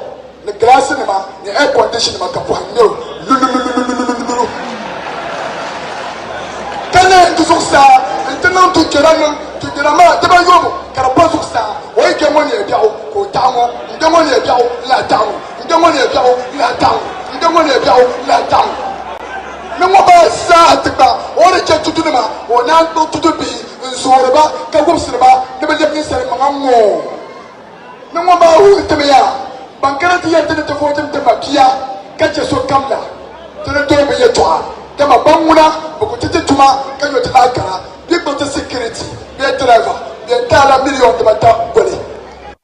ne glass ne ma ne air condition ma ka pa no lululululululu kana ntu so sa ntena ntu kera ma te ba yomo kara pa so sa o ike mo ne bia o ko ta mo ndemo ne bia o la ta mo ndemo ne bia o la ta mo ndemo ne bia o la ta mo ne mo ba sa atba o re che tutu ne ma o na tutu bi nzore ba ka go sirba ne be le sere ma ngo ne mo ba hu te me ya bankara ti ya te te fo te ma kia ka che so kamla te ne to be ye to a te ma banguna bo ko te tuma ka yo te la kara bi ko te security bi driver bi tala million de bata gole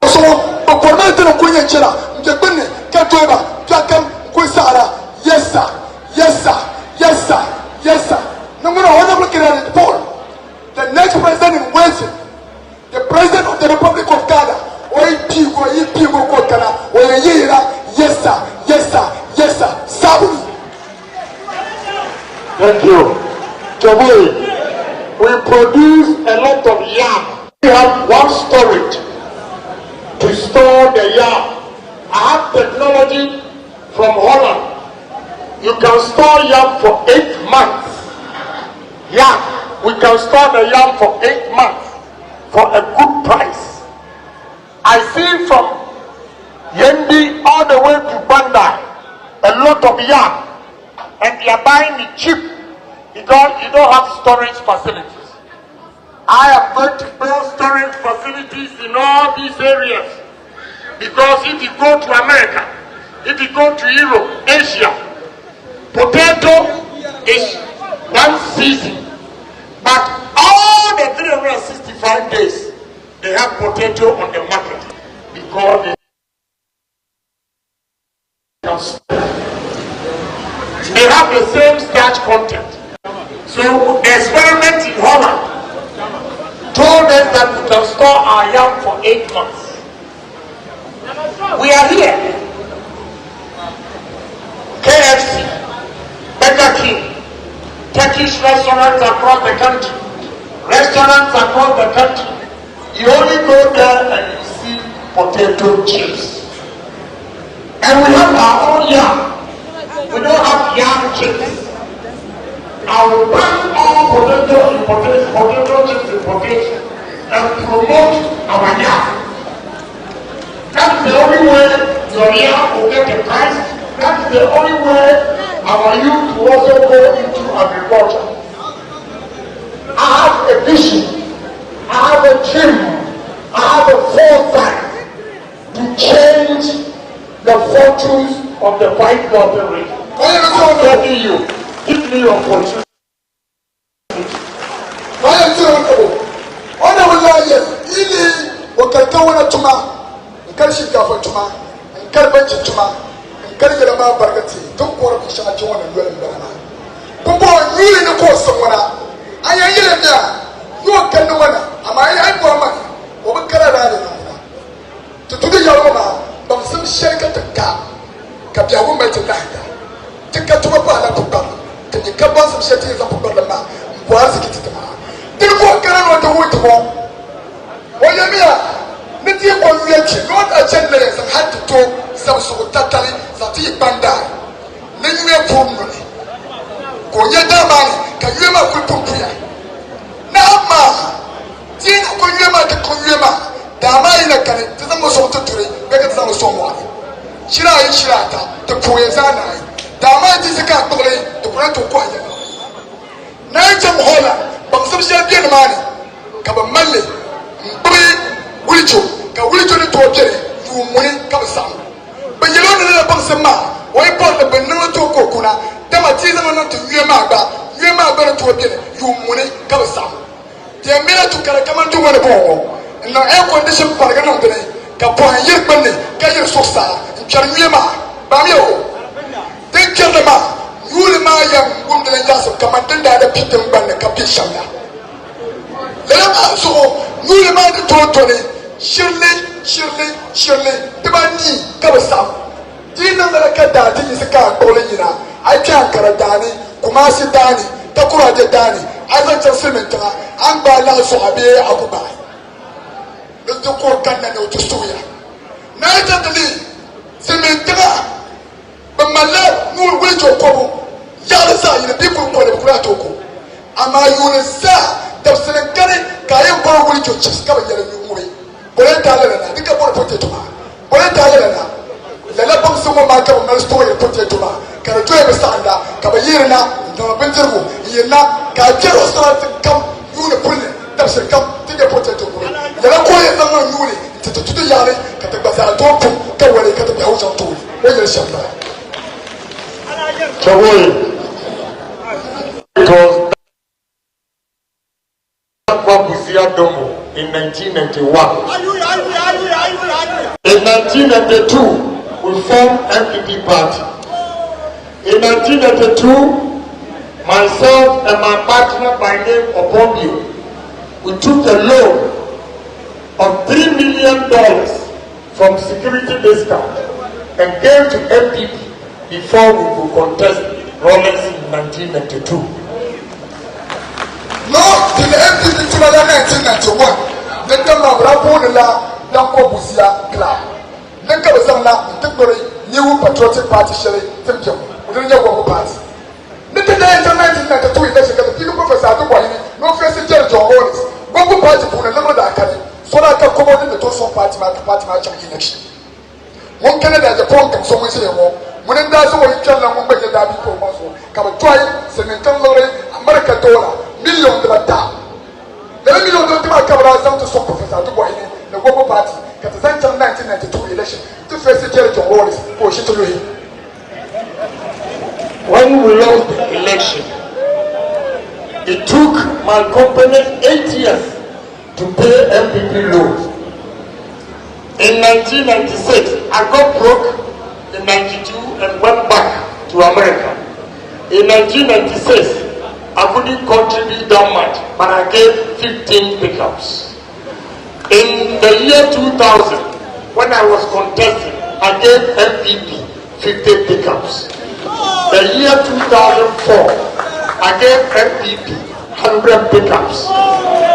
so o ko na te ko nye chira nje gbenne ka to ba ka kam ko sara yes sir yes sir yes sir yes sir no mo na look at Paul the next president in Wales the president of the Republic of Ghana o ko kana o yira yes sir yes sir yes sir sabuni. Thank you. Today, we produce a lot of yam. We have one storage to store the yam. I have technology from Holland. You can store yam for 8 months. Yam. We can store the yam for 8 months for a good price. I see from Yendi all the way to Bandai a lot of yam. And they are buying it cheap because you don't have storage facilities. I am going to build storage facilities in all these areas because if you go to America, if you go to Europe, Asia, potato is one season, but all the 365 days they have potato on the market because they have the same starch content. So the experiment in Holland told us that we can store our yam for 8 months. We are here. KFC, Burger King, Turkish restaurants across the country, restaurants across the country. You only go there and you see potato chips. And we have our own yam. We don't have yam chips. I will ban all potato chips importation and promote our yam. That's the only way your yam will get a price. That's the only way our youth will also go into agriculture. I have a vision. I have a dream. I have a foresight to change the fortunes of the White Mountain region. I am telling you, give me your opportunity. I am telling you, on our life, ili wakatawana tuma, nkarishi gafa tuma, nkaribanchi tuma, nkarigala ma bargati, tumpora bishana chwana yuwa mbarana. Kumbo yuli nuko samwana, aya yile mya, yuwa kanuwana, ama aya aibu amani, wabakara rani na. Tutudu ya wama, bamsam sharika taka, kabya wumba jilahda. Tika tuma pala kubala, tani kabasa mshati za kubala ma, mbuazi kititama. Tilikuwa kana wata wote mo. Wanyamia, niti kwa mwechi, not agenda ya hati to samsugu tatali zati bandai. Nenyume pumnuli. Konye damani, kanyuema kulpumpuya. Nama, tina konyuema te konyuema. Dama ina kane, tiza moso tuturi, bega tiza moso mwani. Shira yi shirata, te poyezana yi. Dama iti sika kule, te kuna tukwa yi. Na ita mhola, bamsam shabia na mani. Kaba mali, mbri, wulicho, ka wulicho ni tuwakere, yu mwini kaba samu. Banyelona nila bamsam ma, waipo na bennama tuko kuna. na dama tiza no to wiema agba to obi ne you mune ka be sam de mena to kala kama to wona bo na air condition parga no de ka po yir benne ka yir so sa char wiema ba mi o de kende ma yule ma ya ngum de jaso kama tenda da pitin banne ka bi shamna le ma so yule ma de to ne shirle de ba ni ka be sam dina da ka da tin sika ko le yina ai kan kara dani Kumasi dani takura de dani azan cement an ba la so abe akuba do ko kan na to stoya na ta dali cement ba mala nu wuri to ko ya da sa ina bi ko da kura to ko amma yuna sa tafsirin kare kayan ba wuri to ciska ba yara mi mu bore ta la na dika bore potato ma bore ta la na lala bam so ma ka ma stoya potato ma kana to e sanda ka ba yirna no benjergo yirna ka jero sara kam yuna pulle tafsir kam tinde potato ko lala ko e zama yuni tutu yare ka ta baza to pu ka wale ka ta ba hausa to o yir shabba Chawoi it was Bawumia Domo in 1991. In 1992 we formed MPP party. In 1992, myself and my partner by name Bawumia, we took a loan of $3 million from security discount and gave to MPP before we could contest Rolex in 1992. No, in the MPP to 1991, the Dama Brabonilla, Danko Buzia Club. Nenka was on the new patriotic party, Shelly, Timjum. Party. The 1992 election, the people professor no face John Hollis. Gogo party for the number that can so that can come on the Toson party match election. One Canada the point can so much say when it does what you can learn by the Dabi Promoso, come try, Sementon Lorry, America dollar, million de bata. The million of the Cobras down to some professor to go in the Gogo party, at the 1992 election to face John Hollis for Shitolu. When we lost the election, it took my company 8 years to pay MPP loans. In 1996, I got broke in 92 and went back to America. In 1996, I couldn't contribute that much, but I gave 15 pickups. In the year 2000, when I was contesting, I gave MPP 50 pickups. The year 2004, I gave MPP 100 pickups.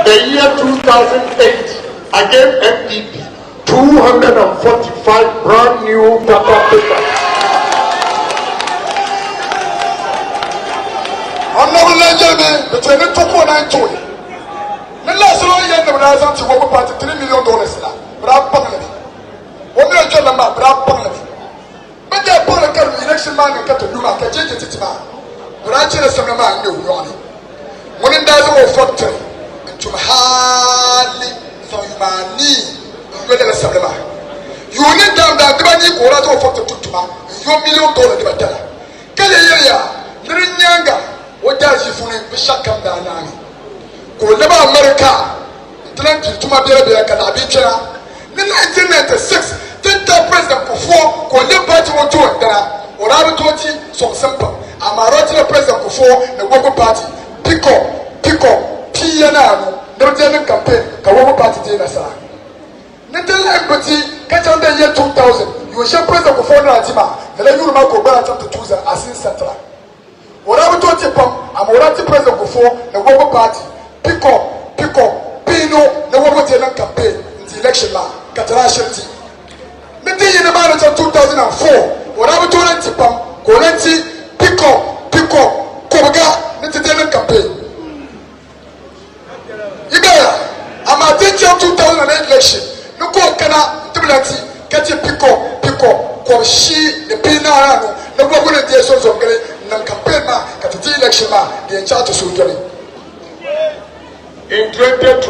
The year 2008, I gave MPP 245 brand new Tata pickups. Honorable Legend, the 22.9 the last year the Brazil to work about $3 million. But I'm pulling it. What do you tell them about? But I'm pulling it. But they put a election man and cut a new market, change it. But I tell some man, no, Ronnie. When it does all factory, and to hardly so you man need, you need them that the money or other factor to $1 million the better. Can you hear? Younger, what does you for the shut come down? Go never America, to my baby, I can have each other. In 1996. President Kufo, Konya Party will do it. Or I will do it so simple. I'm a original President Kufo, the Woko Party. Pick up, Piano, no German campaign, Kawoko Party dinner, sir. Little empathy, catch on the year 2000. You will share President Kufo Najima, and then you will not go back to choose as in Central. What I will do it, I'm a original President Kufo, the Woko Party. Pick up, Pino, the Woko German campaign, in the election law, Katarashati. The day in the marriage of 2004, what I was doing to Pam, Colenti, Pico, Kobaga, the German campaign. I'm a teacher of 2008 election. No go cannot Timothy, catch a Pico, Koshi, the Pinarano, no go with the source of Gray, non campaign, at the election, the enchanted soldier. In 2012,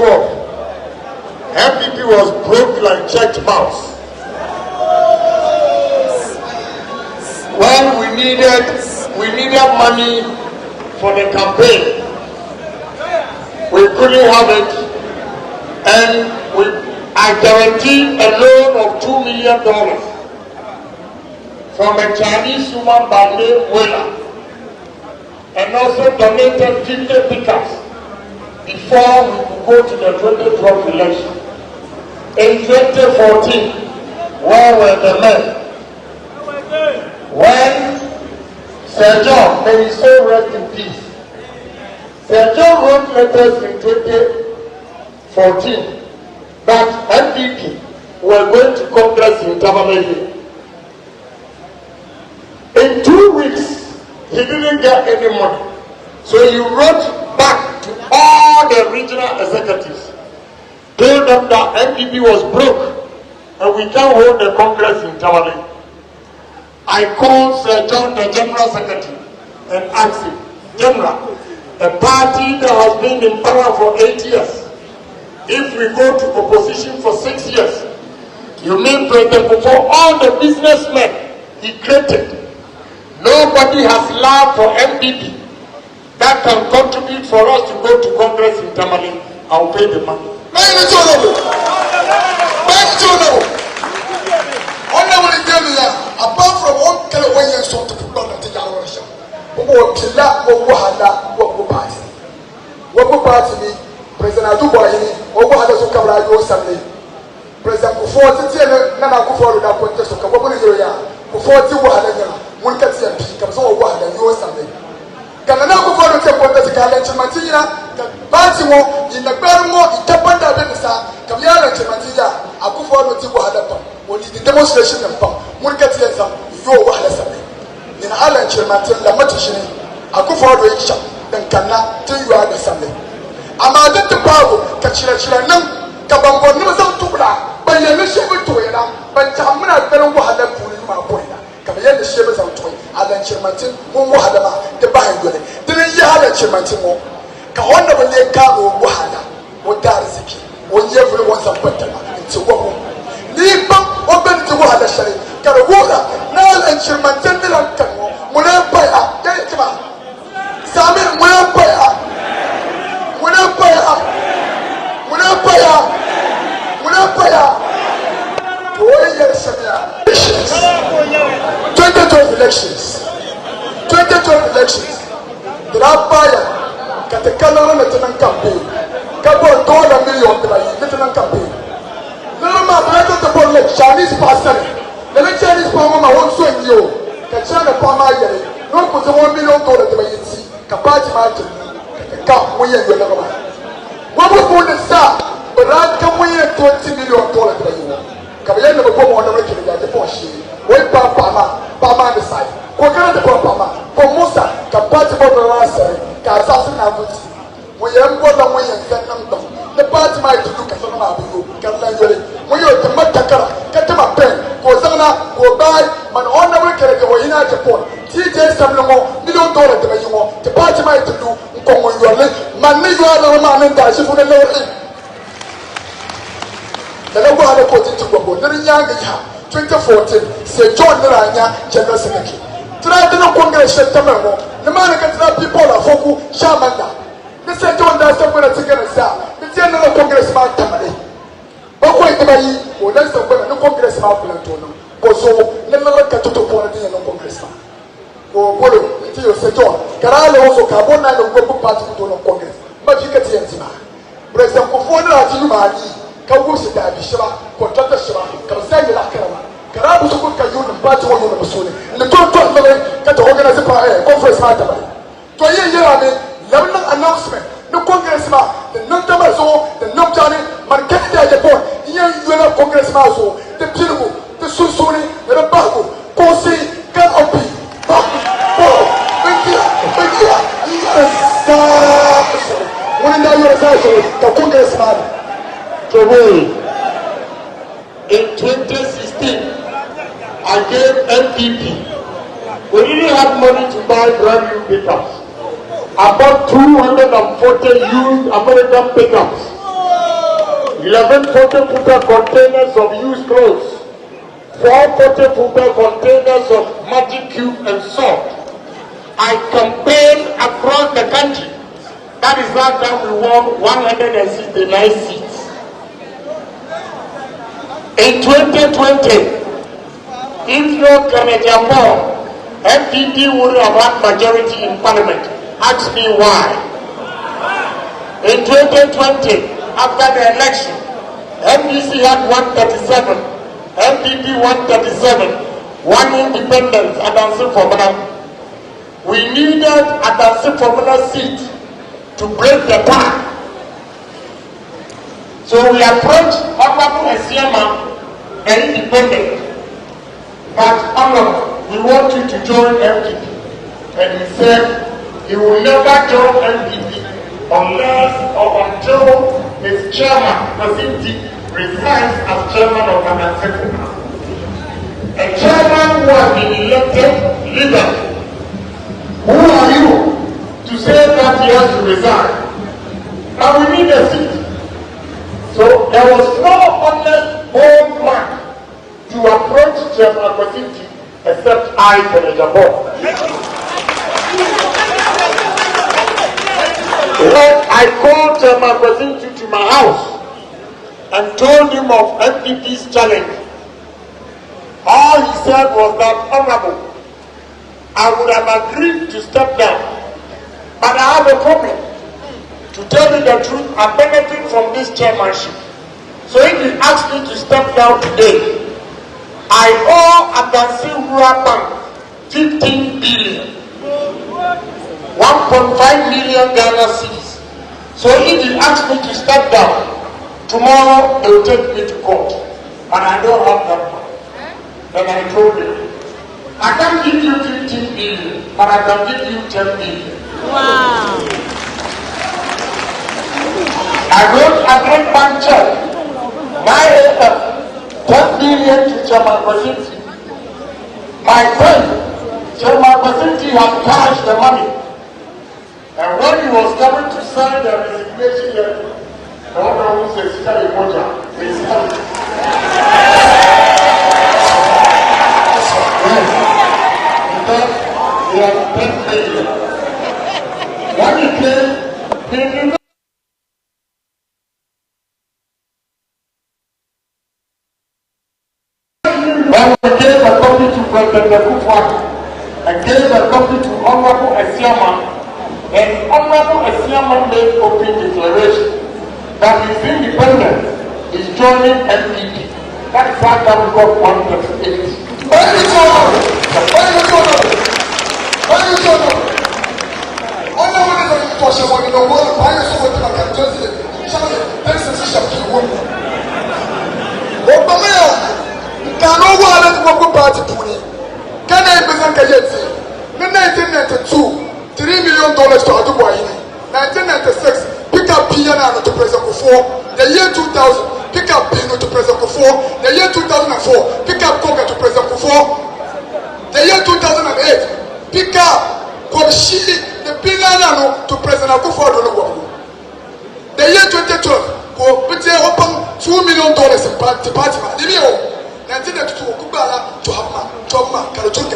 MPP was broke like church mouse. When we needed we needed money for the campaign. We couldn't have it, and I guaranteed a loan of $2 million from a Chinese woman by name Willa, and also donated 50 pickups before we could go to the 2012 election. In 2014, where were the men? When Sir John, may his soul rest in peace, Sir John wrote letters in 2014 that NPP were going to Congress in Tamale. In 2 weeks, he didn't get any money. So he wrote back to all the regional executives, told them that NPP was broke and we can't hold the Congress in Tamale. I called Sir John, the General Secretary, and asked him, General, a party that has been in power for 8 years, if we go to opposition for 6 years, you mean President for all the businessmen he created, nobody has love for MPP that can contribute for us to go to Congress in Tamale. I'll pay the money. Apart from one kind of way you sort to put on the generation, what party, President Dubois, or what others who come like you Sunday. President before the Nana go for that contest of Kabonia, before the Wahana, Munkati and P comes over one and you Sunday. Can I go for the contest of Matina, Baltimore, in the Belmore, in Tapanda Benisa, Kamia and Matia, I go for the Wahana, or the demonstration of Pump, Munkati and some, you Wahana Sunday. In Alan Chirmatin, La Matishin, I go for the shop, then cannot tell you other Sunday. I'm a little power, Kachira Chiranam, Kabambo, no some tubla, but you're not able to it, but I'm not very well had to in my point. Kabayan the Shivers out to Alan Chirmatin, Wahadama, the Bible. Didn't you have a Chirmatin? Kawana will let Cabo Wahada, or Dariziki, or every once a better into woman. Leave up, open to Wahada Shari, Karawura, now and Chirmatin, Munapaya, Yatima, Sami, Munapaya. Elections. 2012 elections. The Rapaya, Katakala, Lieutenant campaign. Couple $1 million Lieutenant campaign. No matter the public Chinese person. The Chinese farmer, my own swing you. Kachana Pama, no put $1 million to the Yinsi, Kapachi Martin, Kap, we are going to. What was born in Sa, but I come with $20 million to you. Kabian of a bomb on the regular, the Porsche. Wait, Pama, Pama the side. What kind of Pama? For Musa, compatible the last Kazasan Abuti. We am more than we and Ganam. The party might look at some Abu, Catalan. When you're the Matakara, Katama Pen, Kozana, go by, but on the record, the Ohene Agyapong. TJ $7 million the party might do, Congo, you are late, Maniwa, man, and Dashi for the lower. The number of the to go, the 2014, Sir John Naranya, General Secretary. Tonight, the Congress September, the man can tell people are Foku, Shamanda. The Sir John does something to get us out. The General Congress Mark Tamale. But wait, the Bayi, or that's the way no Congress Mark Plantono. So, never look at Toto Pony and no Congress Mark. Or Bolo, until Sir John. Carala also Carbona and Goku Party to no Congress. But you get the Enzima. President Kofona, Jumani. Kawusi da bishaba contractor shaba kamsanya la karama karabu suku kayun party wonu na musuni ne to le ka to organize conference ma ta ba to ye me level announcement no congress ma the non tama so the non tani market da Japan ye yela congress ma so the pirugo the susuni the bago kosi kan opi ba begia yes when na yo sa so the congress ma in 2016, I gave MPP. We didn't have money to buy brand new pickups. I bought 240 used American pickups, 11 40-footer containers of used clothes, 4 40-footer containers of Magic Cube and salt. I campaigned across the country. That is that time we won 169 seats. In 2020, if no Ohene Agyapong, MPP would have had majority in parliament. Ask me why. In 2020, after the election, MPC had 137, MPP 137, one independent, Adansi Formula. We needed Adansi Formula seat to break the tie. So we approached Honorable Esiama, an independent, that Honorable, we want you to join MPP. And he said he will never join MPP unless or until his chairman, President, resigns as chairman of Adansi. A chairman who has been elected legally. Who are you to say that he has to resign? Now we need a seat. So there was no honest bold man to approach Chairman President except I, Ohene Agyapong. When I called Chairman President to my house and told him of MPP's challenge, all he said was that, Honorable, I would have agreed to step down, but I have a problem. To tell you the truth, I benefit from this chairmanship. So if you ask me to step down today, I owe Adansi Rural Bank 15 billion, 1.5 million Ghana cedis. So if you ask me to step down, tomorrow they will take me to court, and I don't have that money. And I told him, I can't give you 15 billion, but I can give you 10 billion. Wow. I wrote a great bank check, 10 billion to Chairman President. My friend, Chairman President had cashed the money. And when he was coming to sign the resignation letter, the one who says, when he came, he did not. When we gave a copy to President Kufuor and gave a copy to Honorable Esiama, and Honorable Esiama made open declaration that he's independent, is joining MPP. That is how we got 138. $3 million to Adubuahini. 1996, pick up Piana to President Kufuor. The year 2000, pick up Pino to President Kufuor. The year 2004, pick up Koga to President Kufuor. The year 2008, pick up Kwabshi, the Pinano to President Kufuor. The year 2012, go open $2 million in party. 1992, Kubala to Hama, Karachuka.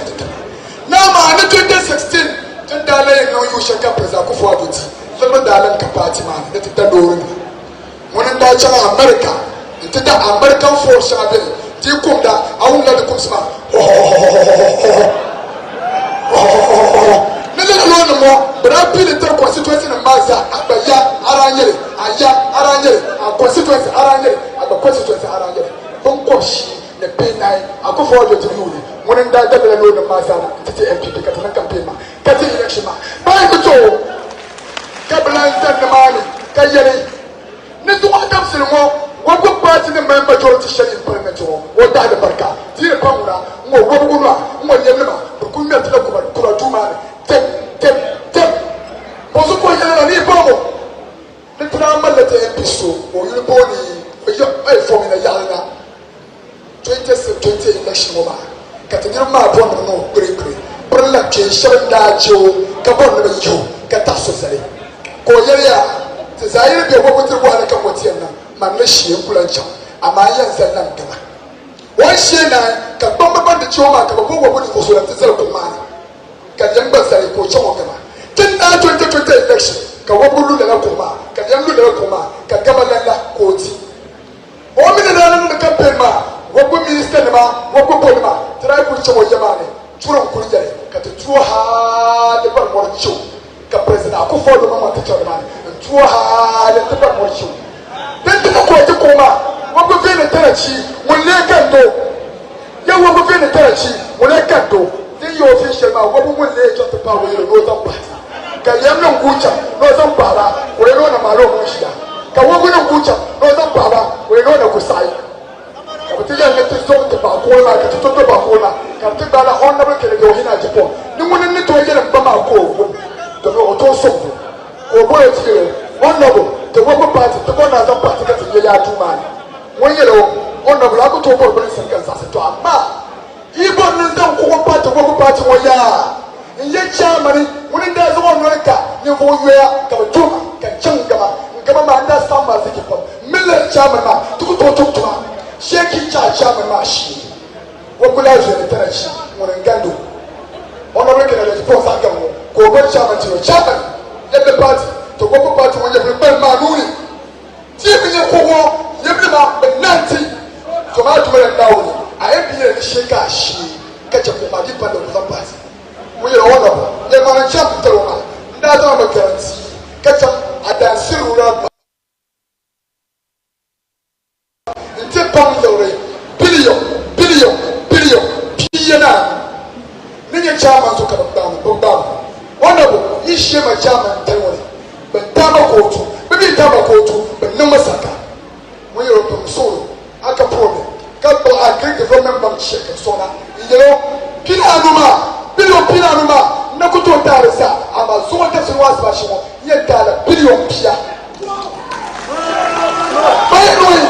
Now, in 2016, Dale no you shall get President Kufuor. Seven dollar party man, that is the door. When in Dutch America, into the American force, I will take that. I won't let the Kusma. Never alone no more, but I feel the third constituency in Maza, Abaya, Arangel, a constituency Arangel, and the constituency Arangel. Don't push the pay night. I go forward to you. When in that double alone of Maza, to the MPP, campaign, catching election. By the toe. Kablan said the money, Kayari. Next one comes in one good party in the majority share in parliament or that the Barca, Tia Pamura, more Wabula, more Yelena, Bukumia Kuratuma, take. Posuko Yana Bobo. The drama letter episode, or you body, a form in a Yana 2020 election over. Katanima Bono, no, great. Perla Sharon Joe, Cabon, you, Catastrofe. Koyeria, Zaire be able to work a Motiana, Manashi, Pulancha, Amaya and Zanangama. One Shena, Kabamba the Choma, Kababu was also at the Zelko man. Kayamba say ko chokama. Ten na 2020 election. Ka wabulu na koma. Ka yamlu na koma. Ka gabalala koti. O mi na na campaign ma. Wabu minister ma. Wabu polima. Try ko chowo yamane. Turo kulija. Ka tuwa ha de par mo cho. Ka president akufo do ma ta cho ma. Tuwa ha de par mo cho. Den ko ko koma. Wabu fe na tarachi. Wole kando. Ya wabu fe na tarachi. Wole kando. The official ma wabu mo le cho to pa wo yo go to party. Ka yamna kucha no zan baba we no na malo mo shida ka wogu na kucha no zan baba we no na kusai ka bitiya ne to so to ba ko la ka to ba ko la ka to ba la honorable kele go Ohene Agyapong ni mun ni to yele ba ma ko to no to so ko bo e ti honorable to wogu party to ko na zan party ka ti ya tu man won yele honorable aku to bo bin san kan sa to amma ibo ni zan ko party wogu party wo ya ye chairman woni da zo won ka ni vo yoya ka tuma ka changama ma nda samba ziki pam miller chairman ma to tuma sheki chairman ma shi wo kula je ne tarachi won ngando ono reke na le posa ka mo ko bo chairman ti chairman le party to go party won ye be ma nuni ti bi ye ko wo ye bi ma be nanti to ma to le ndawo a e bi ye sheka shi ka che ko ma di pa do party we are one of the man chapter one. That's all the currency. Catch up at the silver. In 10 pounds away. Billion. Nigga chairman to come down. Wonderful. He shame a chairman tell me. But Tamakotu. Maybe Tamakotu, but no Masaka. We are from solo. Acapone. Couple I drink the government shake and so on. You know, Pina billion pia numa na kuto tarisa ama zuwa ta sun wasu bashi mo yadda da billion pia bai noi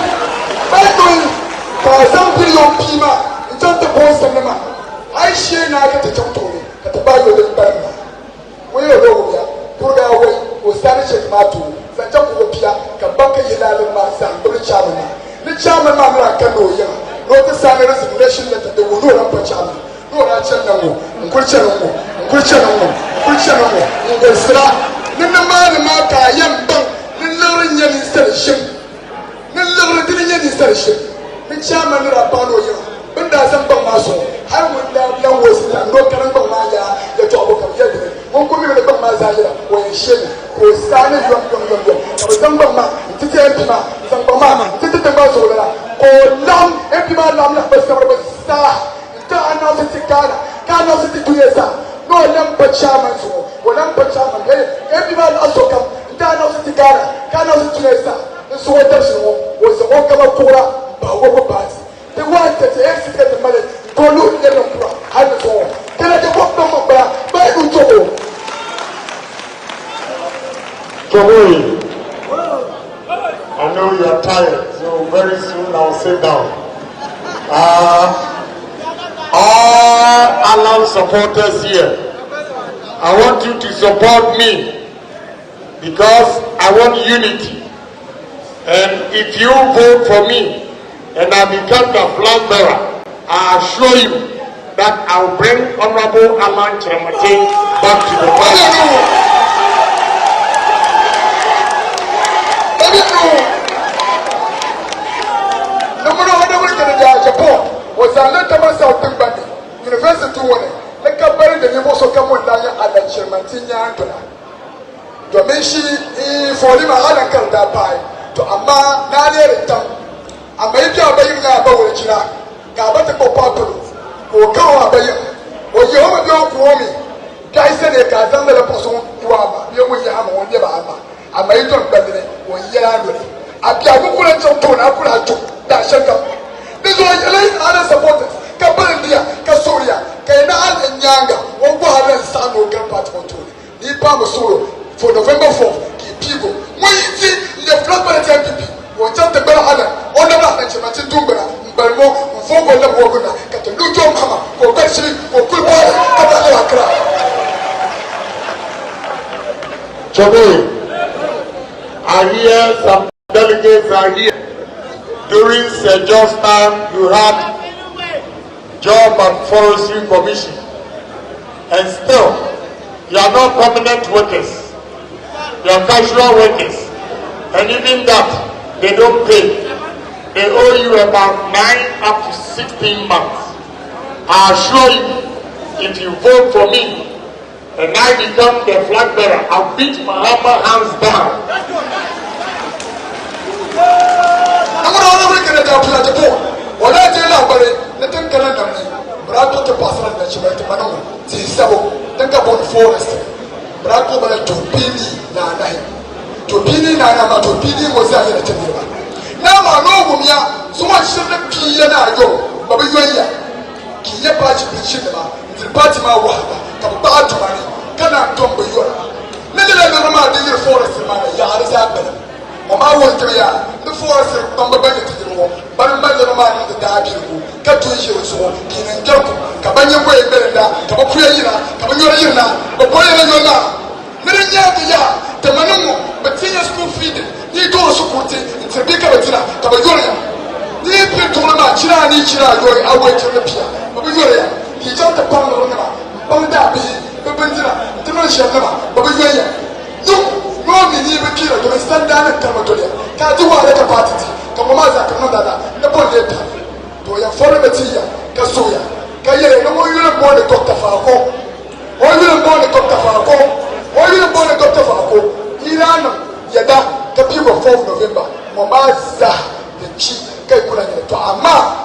ka san billion pia in ta ta bosa nama ai she na ka ta tantore ka ta bayo da barna wai ro ya kurga wai o sani she ma to san ta ko pia ka banka yilalin ma san bulu chairman ni chairman ma na kan no ya no ta sani resignation letter da wono ran pa chairman no na chen na mo nkurche no ngesra nina ma ka yamba nina nya ni sershim nina nya ni sershim ni chama ni rapano ya benda san ban maso har mun da lan wasu da no karan ban ma ya to abokan ya dire mun ko mi da ban ma za ya wa shin ko sane yon ko san ban ma titi en ma san ban ma titi ta ba so la ko lam en ma lam la ba sa ta ana se tikana kana se tikuyesa no lampa chairman so lampa chairman everybody also come kana se tikana kana se tikuyesa so wata so was the one kama kura ba wo party the one that exit the money go look the kura had so kana the work no ba you to Joey, I know you are tired, so very soon I'll sit down. All Alan supporters here, I want you to support me because I want unity. And if you vote for me and I become the flag bearer, I assure you that I'll bring Honorable Alan Chemate back to the party. Was a letter myself to Bani, University one, like a very the name also come on down at the Chermantina Antona. Domeshi for him, I had come that by to a man, Nadia Town. I may be obeying now about China, Gabata Popular, or Kawa Bay, or you over your for me. Kaisen a Kazan de la Poson, you are, you will have one year. I may don't believe it, or year. I can't go and some tone, I could have took that shut up. This was other supporters. Kabandia, Kasuria, Kaina and Yanga, one and San or Grandpa Montoni. Nipa Masuro for November 4th. People, when you see the flood by the MPP, or just the Bella Island, on the Blackman, Tumbera, Belmo, Fogo, the Woguna, Catalujo Mama, for Bessie, for Good Boy, Kabala. Joey, I hear some delegates are here. During St. John's time, you had Job and Forestry Commission. and still you are not permanent workers. You are casual workers, and even that they don't pay. They owe you about 9 up to 16 months. I assure you, if you vote for me and I become the flag bearer, I'll beat Mahama hands down. I'm going to make it a platform. What I tell you, nothing can happen. But I don't pass on the Chimay to Manu. Sabo, think about the forest. But I go back to Pini Nana. To Pini Nana, to Pini was there in the Timber. Now I know Bawumia, so much shouldn't be an idol, but we are Kia Pachi Cinema, the Patima Waka, Kabata Mani, Kana Tombo Yora. Little Rama, the year forest in my yard is happening. On my way to the forest of Bambabanga to the wall, but I'm not the man in the Dabi, Katuishi was so, King and Joko, Cabana Way, Benda, Kabakuya, Kabana, Baboya, Mirinya, the Manu, but senior school feeding, you go support it, it's a big Kabatina, Kabagonia. You put on a China, Nichina, I wait to the Pia, Babagonia, he jumped upon the Roma, Bondabi, Babendina, Dimension, Babagonia. No, me never kill, you stand down and come to them. Can't do what a party, Kamaza, Kamada, the Bondeta, to your foreign material, Kasuya, Kaya, no more you born the Doctor Farco, or you born the Doctor Farco, or you born the Doctor Farco, Iran, Yada, the people of 4th November, Momaza, the chief, Kakuna, to Ama.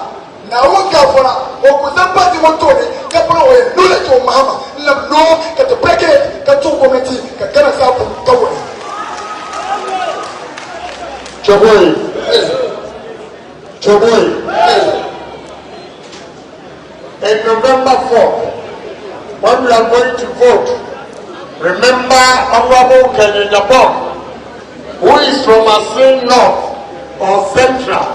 Now, what Gavana, or was that party Wontumi, Capra, Nula to Mahama, no, get the bracket, Katu committee, Kakana Sapo, Kawa. Choboy, in November 4th, when we are going to vote, remember Honorable Ohene Agyapong, who is from Asin North or Central,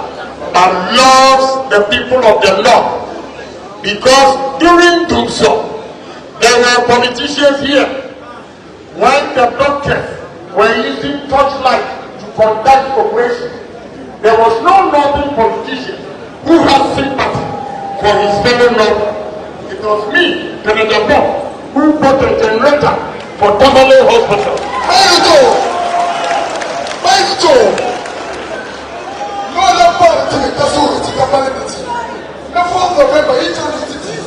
and loves the people of the North. Because during doing so, there were politicians here. When the doctors were using torchlight to conduct operations, there was no northern politician who had sympathy for his fellow Northern. It was me, Ohene Agyapong, who bought a generator for Tamale Hospital. No other party, Kasuri, Kapality. The 4th of November, each of the cities.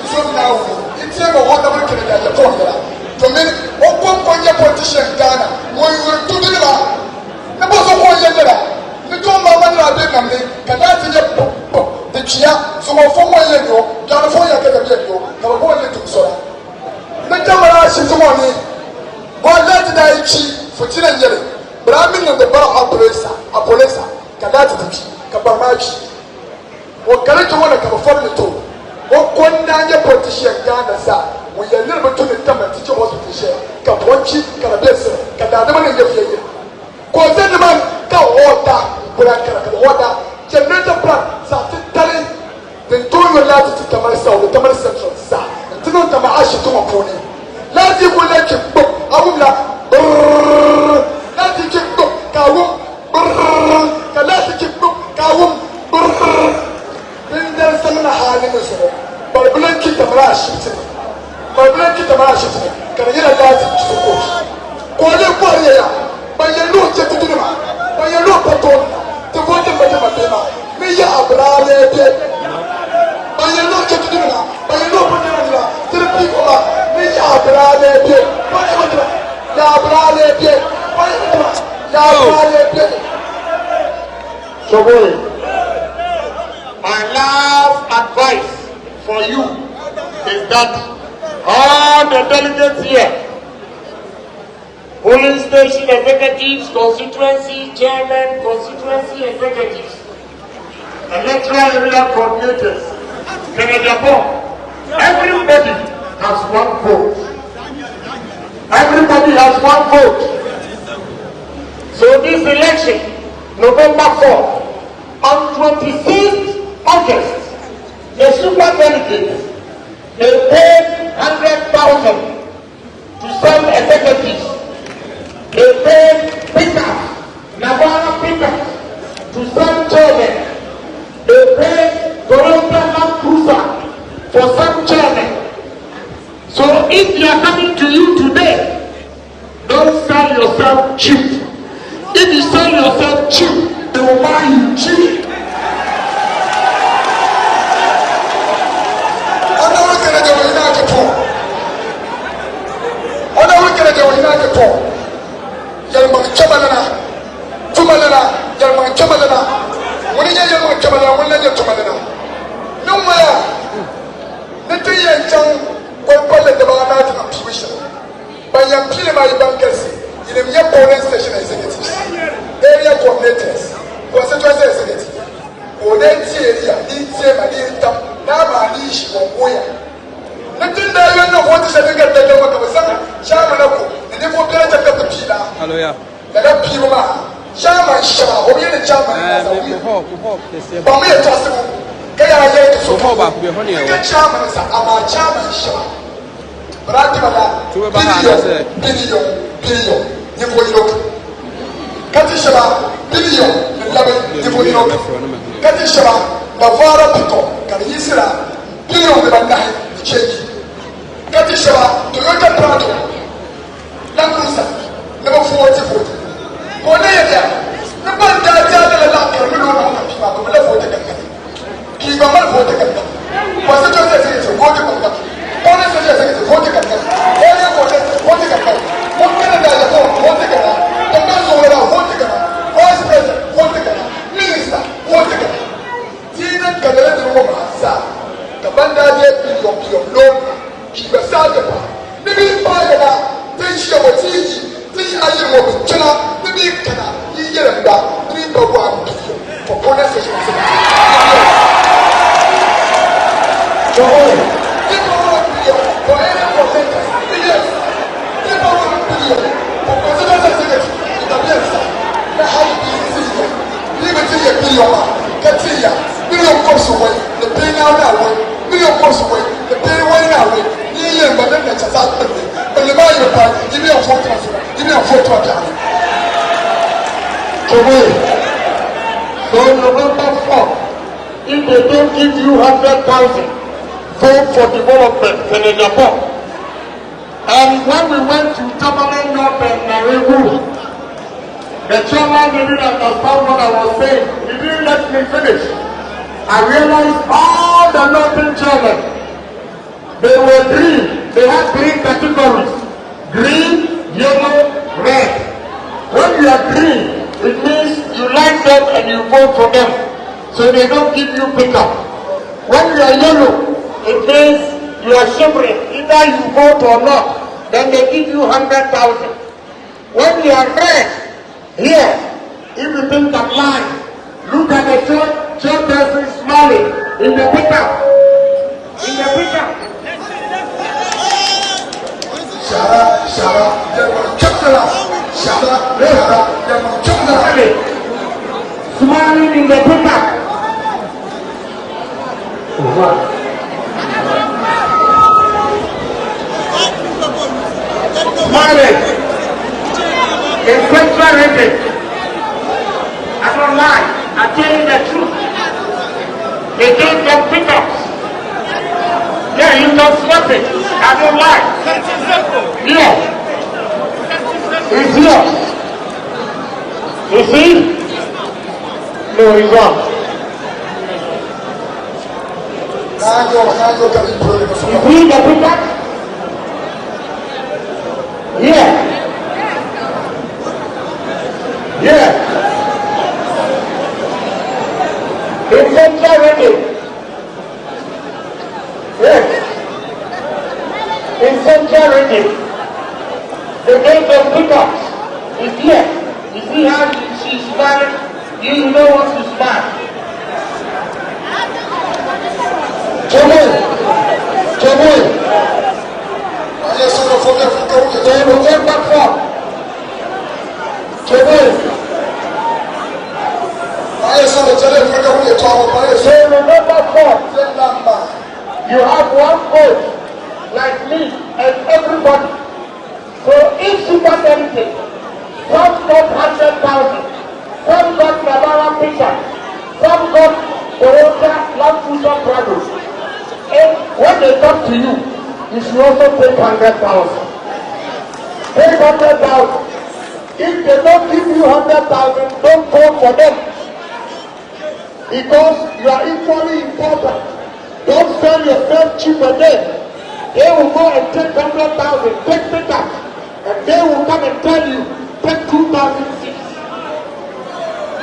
So now, it's never wonderful Canada, the formula. To me, open for your politician Ghana, when you were to the river. The boss of one year, the two Mamma Big Canada, the Chia, so for 1 year ago, California, California, to Sola. The Tamara, she's the money. One let die cheap for 10 years. But I'm in the bar operator. Kadati Kabamachi. What can I do when I come from the two? What one day politician Ghana, sir? We are never to the time and teach hospital share. Kapochi, Canadese, Kadadaman and Yafia. Cause the man, water, water, generator plant, Satitali, then do your last to Tamar South, the Tamar Central, sir, and to know Tamashi to my pony. Last you will let you book, I will not. Last you can book, Kawum. Kalasi Kipu, Kawum, then there's some hardness, but blanket of rash, but blanket of rash, can you allow it to support? Qualia, by your look to do, by your look at all, the water by the Matema, may you have brave, by your look to do, by your look to the people, may you have brave, So my last advice for you is that all the delegates here, polling station executives, constituency chairmen, constituency executives, electoral area coordinators, Ohene Agyapong, everybody has one vote. Everybody has one vote. So this election, November 4th, on 26th August, the super delegates, they paid 100,000 to send executives. They paid pickers, Navara pickers, to send chairmen. They paid Toyota Land Cruiser for some chairmen. So If they are coming to you today, don't sell yourself cheap. If you sell yourself cheap, they will buy you cheap. Area coordinators, constituency executives, Hallelujah. Kati shaba billion labe niveau ino kati shaba na vara pito kan yisira billion de banda change kati shaba Toyota Prado Land Cruiser number 40 kone ya na banda ja de la ka mino na ka ko le 40 kan ki ba mal 40 kan kwa se jote se se 40 kan kone se se 40 kan area ko se 40 kan mo kana da ya ko 40 kan Vice President, Minister, Tina Canada Romasa, the Bandade billion loan, keep a salad. The big fire, then she was easy, 3 iron woman, China, the big canal, he get them back, 3 per 1 billion for bonus session. For any percentage, yes, 3 per 1 billion for considerable secretary, the Bielsa. Billion, course away, the pay now way, million course away, the pay away now way, near but then that's out of it. But the buy your part, give me a photo, give me a photo of that. So November 4th, if they don't give you 100,000, vote for development in Japan. And when we went to Tamale North and Narewu, the chairman didn't understand what I was saying. He didn't let me finish. I realized all the northern chairmen, they were green. They had 3 categories: green, yellow, red. When you are green, it means you like them and you vote for them, so they don't give you pickup. When you are yellow, it means you are shivering. Either you vote or not, then they give you 100,000. When you are red, here, if you think that line, look at the chairperson smiling in the pickup. In the pickup. Smiling in the pickup. Smiling. In central region. I don't lie. I tell you the truth. They gave them pickups. Yeah, you can swap it. I don't lie. Yeah. It's here. You see? No, it's wrong. You see the pickup? Yeah. Yeah. In central region. Yes. In central region. They gave them pickups. It's here. You see how she's smiling? You know what to smile. Jamil. They will get back from. Jamil. So remember 4, you have one vote, like me and everybody. So if you got anything, some got 100,000, some got Nabara Pizza, some got Toyota Land Cruiser Prado. And when they talk to you, you should also take 100,000. Take 100,000. If they don't give you 100,000, don't vote for them. Because you are equally important. Don't sell yourself cheap again. They will go and take 100,000, take that, and they will come and tell you, take 2,000 cities.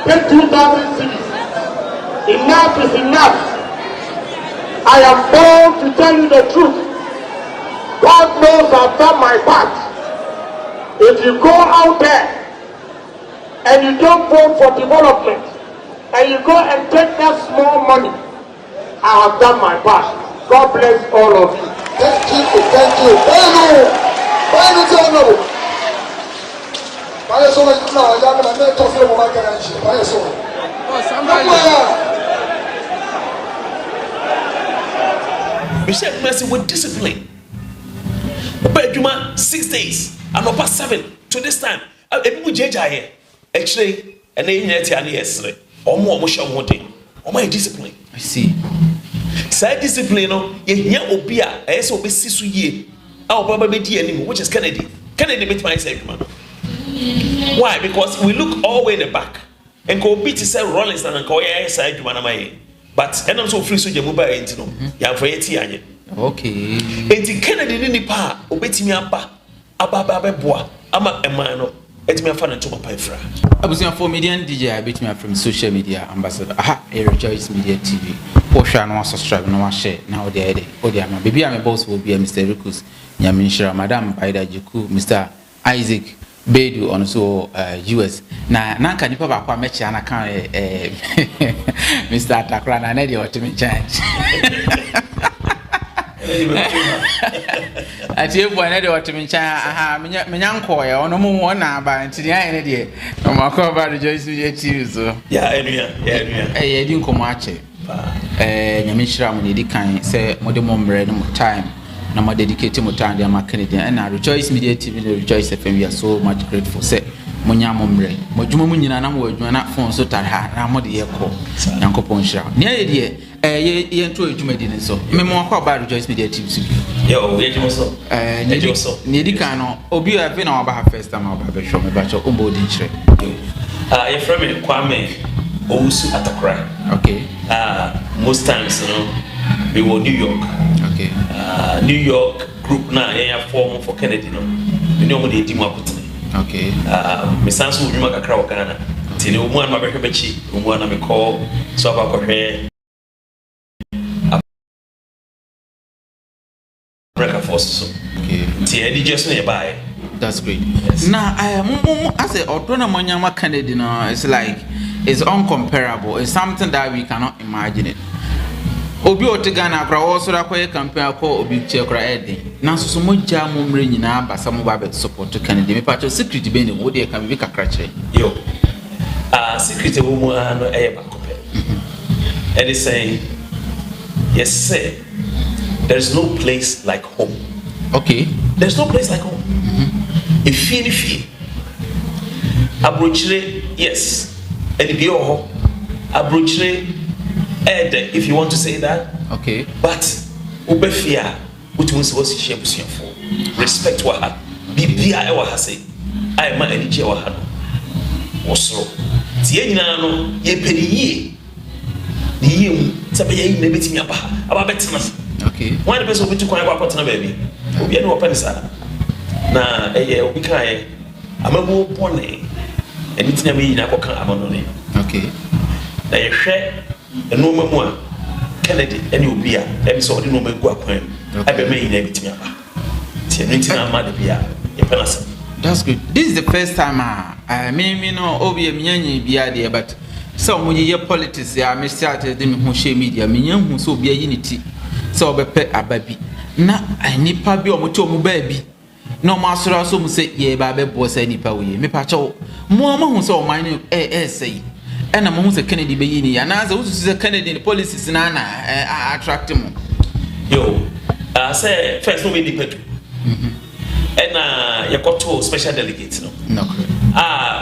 Take 2,000 cities. Enough is enough. I am bold to tell you the truth. God knows I've done my part. If you go out there and you don't vote for development, and you go and take that small money, I have done my part. God bless all of you. Thank you. We said mercy with discipline. Bedroom 6 days and upper 7 to this time. People here actually, and they yesterday. Or more show one thing. Or my discipline. I see. Side discipline, ye obia, as obesi su ye. Our probably anymore, which is Kennedy. Kennedy beat myself, man. Why? Because we look all the way in the back and go beat to sell Rollins and go side to Manamae. But and I'm so free so you move by into no. Ya for 80. Okay. And Kennedy didn't pa, obeti me apa boa, ama emano. It's me a fan to my pifra. I was for media DJ. I beat me from social media ambassador. Aha, Rejoice Media TV. Portia no subscribe, no share. Now they my baby, I'm a boss will be a Mr. Rikus, Yaminshira, Madam Paida Juku, Mr. Isaac Bedu on so US. Na nanka nipa ba kwa mechi ana kan Mr. Takrana na dey Wontumi change. Ati ebu na dey Wontumi change. Aha, menya nko ya ono mu wona ba ntini aye ne dey. No makọ ba Rejoice Media TV so. Yeah, enua. Eh, di nkomo ache. Nyamishira mu dey kan say mo de mo mbre no time. Na mo dedicate mo time dey am Kennedy and na Rejoice Media TV and Rejoice FM. We are so much grateful. Say mo nya mo mbre. Mo dwuma mu nyina na mo adwuma na phone so tar ha na mo de ye ko. Yankopon shira. Ne ye de ye ntro adwuma di ne so. Me mo akọ ba Rejoice Media TV so. Yo, we adwuma so. Ne di kan no obi a ve na oba ha first time oba be show me ba cho ombo di nchire. Your friend Kwame Owusu Atakra. Okay. Most times, we were New York. Okay. New York group now, form for Kennedy. You know what they do? Okay. My son's will remember a Ghana. Till one my bechi, one I call so about her. Force. Okay. Till just nearby. That's great. Yes. Now, I say, Autonomous Kennedy, it's like, it's uncomparable. It's something that we cannot imagine it. Obi otigana kra wo so da koye campaign akọ obi che kra ede na so mo ja mo mre nyina ba samo ba be support Kennedy me pacho secret be ne wo de ka be kakra kire yo secret wo mu ano e ba ko pe and they say yes say there is no place like home. Okay, there's no place like home. If you abrochire yes and be ho abrochire if you want to say that. Okay. But ubefia utumunsi wasi shebusia for respect wa ha bibia e wa ha say I ma ani je wa ha no wosoro tie nyina no ye pediye ni yem sabe ye na betimi aba betena. Okay. One person obi tu kwan kwa potena baby obi ani open sa na obi kan amabu pone eni tinya me nyina kokan amano ne. Okay. Na ye hwe no mamu Kennedy any obia e so odi no magu akwan abe me nyina bitimi aba tie no ntina ma de bia e penasa. That's good. This is the first time me no obi emnyanyi bia de but so mo ye politics ya me started dem ho share media me nya hu so obi unity so obepe ababi na nipa bi omo to mo ba bi no ma soro so mo say ye ba be bo say nipa we me pa cho mo hu so o man say and I'm almost a Kennedy Bayini, and as I was a Kennedy policies in Anna attract him. Yo, I say first no independent. And you got two special delegates, no? No.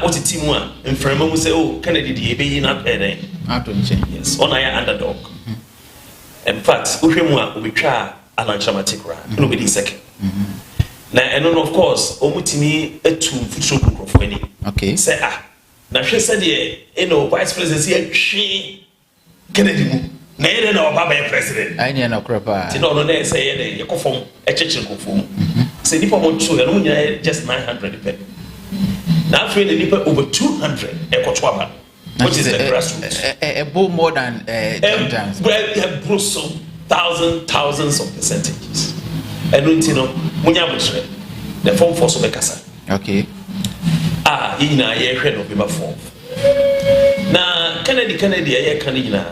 What's the team one? And from who say, oh, Kennedy, the Bayin up and change. Yes, on our underdog. In fact, Ushemwa, we try alanchamatic ra nobody second na and of course omutimi etu future group of any okay say na hwe say de vice presidency atwe Kennedy mu na yede na oba be president ai ne na kropa ti no na say yede yakofom echechire kofom say nipa mo tso ya no nya just 900 pe na afre ne nipa over 200 ekoto aba which is the grassroots a more than sometimes so thousands of percentages and you munya mutre the form force of bekasa okay ina ye hwe no be form na Kennedy ye kan nyina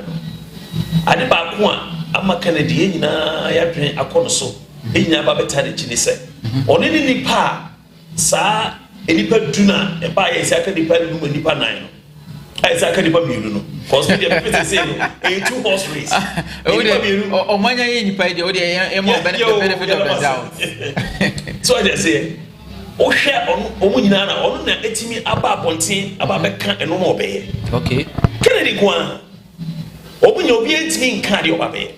ade ba ko ama Kennedy ye nyina ya dwen akono so ye nyina ba betare chini se oni ni nipa sa enipa duna e ba ye sia Kennedy pa ni nipa nan I say can you be no cause we dey say no a two horse race o manya ye nipa dey o dey more benefit of the doubt so I just say o hwe on nyina na onu na etimi aba abonten aba beka eno mo obeye okay Kennedy kwa obunya obi entimi nka de obabe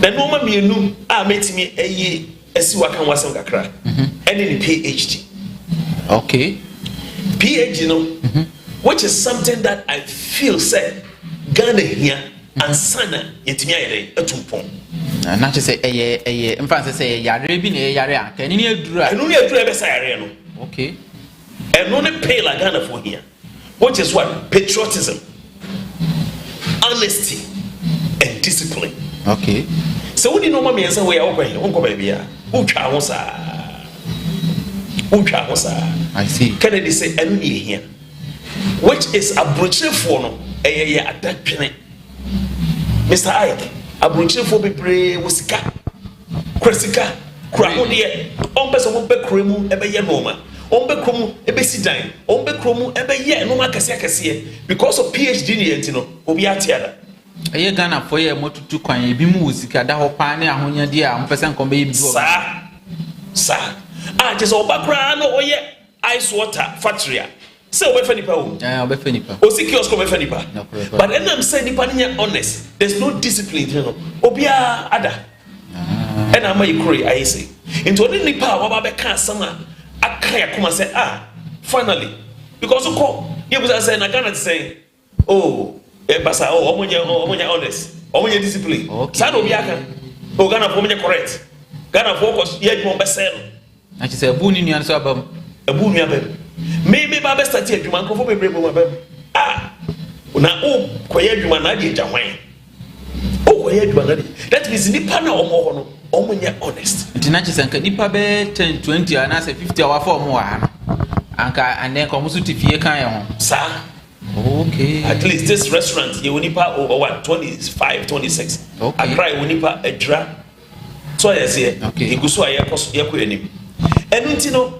na no ma mienu a metimi eye asiwa kan wasem kakra ene ni PhD okay PhD no which is something that I feel said Ghana here and sana yetimi ayere etumpon na che say in fact say yare bi na yare a kan ni adura enu ni adura be say yare no okay enu ni pay like Ghana for here which is what patriotism honesty and discipline okay so we no mama yensa we akwa wonko ba bia utwa ho sa I see Kennedy say enu ni here which is abrochefo no eye adapene Mr. Ike abrochefo bebre wosika kwasika kura ho de onbeso mo be kremu ebe ye noma onbe kromu ebe sidan onbe kromu ebe ye noma kase because of PhD ni enti no obi atiada eye Ghana for ye motutu kwan ebi mu wosika da ho pa ne ahonya de a mpese nkom be bi sa just obakra no oye ice water factory say we fenipa o we fenipa o secure ko we fenipa but then I'm saying nipa ni honest there's no discipline you know obia ada and am I cray I say into only nipa wa ba be kan sama akaya kuma say finally because ko you was say na Ghana say basa omonya honest omonya discipline sa no obia kan o Ghana for omonya correct Ghana for ko ye dwon be say no na say abu ni nuan so abam abu ni abam maybe ba best start adwuma nkofo bebre bo mabam na o koye adwuma na de jahwan o koye adwuma na de that means nipa na omo ho no omunya honest ntina chisanka nipa be 10 20 ana say 50 awa for omo wa anka and then komusu tifie kan ye ho sa okay at least this restaurant ye nipa over what 25 26 okay akra ye nipa adra so I say okay igusu aye ko enim enu ntino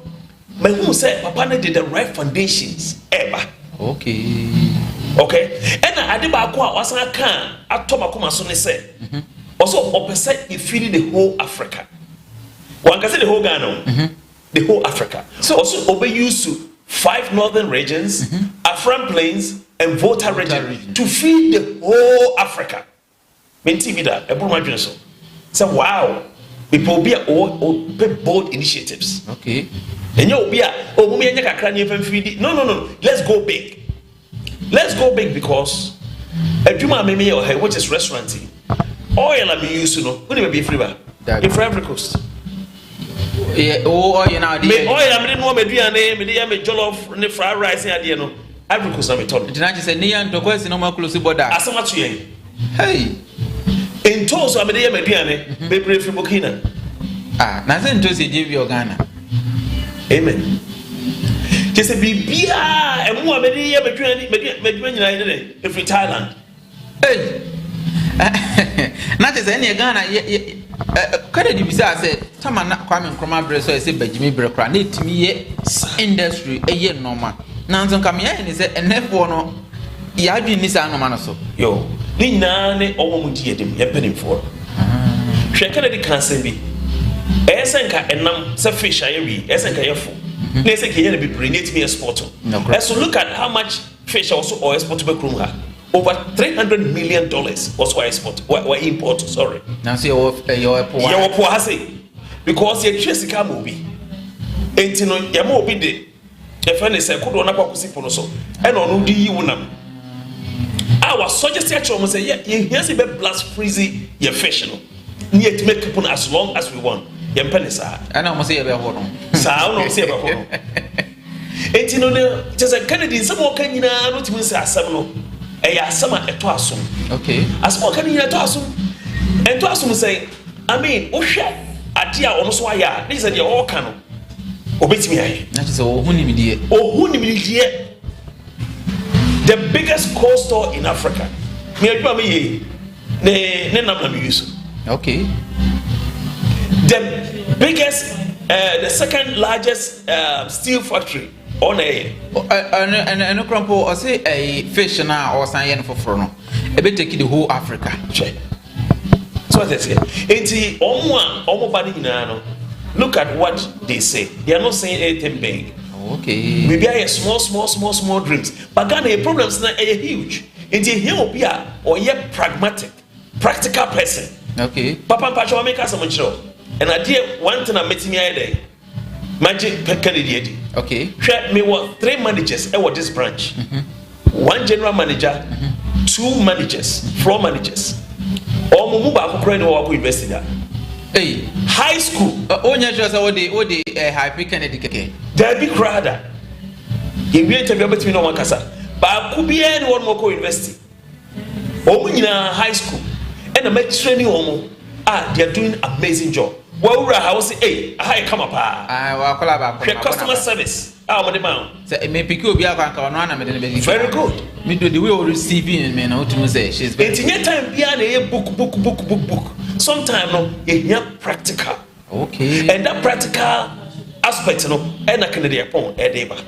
who said papa na did the right foundations ever okay and adiba ko a wasan kan atoma koma so ne say also opposite you feeding the whole Africa one can say the whole Ghana the whole Africa so also obey used to 5 northern regions Afram plains and Volta region to feed the whole Africa menti vida e buru madwene so say wow people be all bold initiatives okay and you be no let's go big because adwuma me which is restaurant oil am use no we be free ba in Ivory Coast oil now the oil am no meduane me dey me jollof ne fried rice and there no Ivory Coast na me ton did not say near to kwesi no ma close border asama to yen hey in toast am dey meduane be brave free Burkina na say nto say JV Ghana amen just bibia emu amedi ye medwani nyina ide if Thailand hey na te say ne Ghana kada di bisa say tama na Kwame Nkrumah bre so say bajimi bre kra na etimi ye industry eye normal na nzo kam ye ni say enefo no ya dwi ni sa normal no so yo ni na ne omo mu die dem ye penimfo hwe kada di kansen bi esenka enam se fish ayewi esenka yefo na esenka ye na be bring it me export so look at how much fish also or export to Krum ha over $300 million was why import. Sorry. Now see your because you trace the movie. And you know, your movie day. The friend is a good one about Pusipo so. And on the Unam. I was suggesting almost say, yeah, here's a bit blast freezy your fashion. Yet make upon as long as we want. Your pennies are. And I must say about one. So I don't say about one. And you know, just a Kennedy, some more can you know, not even say some. A summer at Twasum. Okay. As more can you at Twasum? And Twasum say, I mean, oh shit, at dear almost why, these are your all canon. Obey me. That is all Wuntumi. Oh, Wuntumi, the biggest coal store in Africa. Me okay. The biggest, the second largest steel factory on air. And crumple or say a fish now or science for frono. A bit take the whole Africa. So that's it. It's almost body in look at what they say. They are not saying anything big. Okay. Maybe I have small dreams. But Ghana problems now are huge. It's a here be or yet practical person. Okay. Papa Pacho make us some show. And I did one thing I'm meeting here day. Magic Kennedy. Okay. Share me what 3 managers at this branch. 1 general manager, 2 managers, floor managers. All Mumuba Ukraine or investing that. Hey, high school. Only just what the high Kennedy keke. There be crowder. If you interview between no one kasa, but could be anyone more co-investing. Omuna high school and the med training omo. They are doing amazing job. Well, I was say, hey, I come up. Customer service. What the man? May pick you be a very good. Me do the way of receiving me now to say she's very time behind a book. Sometimes no, you practical. Okay. And that practical aspect, no, and I can do upon a day back.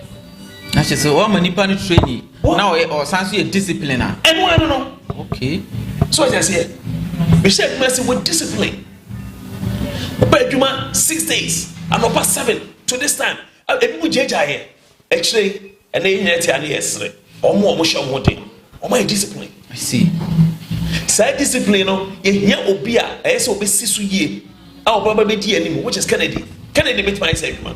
That's just one many pan training. Now or sans you a discipliner. And one no. Okay. So I just say, we said mercy with discipline. But you 6 days and over 7 to this time. People judge here. Actually, and then yesterday, or more one day. Or my discipline. I see. Side discipline, no, you obia, I so be sisu ye. Our probably anymore, which is Kennedy. Kennedy meet myself, man.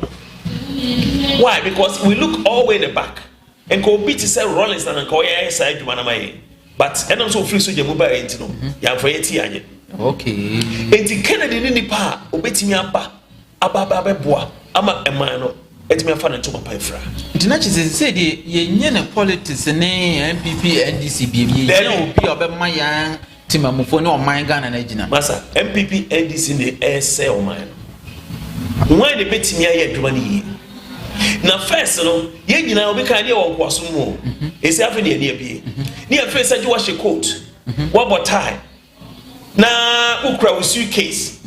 Why? Because we look all the way in the back and go beat to sell Rollins and call your side to Manamae. But and also free so you move by into no. Yan for it. Okay. And the Kennedy in the pa, obey me up, ababa bois, ama emano. It's me a fan to my pie fra. International said ye politics ne MPP NDC be be obe mayan timamufo ne o man Ghana na gina. Masa MPP NDC ne ese o man. Why the beti me aye adwuma ni. Na first no ye gina obi kan ye won kwaso mu. Esi afi ne ne bie. Ne ya first aje wa she coat. Wa bo tie. Na ukra with suitcase.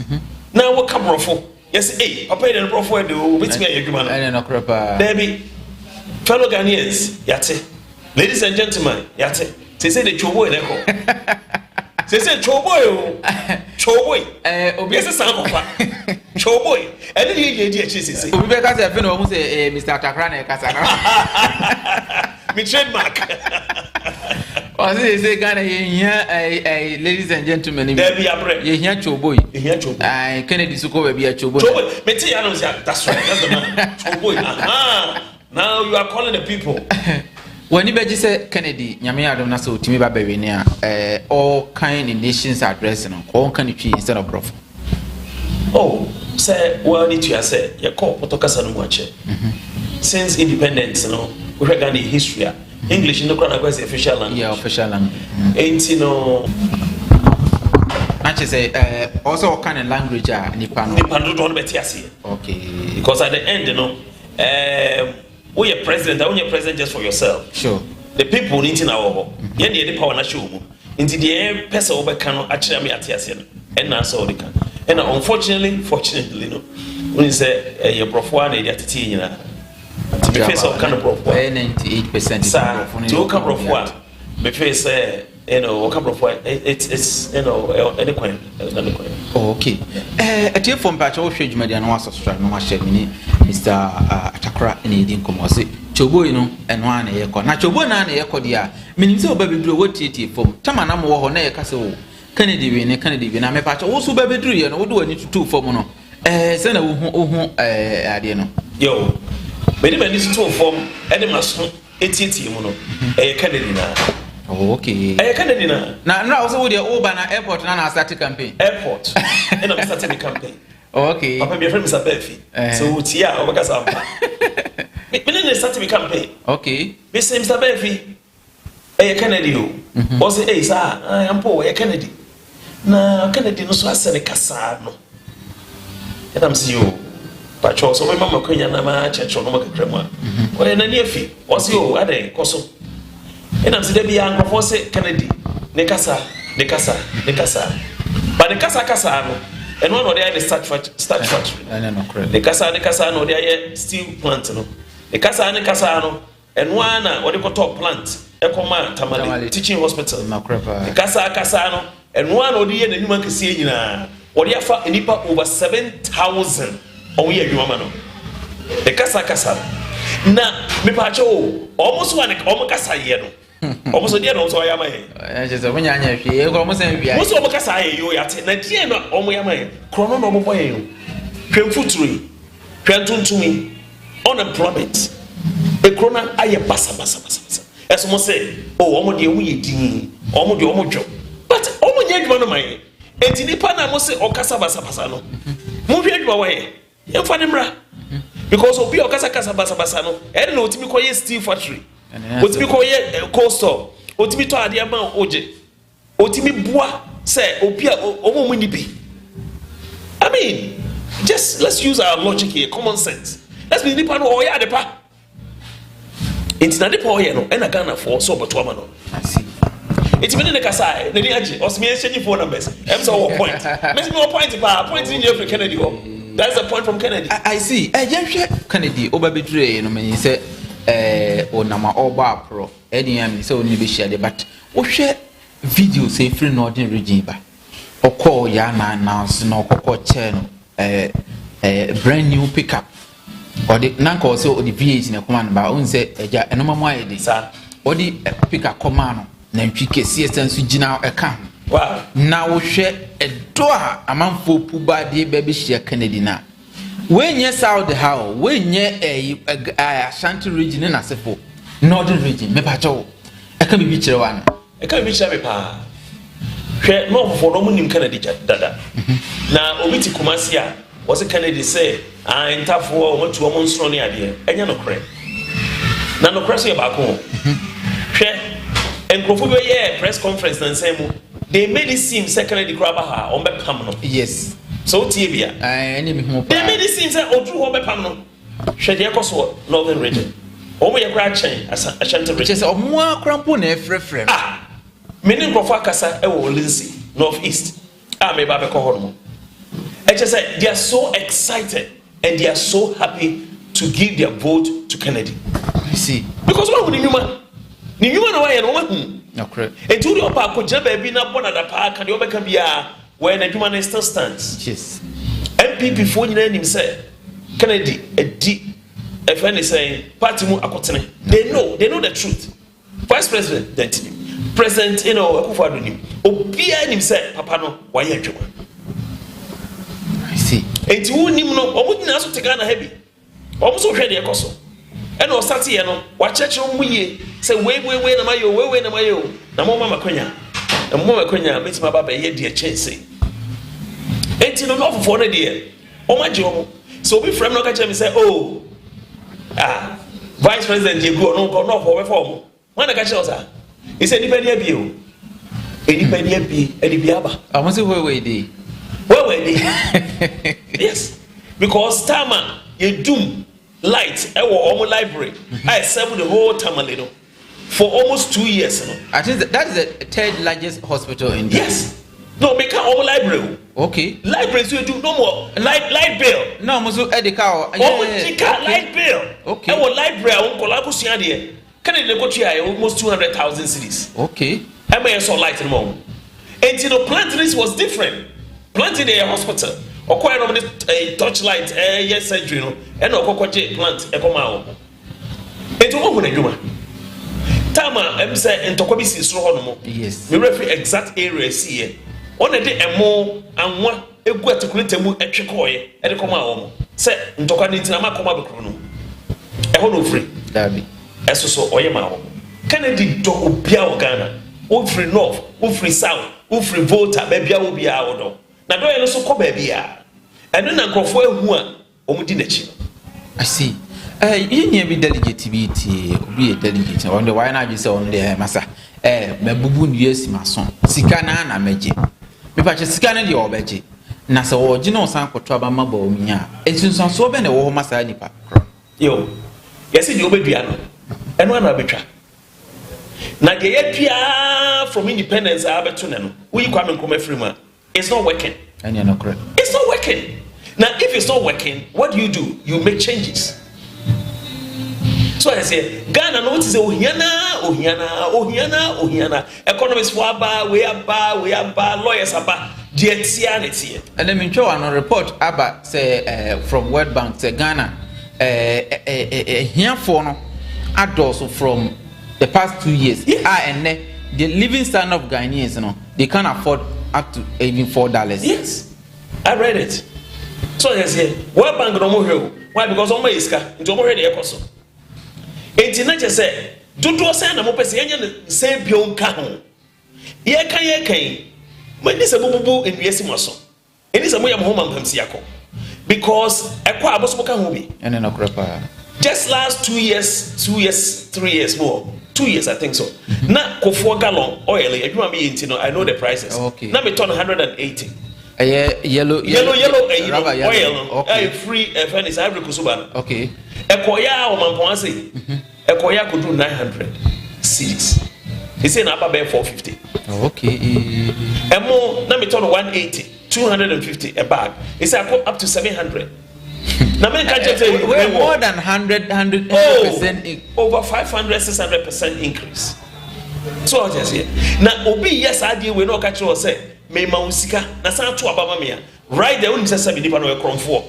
Na wo kabrofo. Yes, hey, papa and profile do with me a human. Debbie, fellow Ghanaians, yate. Ladies and gentlemen, yate. They say the choboy echo. They say choboy, yes, choboy. And then you get say. We because I feel almost Mr. Takrane Kasana. Me trademark. Or say Ghana here, ladies and gentlemen, Debbie Abre, you hear choboy. I Kennedy Suko be a choboy. That's right, that's the man. Choboy. Now you are calling the people. When you say Kennedy, Yamia don't know so to me by Bavania, all kind of nations addressing all country instead of broth. Oh, say, well, need to say, you call Potokasan watch. Since independence, you know, we read the history. English in the Crown is the official language. Yeah, official language. Ain't you know. Actually, say also what kind of language Nipano don't better see. Okay. Because at the end, you know, we are president, only president just for yourself. Sure. The people need to know. Yeah, the power na show. Into the person over cannot actually me at and that's all they can. And unfortunately, fortunately, you know, when you say your prof one, they are teaching you. To be face of kind of prof 98%. Sir, to come prof one, be face you know, come prof one. It's you know any coin. Okay. A team from Pacho Shage Media no subscribe no share me Mr. Atakra in Kumasi chobo you know eno ana ye ko na chobo na ana ye ko dia menim se obabeduro wotietie fom tama na mo ho na ye kase wo Kennedy we na me pa cho wo so babeduro ye no wo do ani tutu fom no se na wo ade no yo me ni tutu fom e de maso etietie mu no Kennedy na oh okay Kennedy na wo so wo de Uber na airport na start campaign airport and I'm starting the campaign okay papa my friend Mr. Befi so tia obakasa me no start the campaign okay me say Mr. Befi Kennedy o say sir I am poor Kennedy na Kennedy no so asene kasa no and I'm see you pacho so my mama kwenya na ma church no makakramwa o na ni afi o say o ade koso and I'm see there be anko say Kennedy ne kasa but the kasa no and one of the start factory the kasa no they steel plant no the kasa no and one what they call top plant Ekoma Tamale teaching hospital the kasa no and one of the the human kase nyina what they fa nipa over 7,000 on we adwuma no the kasa na me pa cho almost one kasa ye no almost dey no so ya mai just when you hwe e ko almost hwe most of kasa ye yo yate na dey no omo ya mai krono no bobo ye yo hwemfuturi hwentumi unemployment e krona aye basa eso mo say oh omo dey mu ye din omo dey omo dwo but omo nya dwo no mai enti nipa na mo say okasa basa no mo hwe dwo wa ye e fa ne mra because obi okasa basa no e na otimi koye steel factory otimi koye coastal otimi to ade ama oje otimi bua say obi omo mu ni bi I mean just let's use our logic here, common sense. Let's be nipa no oya de pa enti na de pa oya no e na Ghana for so oboto ama no I see enti me ne kasa na ni age osme exchange phone numbers em so what point me me point pa point in Jeffrey Kennedy ho that's the point from Kennedy I see Jeffrey Kennedy obabedure no me say onama oba pro anyam say oni be share but wo hwe video say free northern region ba okọ ya na announce no okọ che no brand new pickup or the nanka also the VH na command ba on say eja enoma mo ayede sa or the pickup command na ntwike CSN su gina eka wow na wo hwe edo a amanfo puba de be be share Kennedy na wenye South how wenye Ashanti region na sefo northern region me pa cho eka bibi kire wa na eka bibi kire me pa hwe no for no munim Kennedy dada na obi ti Kumasi a was Kennedy say intafo want to monstro ne ade enya no kre na no kre so ba ko hwe enkrofo be ye press conference na nsemu they made it seem Kennedy kraba ha on be pam no yes so tibia any me ho they made it seem say odru ho be pam no hwe de ekoso northern region omo ye kra chen Ashanti region say omo akrampo na efrefrem many nkrofo akasa e wo Lindsay northeast me ba be ko ho no they are so excited and they are so happy to give their vote to Kennedy. I see. Because what would the human away and woman? No, correct. And to the park, could never be not one at the park and the other can be where the human still stands. Yes. MPP for you name said Kennedy, a D. If any saying, Party Mu Akotene, they know the truth. Vice President, President, Akufo-Addo, Obia himself, Papa no, why you see enti wonim no omudina so tegana heavy omuso hwe de ekoso ena o start ye no wa cheche mu ye say we na mayo na mo mama kwanya metima baba ye de chance enti no ofofo no de o maje o so obi frem no ka che me say oh vice president ye go no for we form when ka che o sa he say nipa dia bi o nipa dia bi edi bi aba amonse we dey yes, because Tama you doom light our library. I served the whole Tamale for almost 2 years. I think that is the third largest hospital in Ghana. Yes. No, make our library. Okay. Libraries you do no more light bill. No, musu edika. Light bill. Okay. Our library on Kolabusia there. Can it go to almost 200,000 cities? Okay. I may saw light in the moment. And you know, Plantaris was different. Planted a hospital or quite a torchlight yes surgery no and no plant e come out Eto mo na dwuma. Tama em say ntokwa bi si soro ho no mo. Yes. Me refer exact area see here. On de emo anwa egu atikuleta mu etwe koye. E de koma wo. Say ntokwa ni tina makoma bekro no. E ho no free. Dabi. Eso so oye ma wo. Kennedy do obia wo Ghana. Wo free north, wo free south, wo free Volta, ba bia wo bia wo do. Na do ye no so ko ba bia. Eno na nkrofo ehu a omudi na chi. I see. You be delegate be a delegate on the why not you say on the massa. Babu yes, my son. Sikana na meji. Me pa sikana di obeji. Na se o gino san ko toba ma Bawumia. Esunsan so be na wo massa nipa. Yo. Yes, you obedua no. Eno na betwa. Na de yedua from independence abeto ne no. We kwame nkoma free it's not working. And you're not correct. It's not working. Now, if it's not working, what do? You make changes. So I say, Ghana notice Ohiana. Economists for we are lawyers about the and then show an report about say from World Bank say Ghana here for no adults from the past 2 years. Yes. And the living standard of Ghanaians, they can afford up to even $4. Yes, I read it. So I say, World Bank no more. Why? Because on my iska, into more the ecoso. Internet say, do say na mo pese enya say bion ka ho. Ye kan. When this abubu in wiase mo so. Eni say mo yam ho mampamsi akọ. Because ekwa aboso ka ho bi. And no crepa. Just last 2 years, 3 years more. 2 years, I think so. Na kofo gallon oil, adwuma me yenti no, I know the prices. Okay. Na me turn 180. Yellow oil. Okay. Free furnace Ivory Kusuba. Okay. Ekoya o mamponse. Ekoya could do 900 cedis. He say na ba 450. Okay. Emo na me turn 180, 250 a bag. He say I go up to 700. Now me can just say we're more than 100% over 500-600% increase. So I just say now obi yes idea we no catch us say me ma usika na san to abama me right there when say say nipa no e kromfo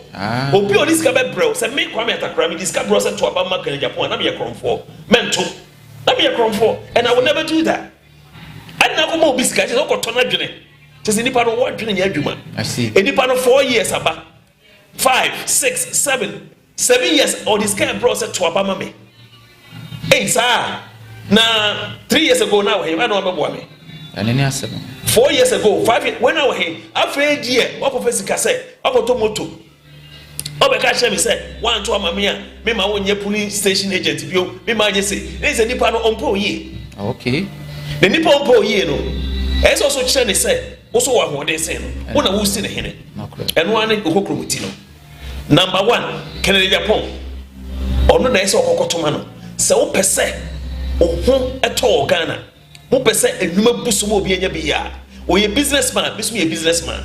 obi o this ka be brew say me kwame atakra me this ka bro say to abama kan Japan na me e kromfo mento na me e kromfo and I will never do that. I na ko mo obi sika say ko to na dwene say nipa no wo dwene nya adwuma. I see. E nipa no 4 years aba 5, 6, 7 years or this kind of process to Obama me. Hey, sir. Now 3 years ago now, I know about me. And then 4 years ago, 5 years when I was here, after year, what professor say, I got to moto. Oh, my gosh, me say, 1 to Amamia, me my own police station agent, me my say, there's a Nippon on po ye. Okay. The Nippon po ye no. As also Chinese say, also what they say, one of who's in the hen, and one in Okokrumutino. Number 1, Kennedy Agyapong. Ono na eso okokotomano. Se wo pese ohun eto Ghana. Wo pese enuma buso mo obi enya biya. Oye businessman, biso ye businessman.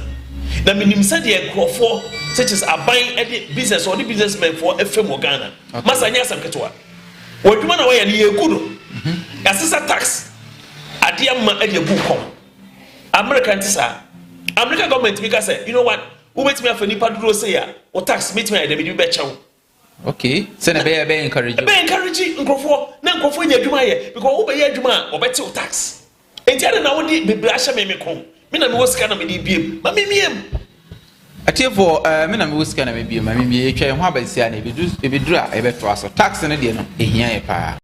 Na minim se de ekrofo such as aban e business or the businessman for FM Ghana. Masa nya asam ketwa. Wodwuma na waya ne yekudo. Asesa tax. Ade amma e de bukom. American tisa. American government because say, you know what? Who makes me a funny padro say or tax meet me at the middle betcha. Okay, send a bear encouraging. Be encouraging Nkofo, na Nkofo nya adwuma ye because who be adwuma obeti tax. Enti ade na wodi be brasha me kom. Me na me wo sika na me di biem. Ma me miem. Atiefo me na me wo sika na me biem. Ma me mie etwa ho abansia na ebeduru a ebeto aso. Tax na de no ehia ye pa.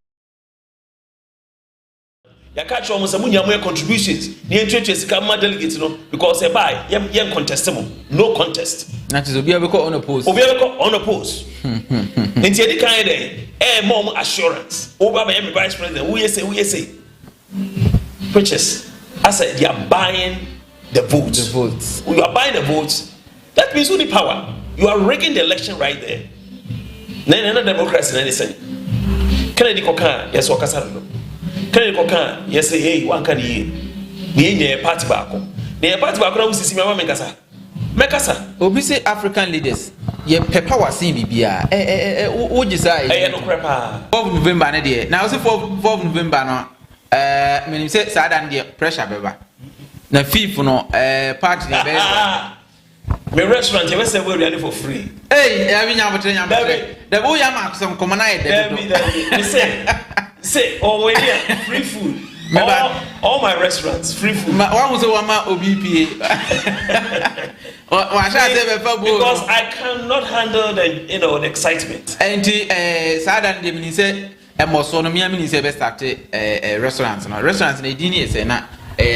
Ya catch almost a munya contributions. The interest come delegates no because they buy yem contestable. No contest. That is obi abeko unopposed. Obi abeko unopposed. Enti edi kan dey more assurance. Over by every vice president who you say. Preachers, I said they are buying the votes. The votes. When you are buying the votes, that means you need power. You are rigging the election right there. Then another democracy and anything. Kennedy Kokan, yes, Wakasaro. Kennedy Kokan, yes, hey, one can ye. Ye party back. The party back now is Mama Mekasa. Mekasa. Obi say African leaders. Ye pepper was seen bibia. What you say? I no crepa. 4 November na dey. Now say 4 November no. Me say sad and the pressure beba. Na fifth no party dey be. My restaurant, you say we're ready for free. Hey, I mean, I'm the boy I'm at some common idea. Say, oh, yeah, free food. All my restaurants, free food. One was a woman OBPA. Because I cannot handle the excitement. And Saturday evening said, and Mosonomy, I mean, is best at restaurants. Restaurants in the say,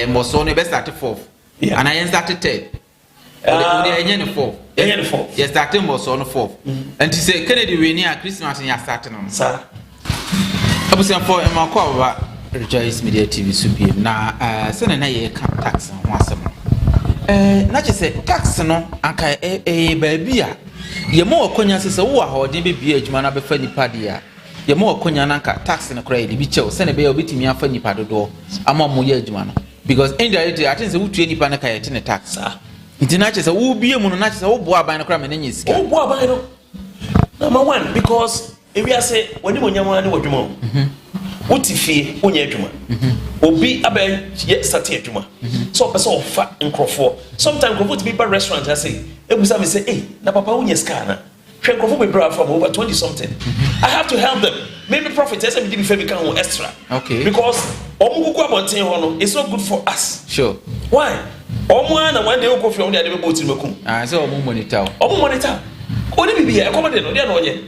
Mosono best at 4th. Yeah. And I started 10. Yes, started Mosono 4th. And to say, Kennedy, we near Christmas and you're starting on, sir. I was for my call. Rejoice Media TV Supi. Na send na ye can tax on once more. Na just say tax no anka baby a. Ye mo okonya se wo a ho de be adwuma na be fa nipa dia. Ye mo okonya na anka tax no kra ye bi chew send be obetimi afa nipa dodo ama mo ye adwuma no. Because indirectly I think say wo tue nipa na ka ye te tax. Nti na just say wo bie mu no na just say wo bo aban no kra me nyi sika. Wo bo aban no. Number 1 because if we are say when you nyama na wadwuma. Utifie onye adwuma obi abe start adwuma so person ofa nkrofo sometimes go to people restaurant I say ebusa me say hey na papa onye ska na hwe nkrofo be bra from over 20 something I have to help them maybe profit say me give me favor can extra okay because omugugu abonten ho no it's not good for us sure why omu na one day go fi on dey be botin makum so omu monitor oni bibia e komode no dey na onye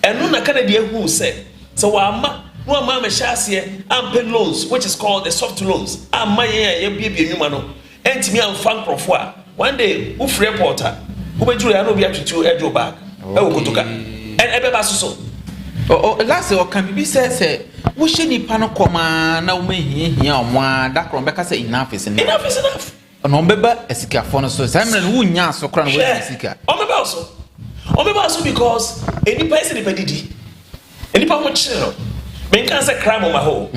enu na kana dey hu say so wa ama no mama shase am pay loans which is called the soft loans am my ye bie enwuma no entimi am fan crofo a one day who free reporter who be juru ya no be atutu edo back e wo kotoka and ebe ba so last o can be say wo hye nipa no koma na wo mahia omwa da kron be ka say enough is enough ono beba esika fo no so say me no wo nya so kra no wo esika o beba so because any person be didi any pa mo chiro men can say crime on my hole.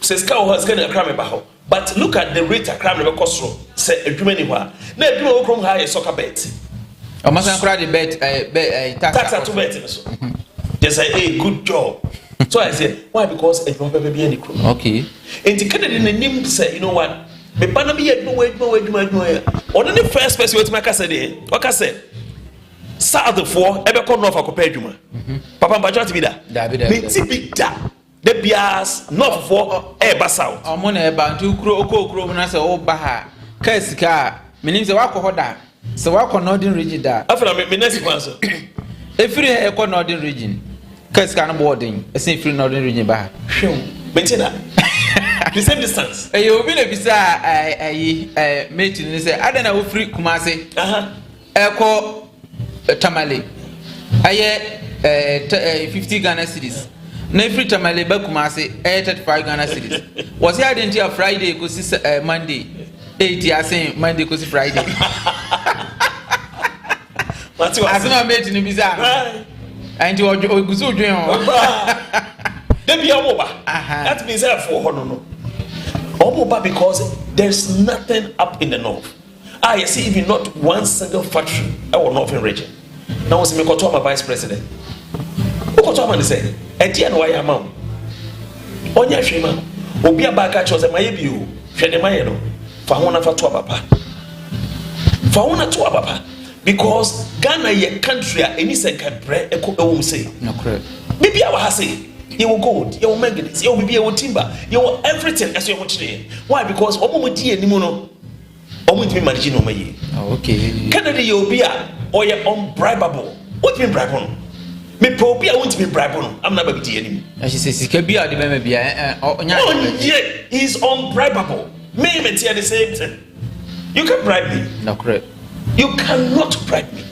Says cow has getting a crime about. But look at the rate of crime never cost room. Say a dream anywhere. Now people come high a soccer bet. I must cry the bet tax to bet. They say hey good job. So I say why because it won't be any crew. Okay. And the candidate in the name say you know what? Me pana be no wait. On the first person what make say what I say. South for ebe come no for kopeduma. Papa Mbajo to be that. Me tibi da. The bias not for eba south. Omo na eba ntu kro okokro na se wo ba ha. Ka sika menim se wakọ hoda. Se wakọ northern region da. After me next one so. Efiri he ekọ northern region. Ka sika no boarding. Ese efiri northern region ba ha. Hwem. Maintain that. The same distance. Eh obi na bisa mate ni se adana wo free Kumasi. Ekọ Tamale. Aye 50 Ghana cedis. Na free Tamale ba Kumasi 35 Ghana cedis. Was here identity of Friday go see Monday. 80 are saying Monday go see Friday. What you as my mate ni bizarre. And you go so doing. They be omoba. That means for no. Omoba because there's nothing up in the north. You see even not one single factory our northern region. Now was me to my vice president. Who to man say, "E dia no ya ma." Onya hwema. Obi abaka cho say maye bi o. Hwe de maye no. Fa ho na fa to ababa. Fa ho na to ababa because Ghana ye country a eni se kabre e ko ewum say. No correct. Bibi a wa ha say. You will gold, you will manganese, you will be a timber, you will everything as you want today. Why? Because omo di enimu no. Omo ntimi manage no maye. Okay. Canada you be a or you unbribable. What mean bribe? Me probably I want to be bribable. I'm not going to any. And she says, "He can be out the baby." Yeah, he's unbribable. Maybe it's the same thing. You can bribe me. No, correct. You cannot bribe me.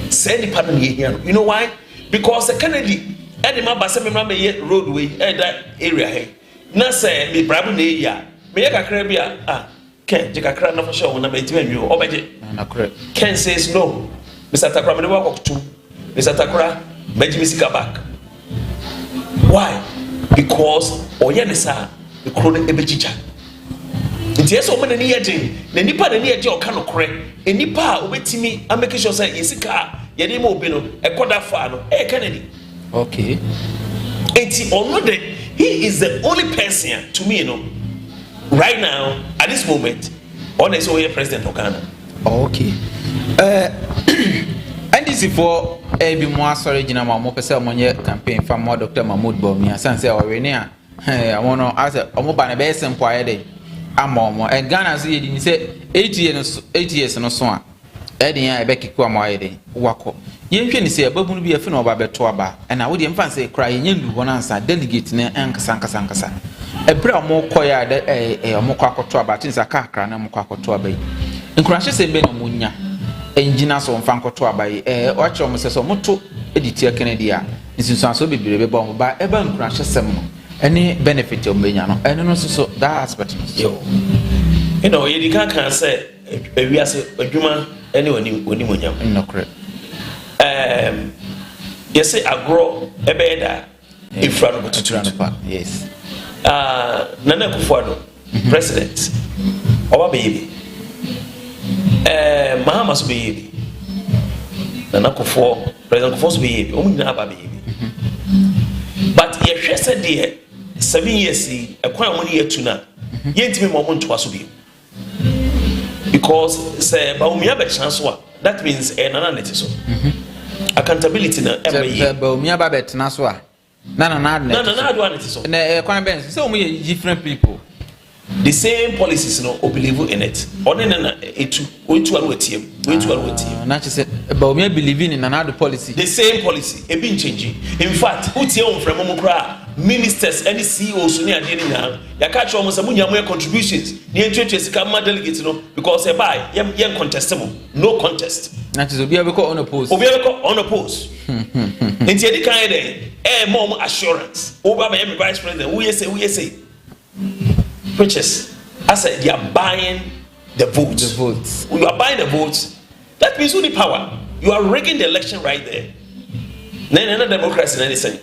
Send the pardon here. You know why? Because the Kennedy, any man, but some member roadway, that area here. Now say me bribe me here. Me a Caribbean. Ken, you can cry no for sure when I met you. Oh, no, correct. Ken says no. Mr. Takra, me walk to. Mr. Takra. Benjamin Sika back. Why? Because Oyanesa, the crony ebejicha. It's yes, woman and yajin, the nipa and yajo cano correct, a nipa obetimi, and making sure say Isika, Yadimo Bino, a quarter fano, Kennedy. Okay. It's already, he is the only person to me, you know, right now, at this moment, on his way president of Ghana. Okay. NDC for be more sorry, Jina Mopesa Monye campaign from more Dr. Mahmoud Bawumia, Sanse or Renia. I want to ask a mobile base and quiet. I'm more and Ghana say 8 years no so. Eddie I Becky Quamoide, Wako. Yen say a bubble be a funeral by Toaba, and I would even say crying in one answer, delegate ne Sankasa. A brown more choir a Mokako Toaba, since a car cran and Mokako Toabe. In crashes a Benomunia. Engineers on Franco Toaba, watch almost as a moto, editor Canada, in so be bomb by Eban Crashes some. Any benefit of Benyano, and also that aspect. You know, you can't say we are a human anyone when you no correct. You say I grow a better in front of the yes. Nana Kufuado, president, our baby. Mahamas baby. Nana Kufuado, President Kufuado's baby, only Naba baby. But you said, dear. 7 years, a quite 1 year to now. Yet, me moment to us be because say Bawumia be chance that means another so accountability na every year. Bawumia ba bet na so a na do it so na kwan ben so we different people the same policies no believe in it on na etu alu atiem na che say Bawumia believe in another policy the same policy e bin change in fact utie on from mo kra ministers and CEOs ni ade ni na ya catch almost some nyamo contributions ni entwe sika ma delegates no because e buy yen contestable no contest na che obi abeko on oppose enti edi kan dey more assurance over my vice president we say which is I said they are buying the votes. You are buying the votes. That means you need power. You are rigging the election right there. Then democracy and say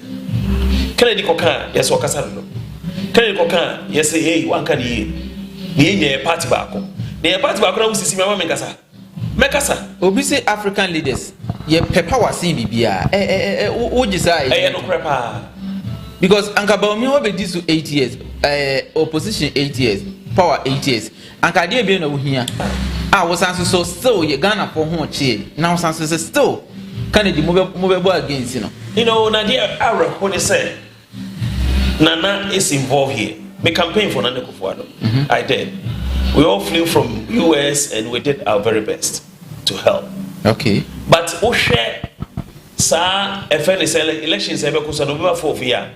Kennedy Kokan, yes, Wakasano. Kennedy Kokan, yes, hey, one can ye party back. The party back now is Mama Mekasa. Obviously, African leaders, ye power seen Bibia. What you say? No prepare. Because Anka Bawumia be this 8 years, opposition 8 years, power 8 years. Anka dey be no here. I was answer so still ye Ghana for who che. Now answer still Kennedy move against you know, Nadia Arab when they say Nana is involved here. Me campaign for Nana Kufuado. I did. We all flew from US and we did our very best to help. Okay. But Oshe sa FNSL elections ebe kusa November 4th year.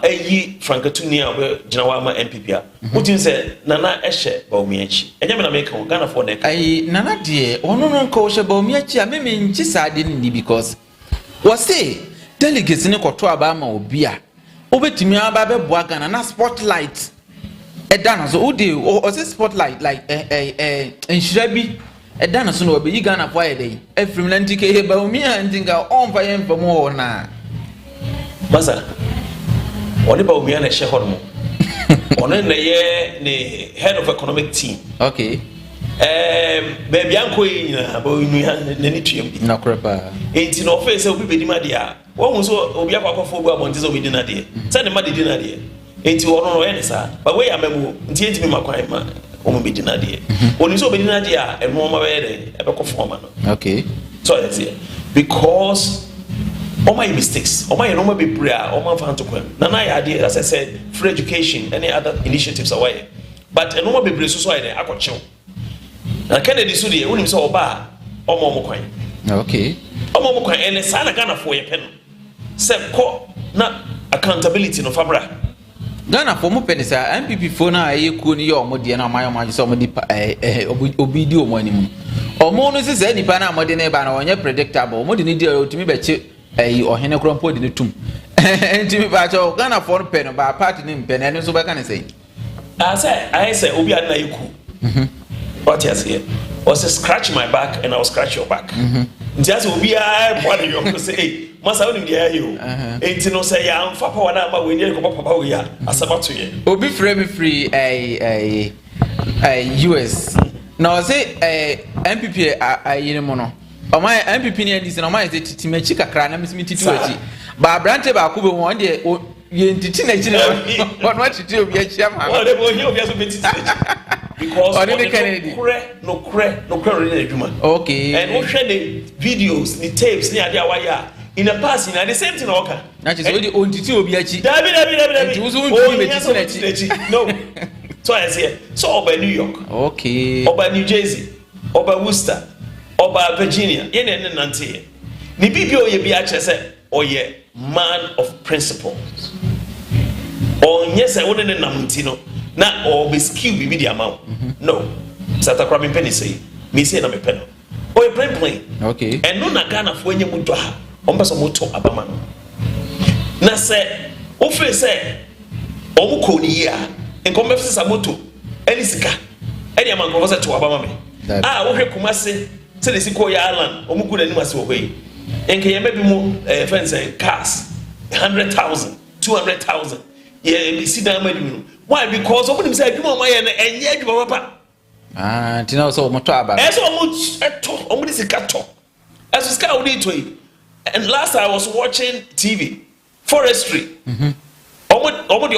Eyi Frankatunia we Jinawama MPP. Utin say Nana Eshe Bawumia chi. Enye me na make Ghana for neck. Nana die ono no nko Eshe Bawumia chi me nchi sa de ni because was say delegates ni koto aba ma obi a obetimi aba be boa Ghana na spotlight edana so odi o say spotlight like enhira bi edana so no obi yi Ghana for dey efrim na ntike he Bawumia ntinga on fa yem fam ho na basa oni Bawumia na share hormo oni na ye the head of economic team. Okay. Baby anko yi na Bawumia na ni tuem bi na kropa enti no face obi be di ma dia won so obi akwakofo bu abonte so obi di na dia say the ma di na dia enti wono no ene sa but we amamu enti enti me makwan ma omo be di na dia oni so obi di na dia e mo ma be dey e be kofo ma no. Okay. So that's it because all my mistakes all my normal be bria all my fan to kwem na na ya dia as I said free education any other initiatives away but e normal be bria so I dey akochew na Kennedy so dey wonim so oba omo kwan. Okay. Omo kwan ene sa na Ghana for ye pen se ko na accountability no fabra Ghana for mo pen sa MPP fo na ayekuo ni ye omo de na mayo so omo di obi di omo anim omo no se nipa na amode na ba na onye predictable omo de ni di otumi be che ohene krompo de ni tum ntimi ba cho Ghana for pen ba party ni pen ene so ba kan say I say obi adna yeku what you say was to scratch my back and I will scratch your back. Just obi a body you say masa woni dia yo enti no say ya amfa pa wada ma we ni ko papa we ya asabato ye obi frame free US no say MPP ayire mo no o my MPP ni ndisi no my say titimachi kakra na misimi titu achi ba brante ba ko be won de ye ntiti na chi no what titi obi achi am ha o de bo hi obi aso be titi because no okay and we share the videos the tapes near the wire in the past in the same thing oka na che so the ontiti obi achi dabi no so I say so over New York okay over New Jersey over Worcester over Virginia yen nante ni bibio ye bi ache say oye man of principles on yes I wouldn't namunti no na or be skill be the amount no sata kwa me penny say me say na me pen o plain okay and no na Ghana fo enye mu do ha o mba so moto abama no na say o fe say o mu ko ni ya enko me fe sa moto eni sika eni am nko say to abama me o hwe Kumasi say the siko ya island o mu ku na ni mase o hwe enke ye maybe mu fence cars 100,000 200,000 yeah be sit down madu why because omo nim say adwuma ma ye na enye adwuma papa tina so moto aba eso omo di sika to eso sika we need to and last I was watching TV forestry omo di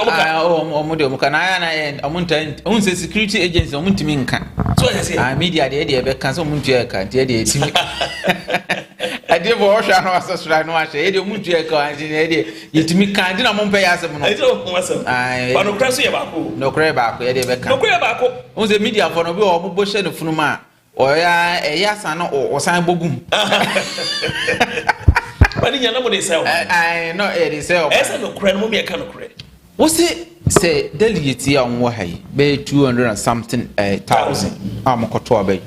omo kana ya na omo ntan omo say security agency omo ntimi nka so I say media de be kan so omo ntua ka de timi ade bo hwa no asosra no ahye e de omo ntua ka anti ne de yitimi kan de na mo mpa ya asem no e de omo asem ba no kra so ye ba ko no kra ba ko ye de be kan no kra ba ko omo say media for no be omo bo hye no funu ma oya eyasa no osan bogum But you know what they say. I know it say. Esa no kra no me ka no kra. Wo say delegates here on wo hai be 200 and something thousand amokoto abay.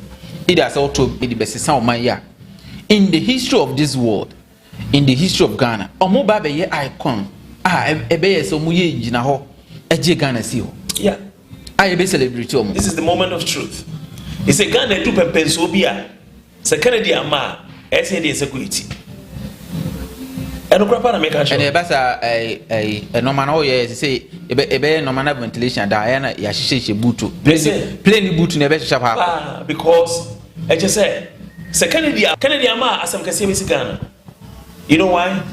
It has also be the best sound man ya. In the history of this world, in the history of Ghana, omo ba be ye icon. Ebe ye so mu ye gina ho. Eje Ghana si ho. Yeah. Be celebrity omo. This is the moment of truth. It's a Ghana do pempenso bia. Se Kennedy ama, ese dey security. And basa normal no ye say ebe normal ventilation da ya na ya hihye butu plain butu na ebe hihye pa because I just say Kennedy ama asam kase be Ghana. You know why?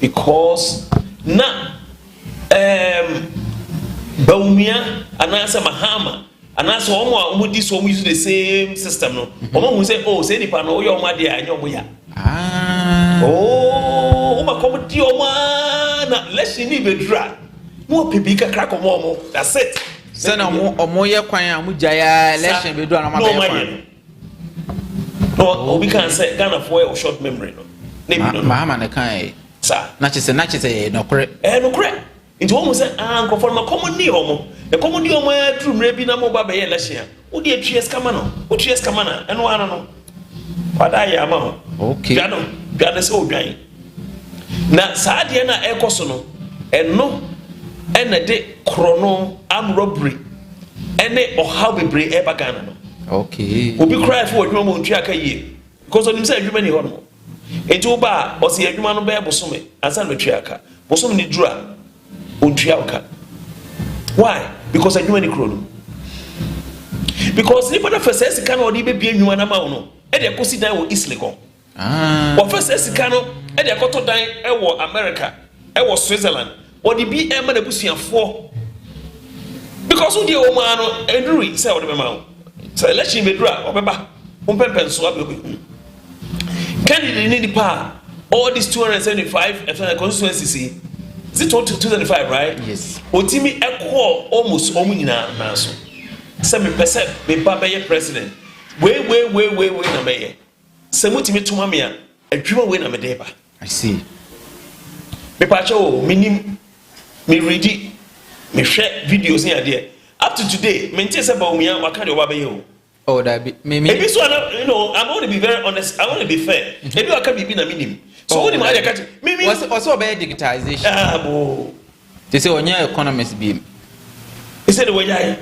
Because na Bawumia anasa Mahama anasa omo di so use the same system no omo hu say oh say nipa no yo ma dia anyo mo ya uma comedy na let's see me bedra mo pipi kakra ko mo that's it say na omo ye kwan amu jaya election bedra na ma be kwan no we can say Ghana for a short memory no Mahama na kan sir na chese no kore no kore into omo say anko for ma comedy omo the comedy omo true mre bi na mo ba be election wo de atries kama no wo tries kama na eno ana no kwada ya ma okay gada se odwan na saade na ekoso no eno ene de krono am robbery ene ohaw bebre eba Ghana no okay obi cry for odwuma mo ntwa aka yie because onim say adwuma ni ho no etu ba o se adwuma no be bosome ansa no twa aka bosome ni dura ontwa aka why because adwuma ni krono because if the first say kan odi be bia nwuma na ma no e de kosi dan wo Islegon what first sika no e de akoto dan e wo America e wo Switzerland or the bi e ma na busuafo because who dey o ma no eduri say o de ma so election be dura obeba umpempenso abeku candidate need the power all these 275 constituencies is it 275 right yes Wontumi e call almost nyina na so say me person me baba ye president we na me Semutimi to mamia, a dreamer win a medeba. I see. Me pacho, minim, me read it, me share videos here there. Up to today, maintain about me and Wakandi Wabayo. Oh, that be me. Maybe so, you know, I'm going to be very honest, I want to be fair. Maybe I can be a minim. So, what do you catch? Maybe also about digitization. They say, on your economist beam. He said, the way I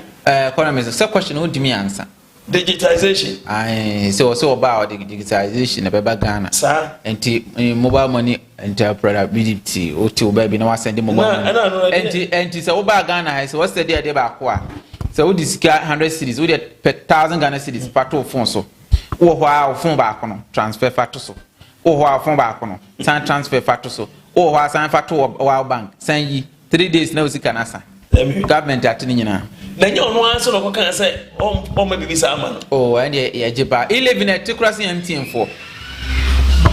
economist, so question, who do me answer? Digitization. I so also about the digitization about Ghana. Sir, and mobile money interoperability. O to baby no send the mobile money. And so about Ghana. So what's the day they back? So we discuss 100 cities. We get 1,000 Ghana cities. Pato phone so. Oh wow, phone back on transfer factor so. Oh wow, phone back on transfer factor so. Oh wow, sign factor wow bank. Send ye 3 days now. We can answer. government atene nyina na nye ono anso no kokan say o ma bibi sa ama no oh and ye jiba 11 at crossing MTN4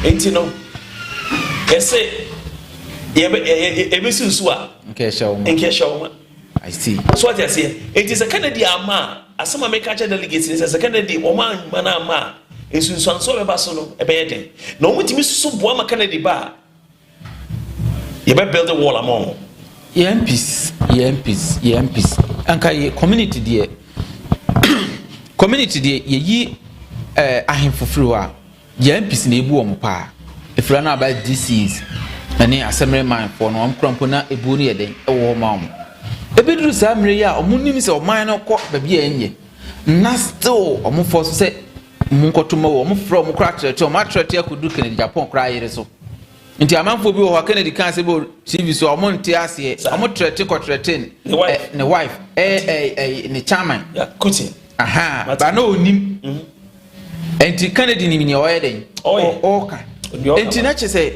enti no ese ebe susu a nke shawo I see so what you say it is a Kennedy ama asama make catch delegates is a Kennedy o man ama esunsu anso be ba so no ebe yeden na o mutimi susu boa ma Kennedy ba ye be build a wall among MPs anka ye community de ye yi ahemfoforo a ye MPs na ebu omo pa efura na about DCs ani assembly man for no amkrampo na ebu ne yeden ewo ma omo ebeduru sa mre ya omo nim se oman no kɔ ba bia enye na still omo force se mu nkotoma wo omo fra omo kra trete omo atrete akudu Kennedy Japan kra yire so nti amanfo bi wo ha Kennedy kan se bo TV so omo nte ase omo trete ko trete ne wife ne chairman ya kuti aha ba no onim enti Kennedy ni oyeden oka enti na che se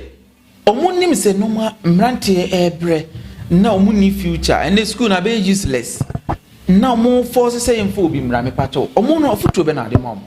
omo nim se no ma mrante ebre na omo ni future and the school na be useless na omo force say emfo bi mra me pato omo no future be na de mom